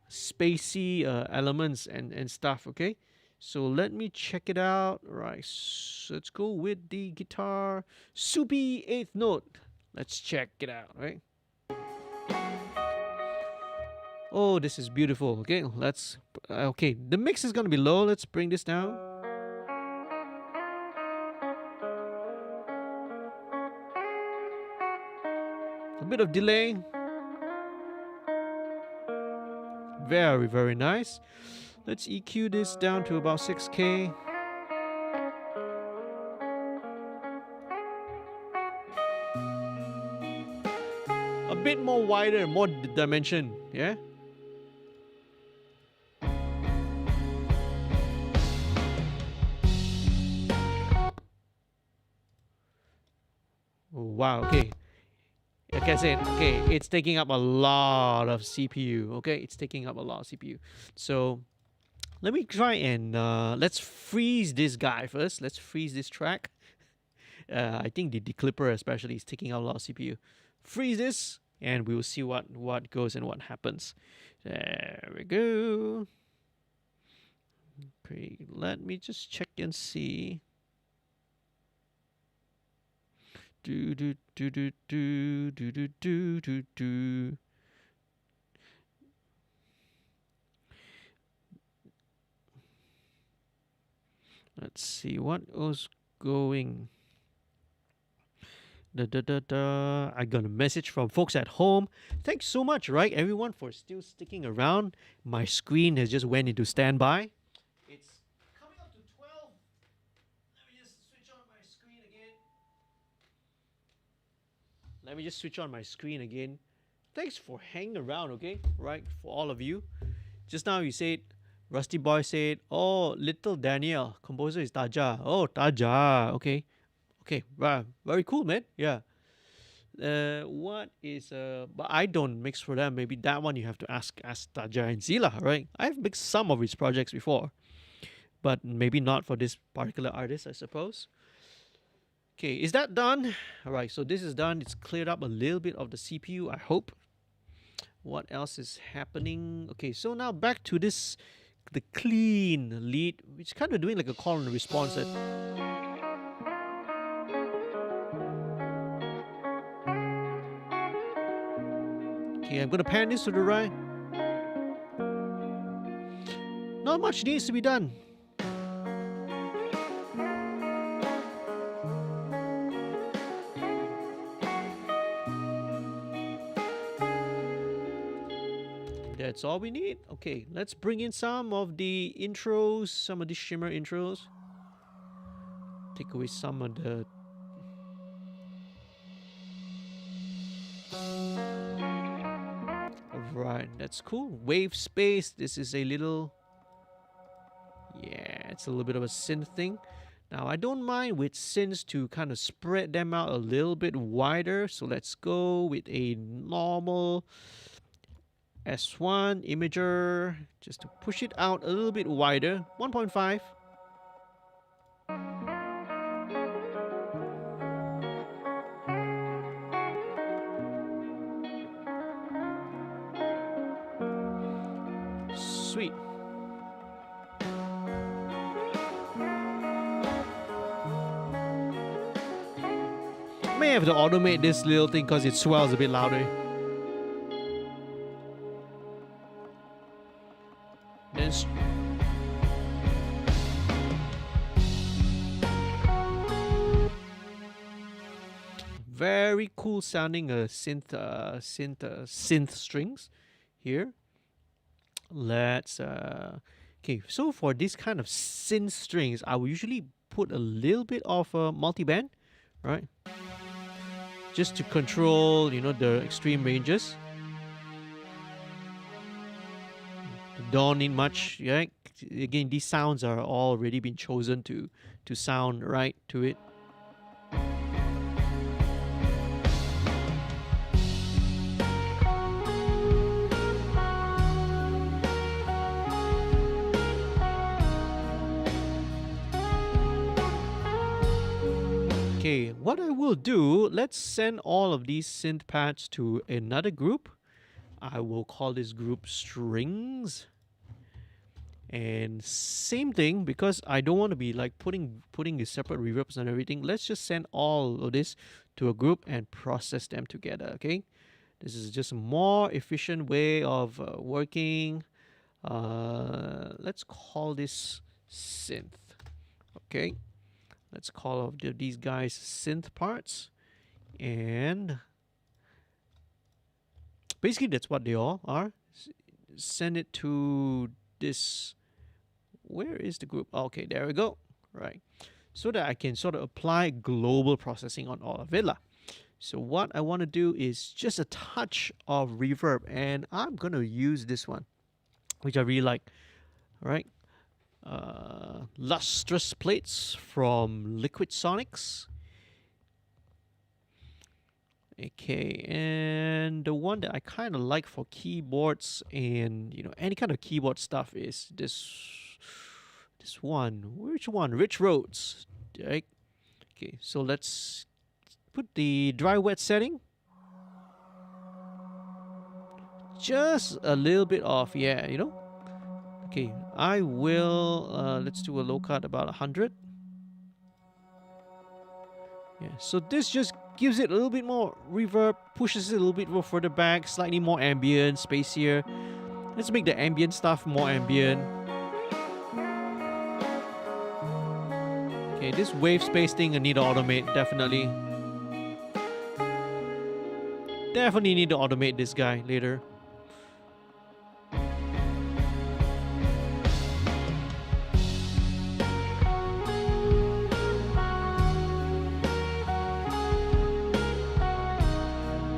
spacey elements and stuff. Okay, so let me check it out. Right, so let's go with the guitar soupy eighth note. Let's check it out. Right. Oh, this is beautiful. Okay, let's. Okay, the mix is gonna be low. Let's bring this down. A bit of delay. Very, very nice. Let's EQ this down to about 6K. A bit more wider, more dimension. Yeah. Oh, wow. Okay. Like I said, okay, it's taking up a lot of CPU. Okay, it's taking up a lot of CPU. So let me try and let's freeze this guy first. Let's freeze this track. I think the declipper especially is taking out a lot of CPU. Freeze this, and we will see what goes and what happens. There we go. Okay, let me just check and see. Do do do do do do do do do do. Let's see what was going. I got a message from folks at home. Thanks so much, right, everyone, for still sticking around. My screen has just went into standby. It's coming up to 12. Let me just switch on my screen again. Thanks for hanging around, okay? Right, for all of you. Just now you said, Rusty Boy said, oh, little Daniel, composer is Taja. Oh, Taja, okay. Okay, wow, very cool, man. Yeah. What is but I don't mix for them. Maybe that one you have to ask Taja and Zila, right? I've mixed some of his projects before, but maybe not for this particular artist, I suppose. Okay, is that done? All right, so this is done. It's cleared up a little bit of the CPU, I hope. What else is happening? Okay, so now back to this, the clean lead, which kind of doing like a call and response. Okay, I'm gonna pan this to the right. Not much needs to be done. That's all we need. Okay, let's bring in some of the intros, some of the shimmer intros. Take away some of the... Alright, that's cool. Wave space. This is a little... Yeah, it's a little bit of a synth thing. Now, I don't mind with synths to kind of spread them out a little bit wider. So let's go with a normal S1 imager just to push it out a little bit wider. 1.5. Sweet. May have to automate this little thing because it swells a bit louder. Then very cool sounding synth strings here. Let's okay, so for this kind of synth strings, I will usually put a little bit of multiband, right? Just to control, you know, the extreme ranges. Don't need much, right? Again, these sounds are already been chosen to sound right to it. Okay, what I will do, let's send all of these synth pads to another group. I will call this group strings. And same thing, because I don't want to be like putting the separate reverbs and everything. Let's just send all of this to a group and process them together. Okay, this is just a more efficient way of working. Let's call this synth. Okay, let's call all of these guys synth parts, and basically that's what they all are. Send it to this. Where is the group? Okay, there we go. Right, so that I can sort of apply global processing on all of it. So what I want to do is just a touch of reverb, and I'm gonna use this one, which I really like. All right, lustrous plates from Liquid Sonics. Okay, and the one that I kind of like for keyboards and, you know, any kind of keyboard stuff is this one. Which one? Rich Roads. Right? Okay, so let's put the dry wet setting. Just a little bit off, yeah, you know. Okay, I will let's do a low cut about 100. Yeah, so this just gives it a little bit more reverb, pushes it a little bit more further back, slightly more ambient, spacier. Let's make the ambient stuff more ambient. Okay, this wave space thing I need to automate, definitely. Definitely need to automate this guy later.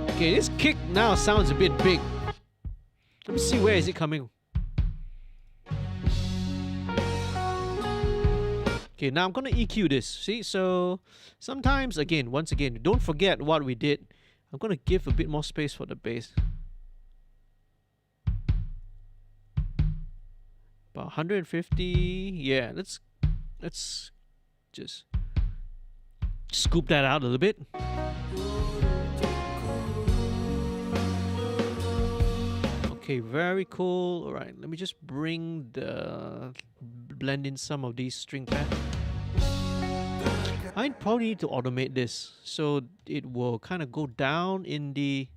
Okay, this kick now sounds a bit big. Let me see, where is it coming? Okay, now I'm gonna EQ this. See, so sometimes, once again, don't forget what we did. I'm gonna give a bit more space for the bass. About 150. Yeah, let's just scoop that out a little bit. Okay, very cool. All right, let me just blend in some of these string pads. I probably need to automate this so it will kind of go down in the.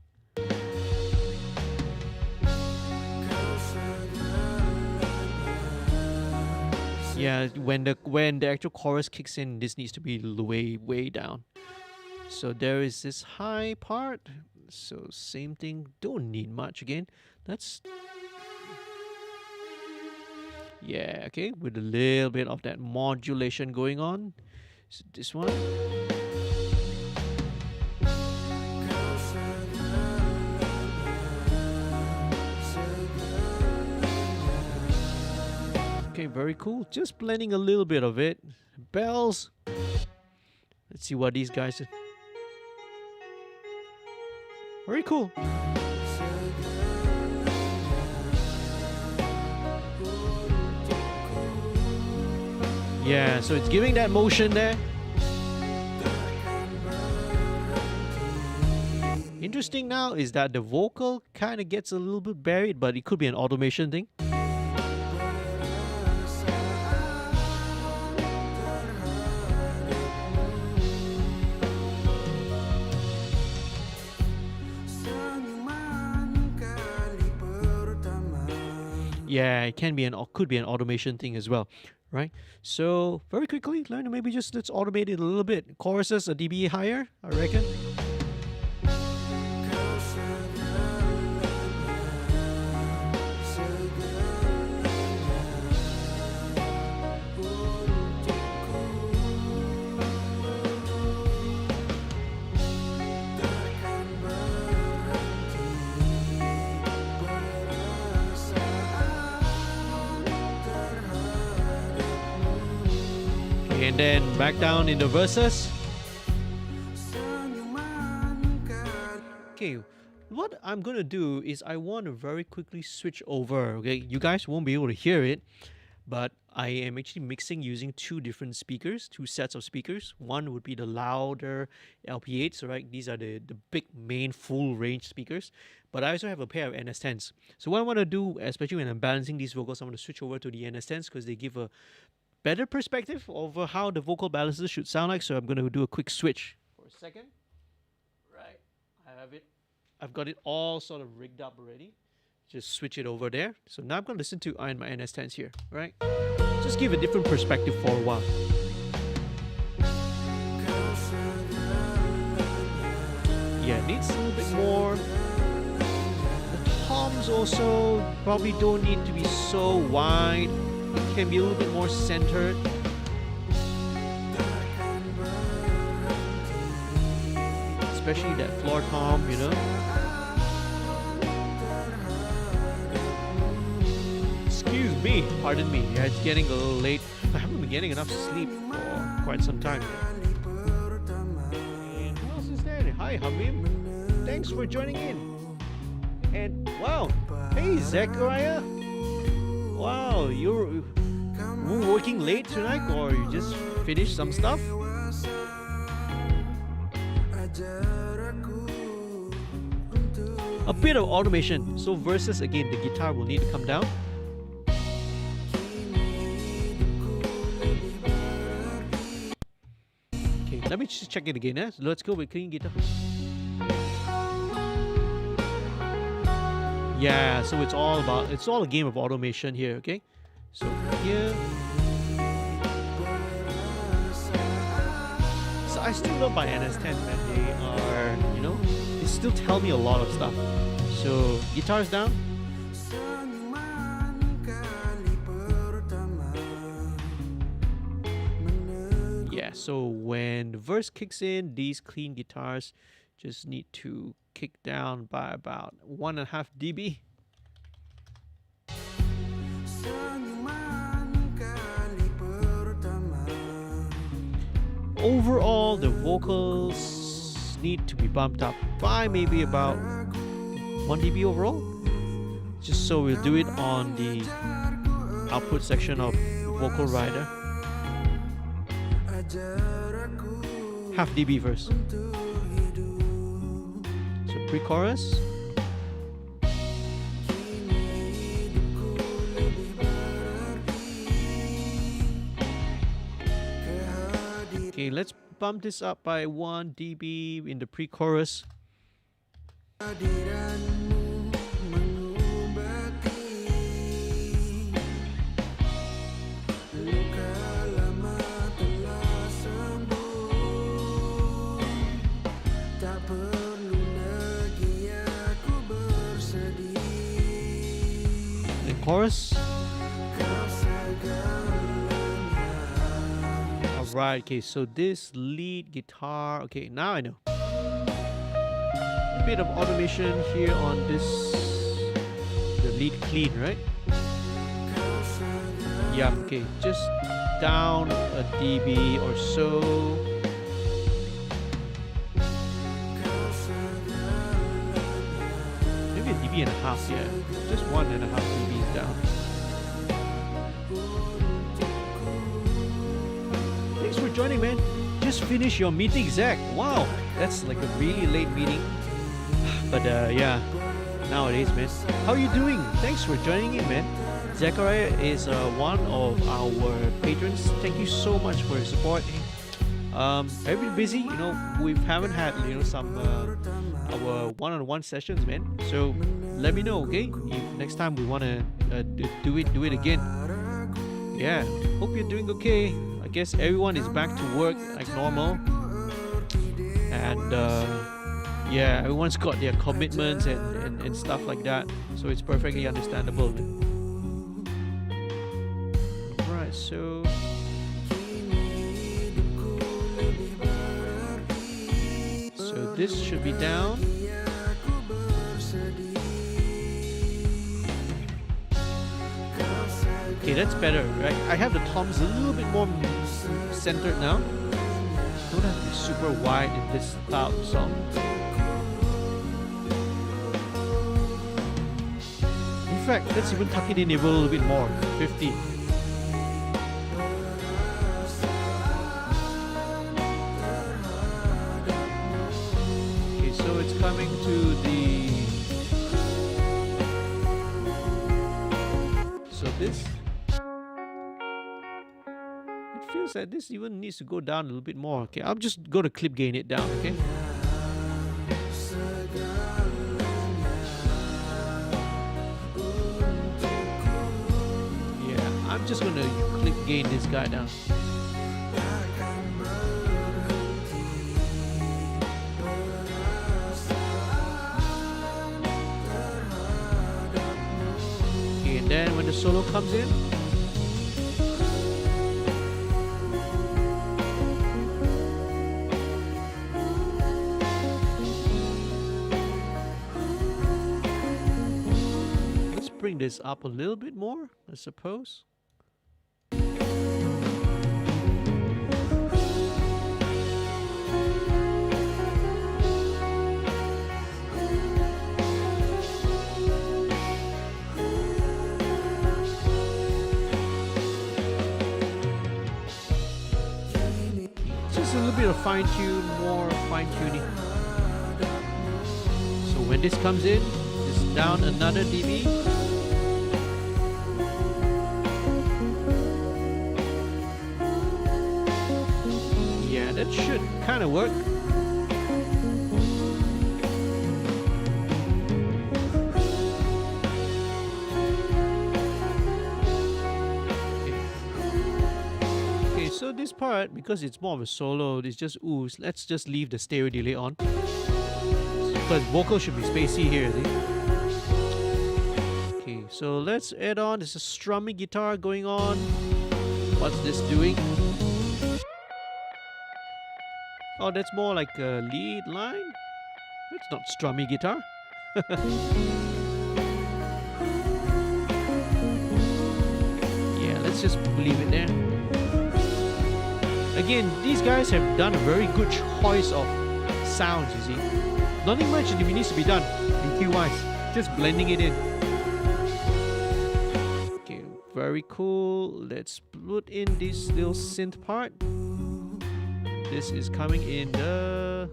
Yeah, when the actual chorus kicks in, this needs to be way down. So there is this high part. So same thing. Don't need much again. Yeah, okay, with a little bit of that modulation going on. So this one. Okay, very cool. Just blending a little bit of it. Bells. Let's see what these guys are. Very cool. Yeah, so it's giving that motion there. Interesting now is that the vocal kind of gets a little bit buried, but it could be an automation thing. Yeah, it can be could be an automation thing as well, right? So very quickly, maybe just let's automate it a little bit. Choruses a dB higher, I reckon. And then back down in the verses. Okay, what I'm gonna do is I want to very quickly switch over. Okay, you guys won't be able to hear it, but I am actually mixing using two different speakers, two sets of speakers. One would be the louder LP8s, right? These are the big main full range speakers. But I also have a pair of NS10s. So what I want to do, especially when I'm balancing these vocals, I want to switch over to the NS10s because they give a better perspective over how the vocal balances should sound like. So I'm going to do a quick switch for a second. Right, I have it. I've got it all sort of rigged up already. Just switch it over there. So now I'm going to listen to my NS10s here, right? Just give a different perspective for a while. Yeah, it needs a little bit more. The toms also probably don't need to be so wide. It can be a little bit more centered. Especially that floor tom, you know. Excuse me, pardon me. Yeah, it's getting a little late. I haven't been getting enough sleep for quite some time. And who else is there? Hi, Hamim. Thanks for joining in. And wow, hey Zachariah. Wow, you're working late tonight, or you just finished some stuff? A bit of automation. So verses again, the guitar will need to come down. Okay, let me just check it again. So let's go with clean guitar. Yeah, so it's all a game of automation here, okay? So here. So I still love my NS10, man. They are, you know, they still tell me a lot of stuff. So guitars down. Yeah, so when the verse kicks in, these clean guitars just need to kick down by about 1.5 dB. Overall, the vocals need to be bumped up by maybe about 1 dB overall. Just so we'll do it on the output section of vocal rider. 0.5 dB verse. So pre-chorus. Okay, let's bump this up by 1 dB in the pre-chorus. The chorus. Alright, okay, so this lead guitar, okay, now I know. A bit of automation here on this, the lead clean, right? Yeah, okay, just down a dB or so. Maybe a dB and a half, yeah. Just 1.5 dBs down. Thanks for joining, man. Just finished your meeting, Zach. Wow, that's like a really late meeting. But yeah, nowadays, man. How are you doing? Thanks for joining in, man. Zachariah is one of our patrons. Thank you so much for your support. I've been busy, you know. We haven't had, you know, some our one-on-one sessions, man. So let me know, okay? If next time we want to do it again. Yeah, hope you're doing okay. I guess everyone is back to work like normal, and yeah, everyone's got their commitments and stuff like that, so it's perfectly understandable. Right, so this should be down. Okay, that's better, right? I have the toms a little bit more centered now. Don't have to be super wide in this cloud song. In fact, let's even tuck it in a little bit more. 50. Okay, so it's coming to the... So this... Feels like this even needs to go down a little bit more. Okay, I'm just going to clip gain it down. Okay. Yeah, I'm just going to clip gain this guy down. Okay, and then when the solo comes in, bring this up a little bit more, I suppose. Just a little bit of fine tune, more fine tuning. So when this comes in, it's down another dB. That should kind of work. Okay, so this part, because it's more of a solo, it's just ooze. Let's just leave the stereo delay on. Because vocal should be spacey here, see? Okay, so let's add on. There's a strumming guitar going on. What's this doing? Oh, that's more like a lead line. It's not strummy guitar. Yeah, let's just leave it there. Again, these guys have done a very good choice of sounds, you see. Nothing much needs to be done EQ-wise. Just blending it in. Okay, very cool. Let's put in this little synth part. This is coming in the...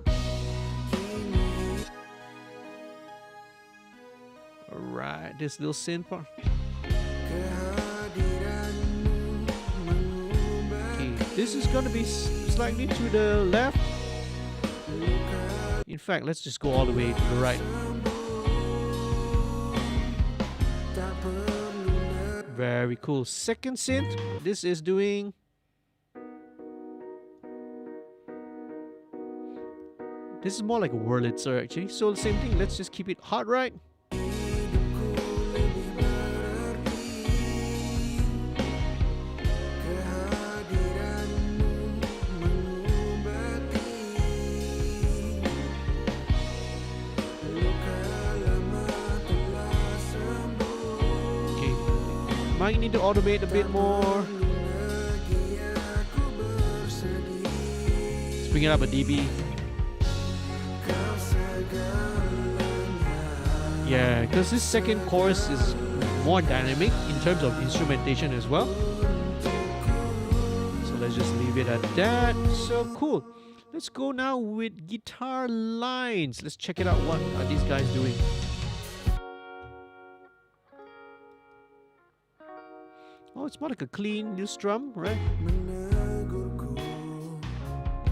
Alright, this little synth part. Okay, this is gonna be slightly to the left. In fact, let's just go all the way to the right. Very cool. Second synth, this is doing... This is more like a Wurlitzer actually. So the same thing, let's just keep it hot right. Okay. Might need to automate a bit more. Let's bring it up a dB. Yeah, because this second chorus is more dynamic in terms of instrumentation as well. So let's just leave it at that. So cool. Let's go now with guitar lines. Let's check it out. What are these guys doing? Oh, it's more like a clean new strum, right?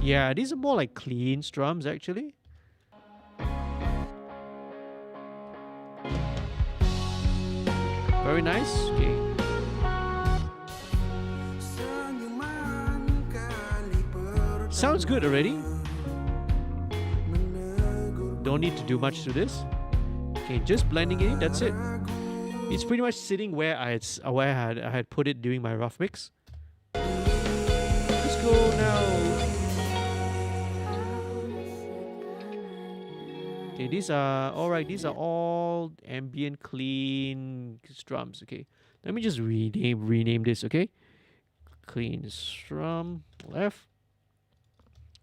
Yeah, these are more like clean strums actually. Very nice. Okay. Senyuman kali pertama Sounds good already. menegur Don't need to do much to this. Okay, just blending it in. That's it. It's pretty much sitting where I had put it during my rough mix. Let's go now. Okay, these are all right. These are all ambient clean strums. Okay, let me just rename this. Okay, clean strum left,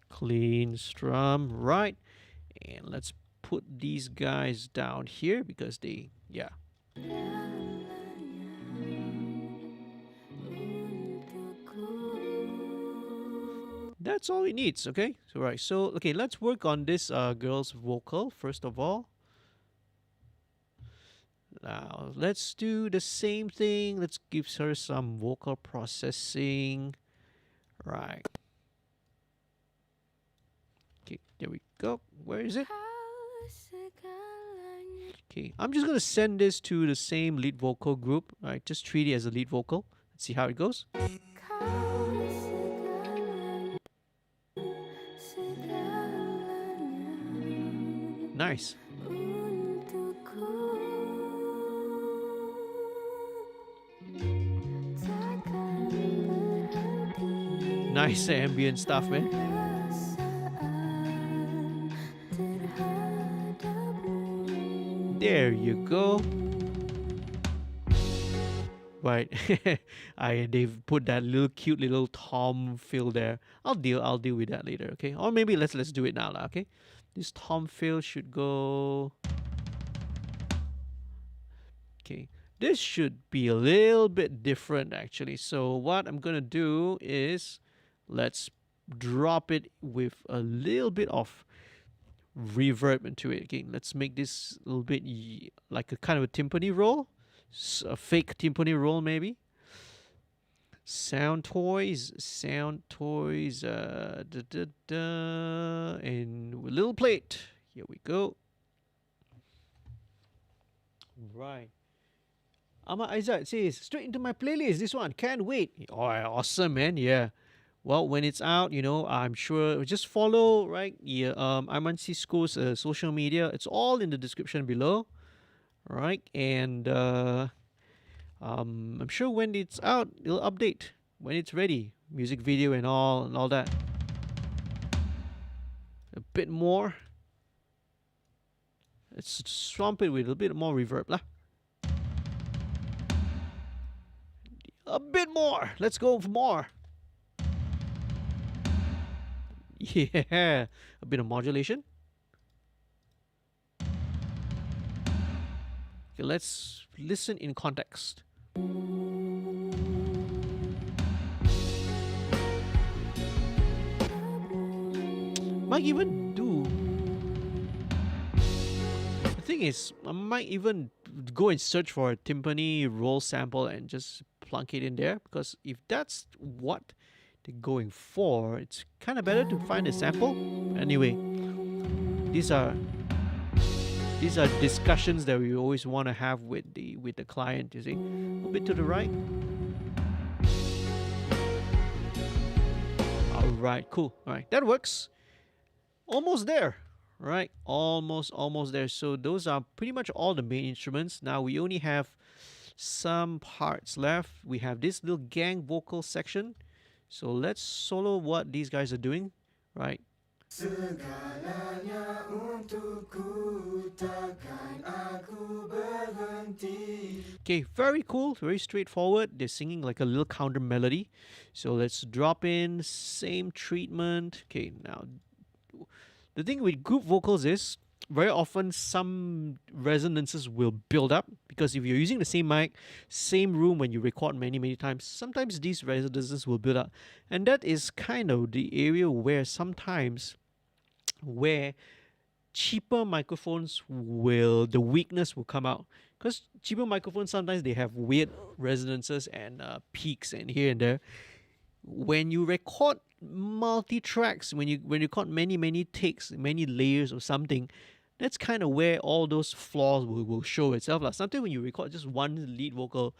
clean strum right, and let's put these guys down here because they That's all it needs, okay? So right, so okay, let's work on this girl's vocal first of all. Now let's do the same thing. Let's give her some vocal processing. Right. Okay, there we go. Where is it? Okay, I'm just gonna send this to the same lead vocal group. Right, just treat it as a lead vocal. Let's see how it goes. Nice. Nice ambient stuff, man. There you go. Right. They've put that little cute little tom fill there. I'll deal with that later, okay? Or maybe let's do it now, okay? This tom fill should go. Okay. This should be a little bit different actually. So what I'm gonna do is let's drop it with a little bit of reverb into it. Okay, let's make this a little bit like a kind of a timpani roll, a fake timpani roll maybe. Sound toys, and a little plate. Here we go. Right. Ahmad Aizat says, straight into my playlist, this one, can't wait. Oh, awesome, man, yeah. Well, when it's out, I'm sure, just follow, right, Aiman Cisco's social media. It's all in the description below, right? And I'm sure when it's out, it'll update when it's ready. Music video and all that. A bit more. Let's swamp it with a bit more reverb, lah. A bit more. Let's go for more. Yeah, a bit of modulation. Okay, let's listen in context. Might even do. The thing is, I might even go and search for a timpani roll sample and just plunk it in there, because if that's what they're going for, it's kind of better to find a sample. Anyway, these are discussions that we always want to have with the client. You see, a little bit to the right. All right, cool. All right, that works. Almost there. Right, almost there. So those are pretty much all the main instruments. Now we only have some parts left. We have this little gang vocal section. So let's solo what these guys are doing, right? Segalanya untukku, takkan aku berhenti. Okay, very cool, very straightforward. They're singing like a little counter melody. So let's drop in same treatment. Okay, now the thing with group vocals is very often some resonances will build up, because if you're using the same mic, same room when you record many times, sometimes these resonances will build up. And that is kind of the area where sometimes cheaper microphones the weakness will come out. Because cheaper microphones, sometimes they have weird resonances and peaks and here and there. When you record multi-tracks, when you record many takes, many layers of something, That's kind of where all those flaws will show itself. Sometimes when you record just one lead vocal,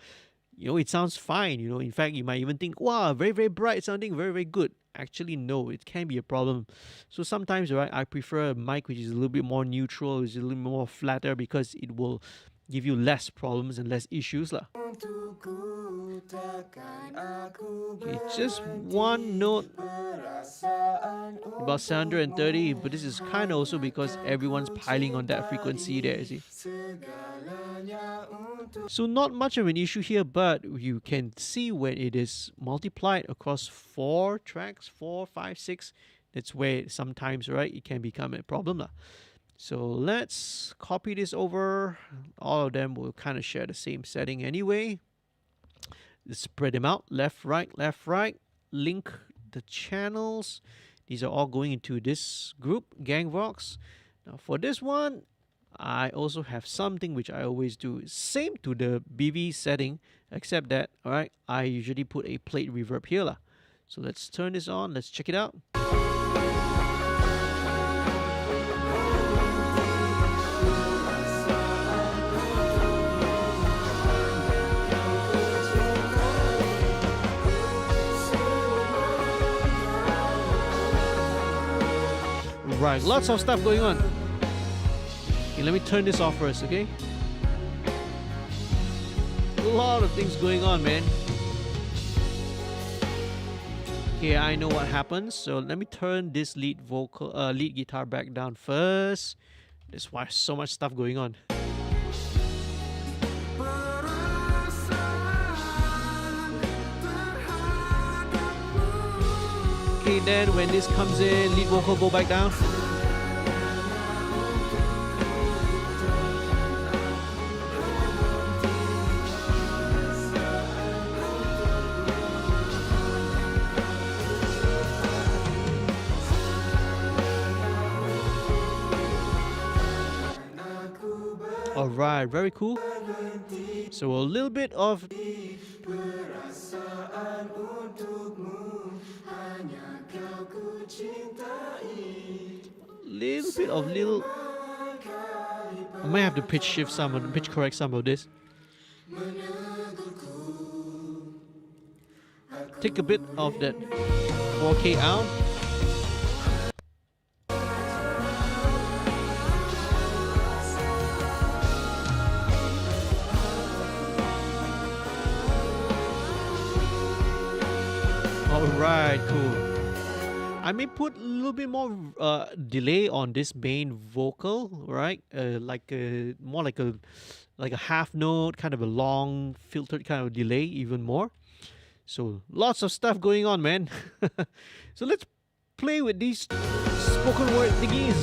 it sounds fine. In fact, you might even think, wow, very, very bright sounding, very, very good. Actually, no, it can be a problem. So sometimes, right, I prefer a mic which is a little bit more neutral, which is a little more flatter, because it will give you less problems and less issues lah. Untukku takkan aku Okay, just one note, perasaan about 730, but this is kind of also because everyone's piling on that frequency there, you see. segalanya untuk So not much of an issue here, but you can see when it is multiplied across 4 tracks, 4, 5, 6, that's where sometimes, right, it can become a problem lah. So let's copy this over. All of them will kind of share the same setting anyway. Let's spread them out, left, right, link the channels. These are all going into this group, Gang Vox. Now for this one, I also have something which I always do. Same to the BV setting, except that, alright, I usually put a plate reverb here lah. So let's turn this on, let's check it out. Right, lots of stuff going on. Okay, let me turn this off first, okay? A lot of things going on, man. Okay, I know what happens. So let me turn this lead guitar back down first. That's why so much stuff going on. Okay, then when this comes in, lead vocal go back down. Alright, very cool. So a little bit of perasaan untukmu hanya kau ku cintai. I might have to pitch correct some of this. Take a bit of that 4K out. Alright, cool. I may put a little bit more delay on this main vocal, right? More like a half note, kind of a long filtered kind of delay, even more. So lots of stuff going on, man. So let's play with these spoken word thingies.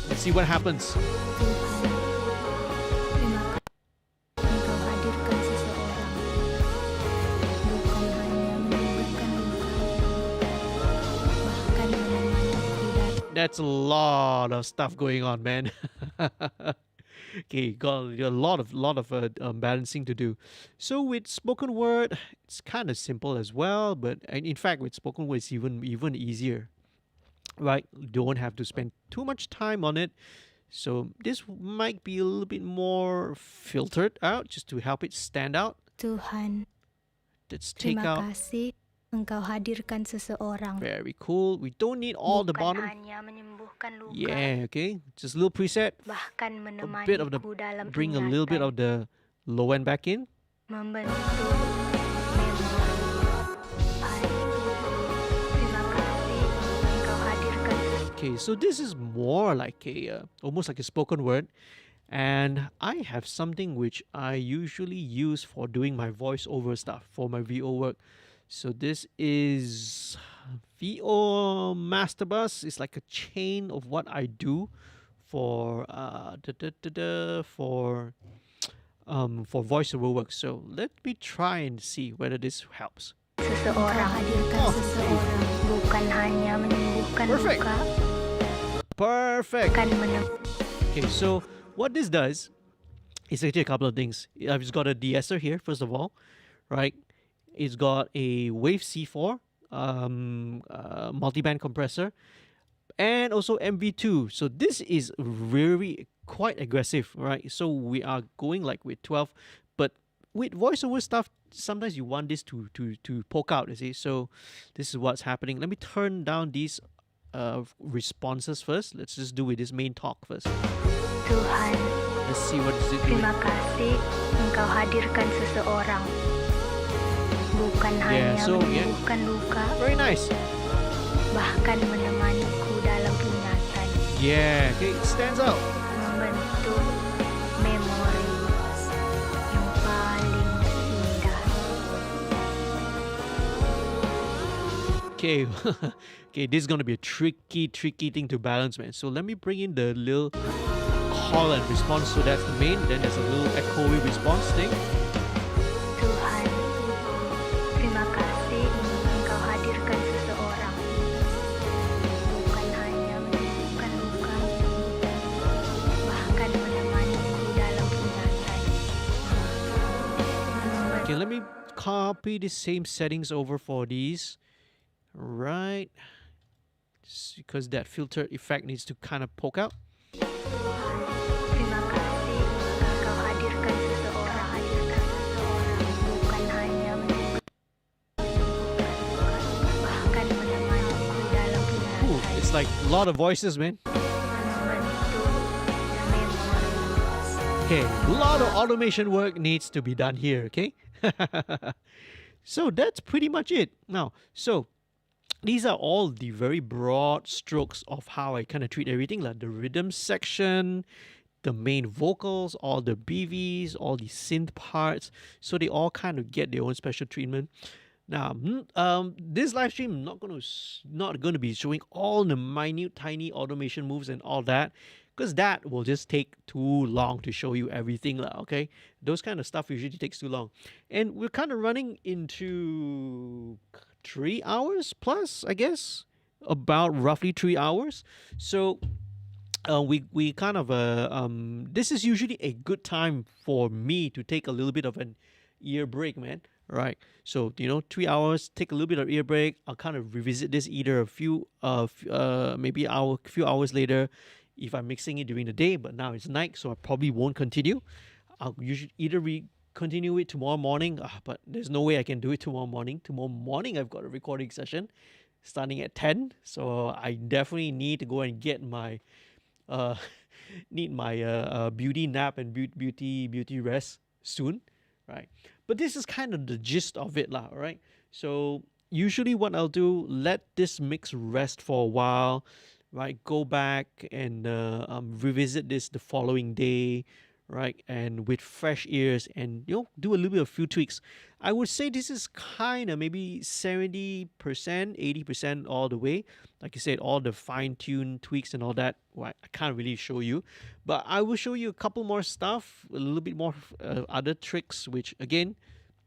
Let's see what happens. That's a lot of stuff going on, man. Okay, got a lot of balancing to do. So with spoken word, it's kind of simple as well, but in fact with spoken word it's even easier, right? Don't have to spend too much time on it. So this might be a little bit more filtered out just to help it stand out. Tuhan, Let's take terima out. kasih Engkau hadirkan seseorang. Very cool. We don't need all the Bukan bottom. hanya menyembuhkan luka, Yeah, okay. Just a little preset. bahkan A bit of the menemaniku dalam bring a little bit ingatan, of the low end back in. membentuk memori. Terima kasih Engkau hadirkan. Okay, so this is more like a almost like a spoken word, and I have something which I usually use for doing my voiceover stuff for my VO work. So this is VO Masterbuss. It's like a chain of what I do for for voiceover work. So let me try and see whether this helps. Seseorang hadirkan seseorang, bukan hanya menyembuhkan Perfect. luka, Perfect. bahkan Okay, so what this does is actually a couple of things. I've just got a de-esser here, first of all, right? It's got a wave C4 multiband compressor, and also MV2. So this is very quite aggressive, right? So we are going like with 12, but with voiceover stuff, sometimes you want this to poke out, you see. So this is what's happening. Let me turn down these responses first. Let's just do with this main talk first. Tuhan, Let's see what is it doing. terima kasih Engkau hadirkan seseorang. Bukan hanya so, menyembuhkan luka, Very nice. bahkan menemaniku dalam ingatan. Yeah, okay, it stands out. Membentuk memori yang paling indah. Okay, okay, this is gonna be a tricky thing to balance, man. So let me bring in the little call and response. So that's the main. Then there's a little echoey response thing. Tuhan, terima kasih Engkau hadirkan seseorang. Bukan hanya menyembuhkan luka, bahkan menemaniku dalam ingatan. Okay, let me copy the same settings over for these. Right, because that filter effect needs to kind of poke out. Terima kasih Engkau hadirkan seseorang. Bukan hanya bahkan menemaniku dalam Ooh, ingatan. it's like a lot of voices, man. Membentuk memori. Okay, a lot of automation work needs to be done here, okay? So that's pretty much it. Now, so these are all the very broad strokes of how I kind of treat everything, like the rhythm section, the main vocals, all the BVs, all the synth parts. So they all kind of get their own special treatment. Now, this live stream not gonna be showing all the minute, tiny automation moves and all that, because that will just take too long to show you everything, okay? Those kind of stuff usually takes too long, and we're kind of running into 3 hours plus, I guess, about roughly 3 hours. So we kind of this is usually a good time for me to take a little bit of an ear break, man. Right. So 3 hours, take a little bit of ear break. I'll kind of revisit this either a few few hours later if I'm mixing it during the day. But now it's night, so I probably won't continue. I'll usually either continue it tomorrow morning, but there's no way I can do it tomorrow morning. Tomorrow morning I've got a recording session starting at 10, so I definitely need to go and get my beauty nap and beauty rest soon, right? But this is kind of the gist of it, right? So usually what I'll do, let this mix rest for a while, right? Go back and revisit this the following day, right? And with fresh ears, and do a little bit of few tweaks. I would say this is kind of maybe 70%, 80% all the way. Like I said, all the fine-tuned tweaks and all that, well, I can't really show you, but I will show you a couple more stuff, a little bit more other tricks, which again,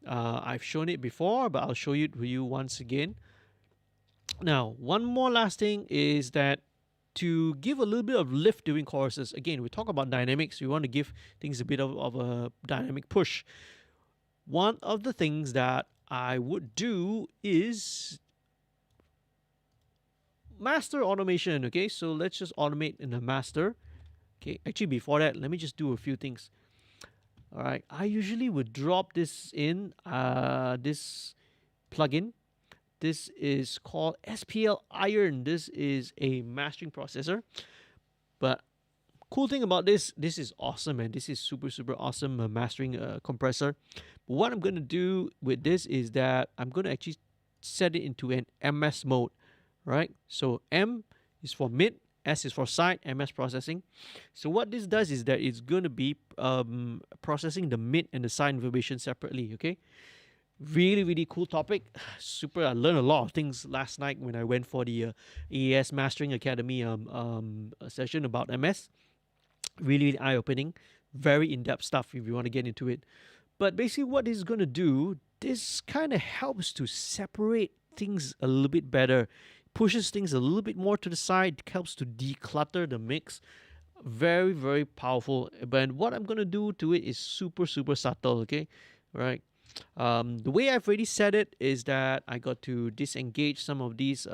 I've shown it before, but I'll show it to you once again. Now, one more last thing is that to give a little bit of lift during choruses, again, we talk about dynamics, we want to give things a bit of a dynamic push. One of the things that I would do is master automation, okay? So let's just automate in the master. Okay, actually before that, let me just do a few things. All right, I usually would drop this in this plugin. This is called SPL Iron. This is a mastering processor. But cool thing about this is awesome, man. This is super awesome mastering compressor. But what I'm gonna do with this is that I'm gonna actually set it into an MS mode, right? So M is for mid, S is for side, MS processing. So what this does is that it's going to be processing the mid and the side information separately, okay? Really cool topic. Super, I learned a lot of things last night when I went for the AES Mastering Academy session about MS. Really eye-opening. Very in-depth stuff if you want to get into it. But basically what this is going to do, this kind of helps to separate things a little bit better, pushes things a little bit more to the side, helps to declutter the mix. Very powerful. But what I'm going to do to it is super subtle, okay? Right? The way I've already said it is that I got to disengage some of these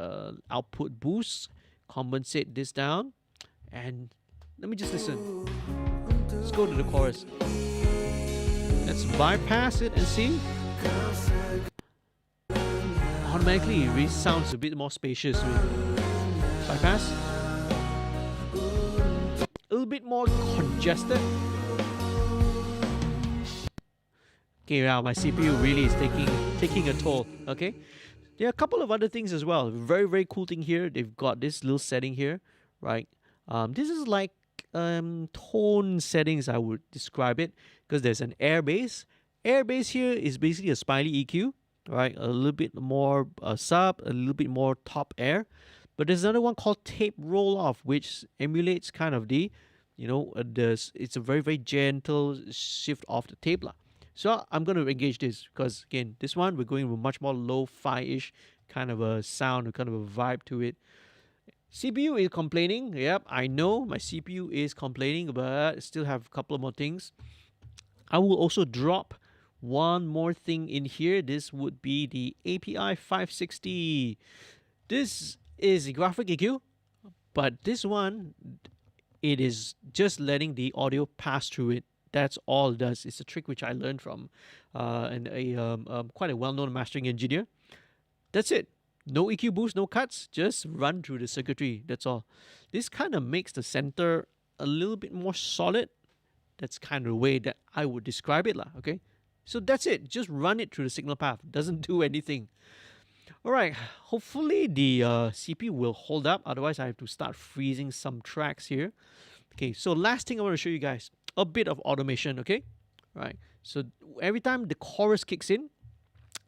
output boosts, compensate this down, and let me just listen. Let's go to the chorus. Let's bypass it and see. Automatically, it really sounds a bit more spacious with bypass. A little bit more congested. Okay, now my CPU really is taking a toll. Okay, there are a couple of other things as well. Very very cool thing here. They've got this little setting here, right? This is like tone settings, I would describe it, because there's an air bass. Air bass here is basically a Smiley EQ, right? A little bit more sub, a little bit more top air. But there's another one called tape roll off, which emulates kind of the, it's a very very gentle shift off the tape lah. So I'm going to engage this because again, this one we're going with much more lo-fi-ish kind of a sound, kind of a vibe to it. CPU is complaining. Yep, I know my CPU is complaining, but still have a couple of more things. I will also drop one more thing in here. This would be the API 560. This is a graphic EQ, but this one, it is just letting the audio pass through it. That's all it does. It's a trick which I learned from quite a well-known mastering engineer. That's it. No EQ boost, no cuts, just run through the circuitry. That's all. This kind of makes the center a little bit more solid. That's kind of the way that I would describe it lah. Okay, so that's it. Just run it through the signal path. Doesn't do anything. All right. Hopefully the CPU will hold up. Otherwise, I have to start freezing some tracks here. Okay. So last thing I want to show you guys, a bit of automation. Okay. Right. So every time the chorus kicks in,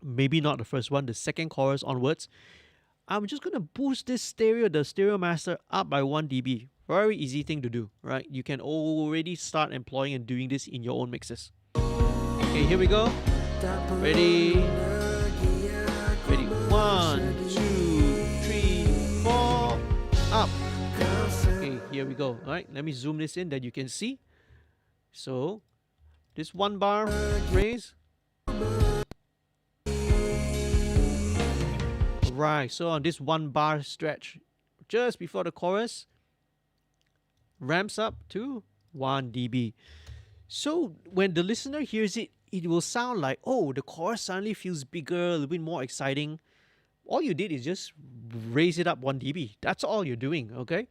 maybe not the first one, the second chorus onwards, I'm just going to boost the stereo master up by 1 dB. Very easy thing to do, right? You can already start employing and doing this in your own mixes. Okay, here we go. Ready? Ready. 1, 2, 3, 4, up. Okay, here we go. All right, let me zoom this in that you can see. So, this 1 bar phrase. Right, so on this 1 bar stretch, just before the chorus, ramps up to 1 dB. So when the listener hears it, it will sound like, oh, the chorus suddenly feels bigger, a little bit more exciting. All you did is just raise it up 1 dB. That's all you're doing, okay?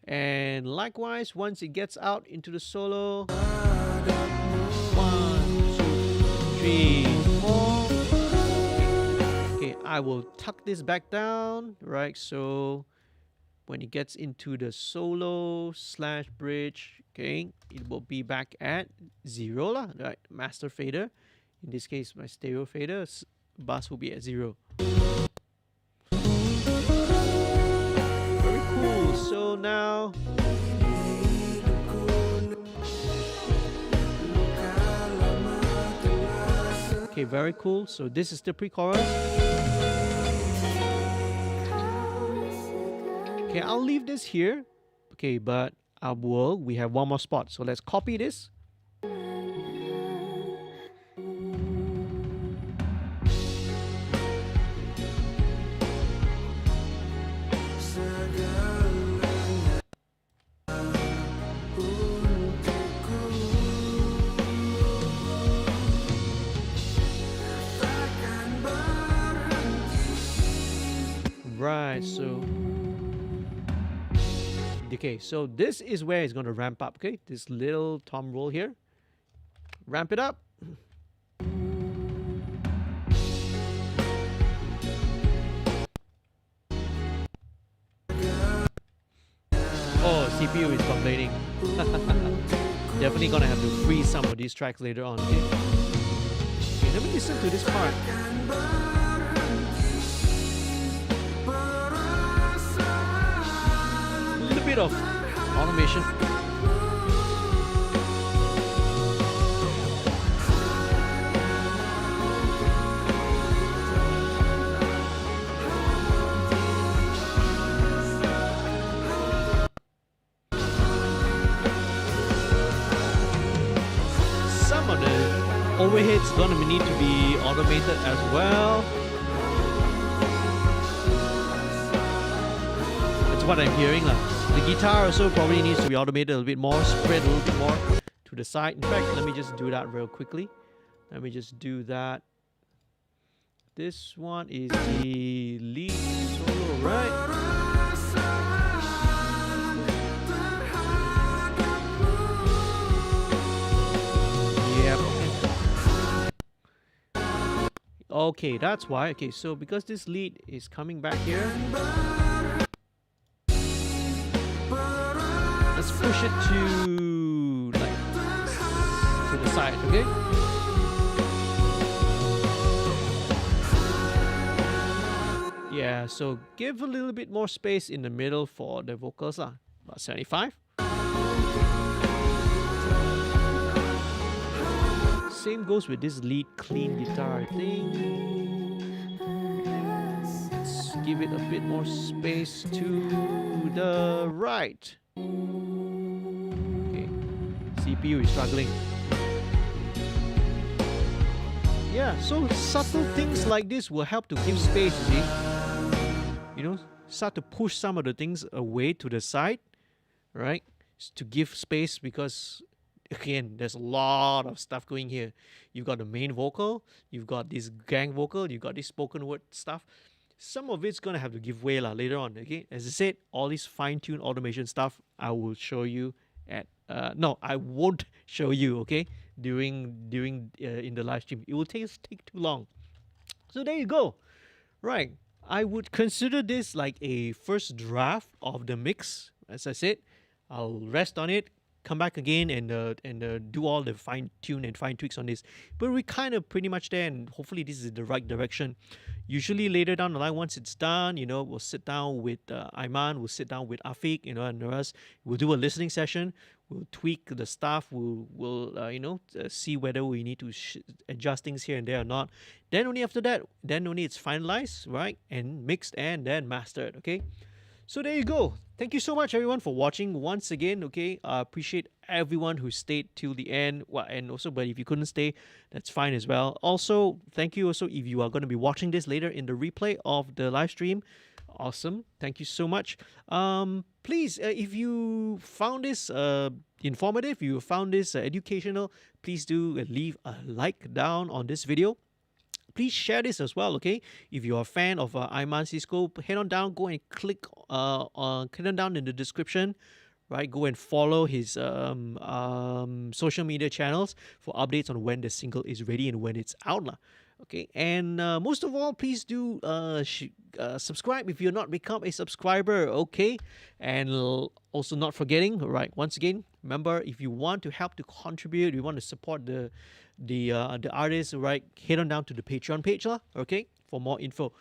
And likewise, once it gets out into the solo, 1, 2, 3, 4. Okay, I will tuck this back down, right? So when it gets into the solo / bridge, okay, it will be back at 0 lah, right? Master fader. In this case, my stereo fader, bass will be at 0. Very cool. So now, okay, very cool. So this is the pre-chorus. Okay, I'll leave this here. Okay, but we have one more spot. So let's copy this. Right, so okay, so this is where it's going to ramp up. Okay, this little tom roll here, ramp it up. Oh, CPU is complaining. Definitely gonna have to freeze some of these tracks later on. Okay, let me listen to this part. Bit of automation. Some of the overheads gonna need to be automated as well. That's what I'm hearing lah. The guitar also probably needs to be automated a little bit more, spread a little bit more to the side. In fact, let me just do that real quickly. Let me just do that. This one is the lead solo, right? Yep. Okay, that's why. Okay, so because this lead is coming back here, let's push it to like to the side, okay? Yeah, so give a little bit more space in the middle for the vocals lah. About 75. Same goes with this lead clean guitar, I think. Let's give it a bit more space to the right. Okay, CPU is struggling. Yeah, so subtle things like this will help to give space, you see. You know, start to push some of the things away to the side, right? To give space because, again, there's a lot of stuff going here. You've got the main vocal, you've got this gang vocal, you've got this spoken word stuff. Some of it's going to have to give way later on, okay? As I said, all this fine-tuned automation stuff, I will show you at... no, I won't show you, okay? During in the live stream. It will take too long. So there you go. Right. I would consider this like a first draft of the mix. As I said, I'll rest on it, come back again and do all the fine tune and fine tweaks on this. But we're kind of pretty much there, and hopefully this is the right direction. Usually later down the line, once it's done, you know, we'll sit down with Aiman, we'll sit down with Afiq, you know, and the rest. We'll do a listening session. We'll tweak the stuff. We'll see whether we need to adjust things here and there or not. Then only after that, then only it's finalized, right, and mixed and then mastered. Okay. So there you go. Thank you so much, everyone, for watching once again. Okay, I appreciate everyone who stayed till the end. Well, and also, but if you couldn't stay, that's fine as well. Also, thank you also if you are going to be watching this later in the replay of the live stream. Awesome. Thank you so much. Please, if you found this informative, you found this educational, please do leave a like down on this video. Please share this as well, okay? If you're a fan of Aiman Cisco, head on down, go and click head on down in the description, right? Go and follow his social media channels for updates on when the single is ready and when it's out. Okay, and most of all, please do subscribe if you're not become a subscriber, okay? And also not forgetting, right, once again, remember, if you want to help to contribute, you want to support the artists, right, head on down to the Patreon page, okay, for more info.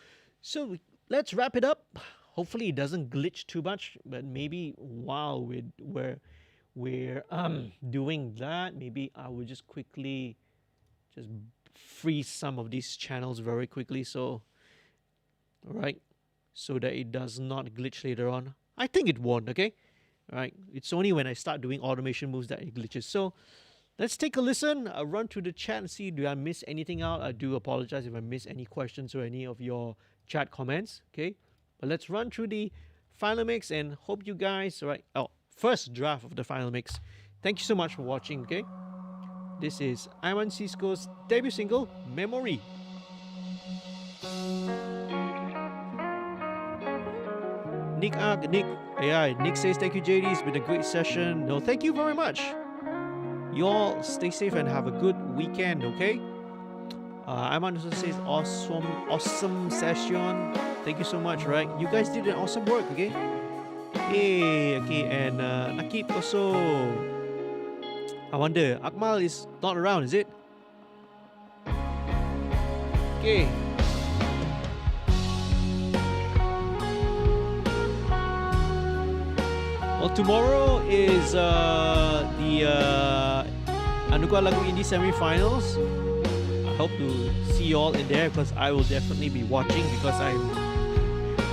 So let's wrap it up. Hopefully it doesn't glitch too much, but maybe while we're doing that, maybe I will just quickly just freeze some of these channels very quickly, so all right, so that it does not glitch later on. I think it won't, okay? All right, it's only when I start doing automation moves that it glitches. So let's take a listen. I'll run through the chat and see, do I miss anything out? I do apologize if I miss any questions or any of your chat comments, okay? But let's run through the final mix and hope you guys, right? Oh, first draft of the final mix. Thank you so much for watching, okay? This is Aiman Cisco's debut single, Memori. Nik says, thank you, JD. It's been a great session. No, thank you very much. You all stay safe and have a good weekend, okay? Aiman also says, awesome session. Thank you so much, right? You guys did an awesome work, okay? Hey, okay, and Naquib also. I wonder, Aqmal is not around, is it? Okay. Well, tomorrow is the Anugerah Lagu Indie semi-finals. I hope to see you all in there because I will definitely be watching because I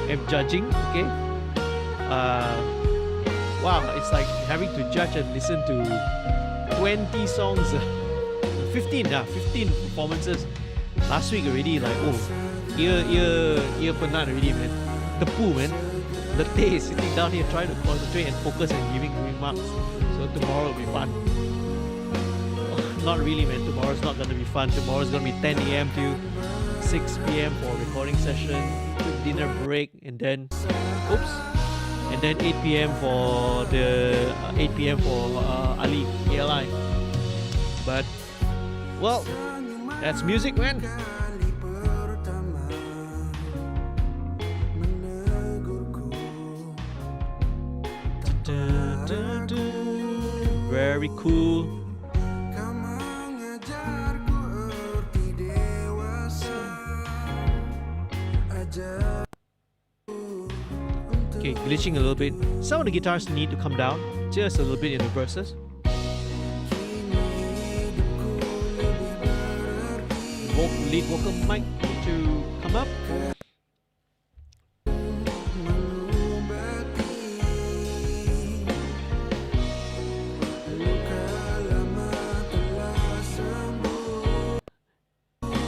am judging, okay? Wow, it's like having to judge and listen to 20 songs 15 performances last week already. Like, oh, ear penat already, man. Tepu, man. Letih, sitting down here trying to concentrate and focus and giving remarks. So tomorrow will be fun. Oh, not really, man. Tomorrow's not gonna be fun. Tomorrow's gonna be 10 a.m. to 6 p.m. for a recording session, quick dinner break, and then, and then 8 p.m. for the 8 p.m. for Ali ALI. But well, that's music, man. Very cool. Okay, glitching a little bit. Some of the guitars need to come down just a little bit in the verses. Lead vocal mic need to come up.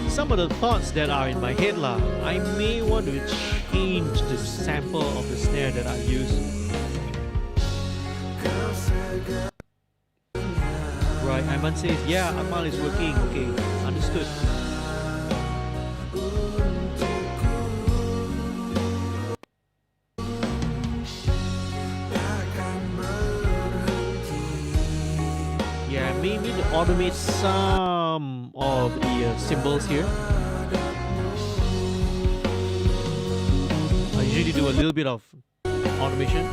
Some of the thoughts that are in my head lah, I may want to change the sample of the snare that I use. Right, Aiman says, yeah, Aqmal is working. Okay, understood. Yeah, I may need to automate some of the symbols here. I usually do a little bit of automation.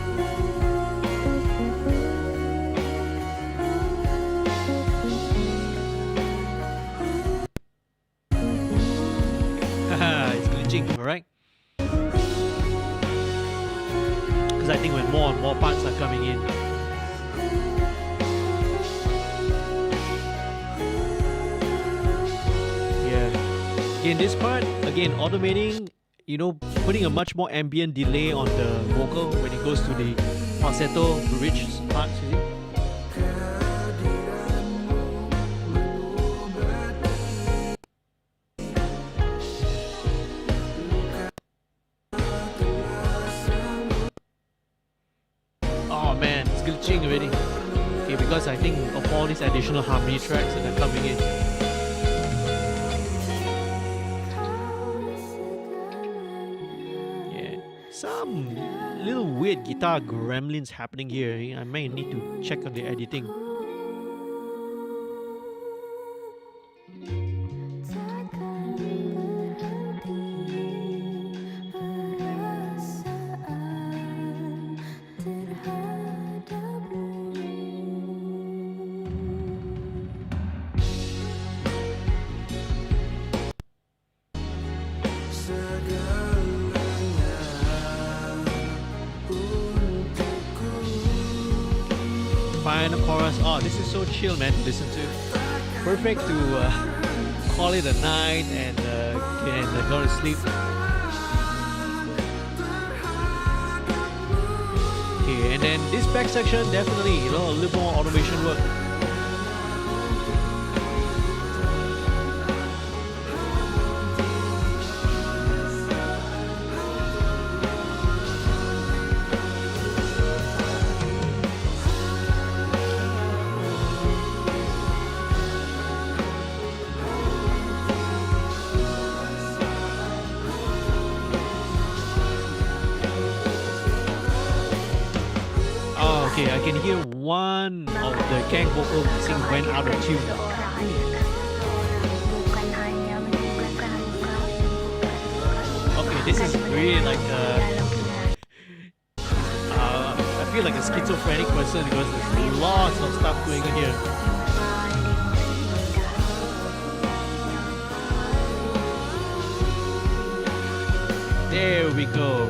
Haha, it's glitching, alright? Because I think when more and more parts are coming in. In this part, again, automating, you know, putting a much more ambient delay on the vocal when it goes to the falsetto bridge parts, you see? Oh man, it's glitching already. Okay, because I think of all these additional harmony tracks that are coming in. Some little weird guitar gremlins happening here. I may need to check on the editing. Final chorus. Oh, this is so chill, man, to listen to. Perfect to call it a night and go to sleep. Okay, and then this back section, definitely, you know, a little more automation work. Okay, I can hear one of the gang vocal mixing went out of tune. Okay, this is really like I feel like a schizophrenic person because there's lots of stuff going on here. There we go.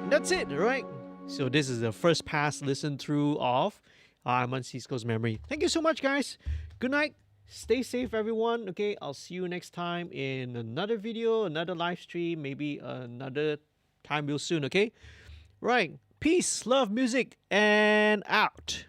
That's it, right? So this is the first pass listen through of Aiman Cisco's Memory. Thank you so much, guys. Good night. Stay safe, everyone. Okay, I'll see you next time in another video, another live stream, maybe another time real soon, okay? Right. Peace, love, music, and out.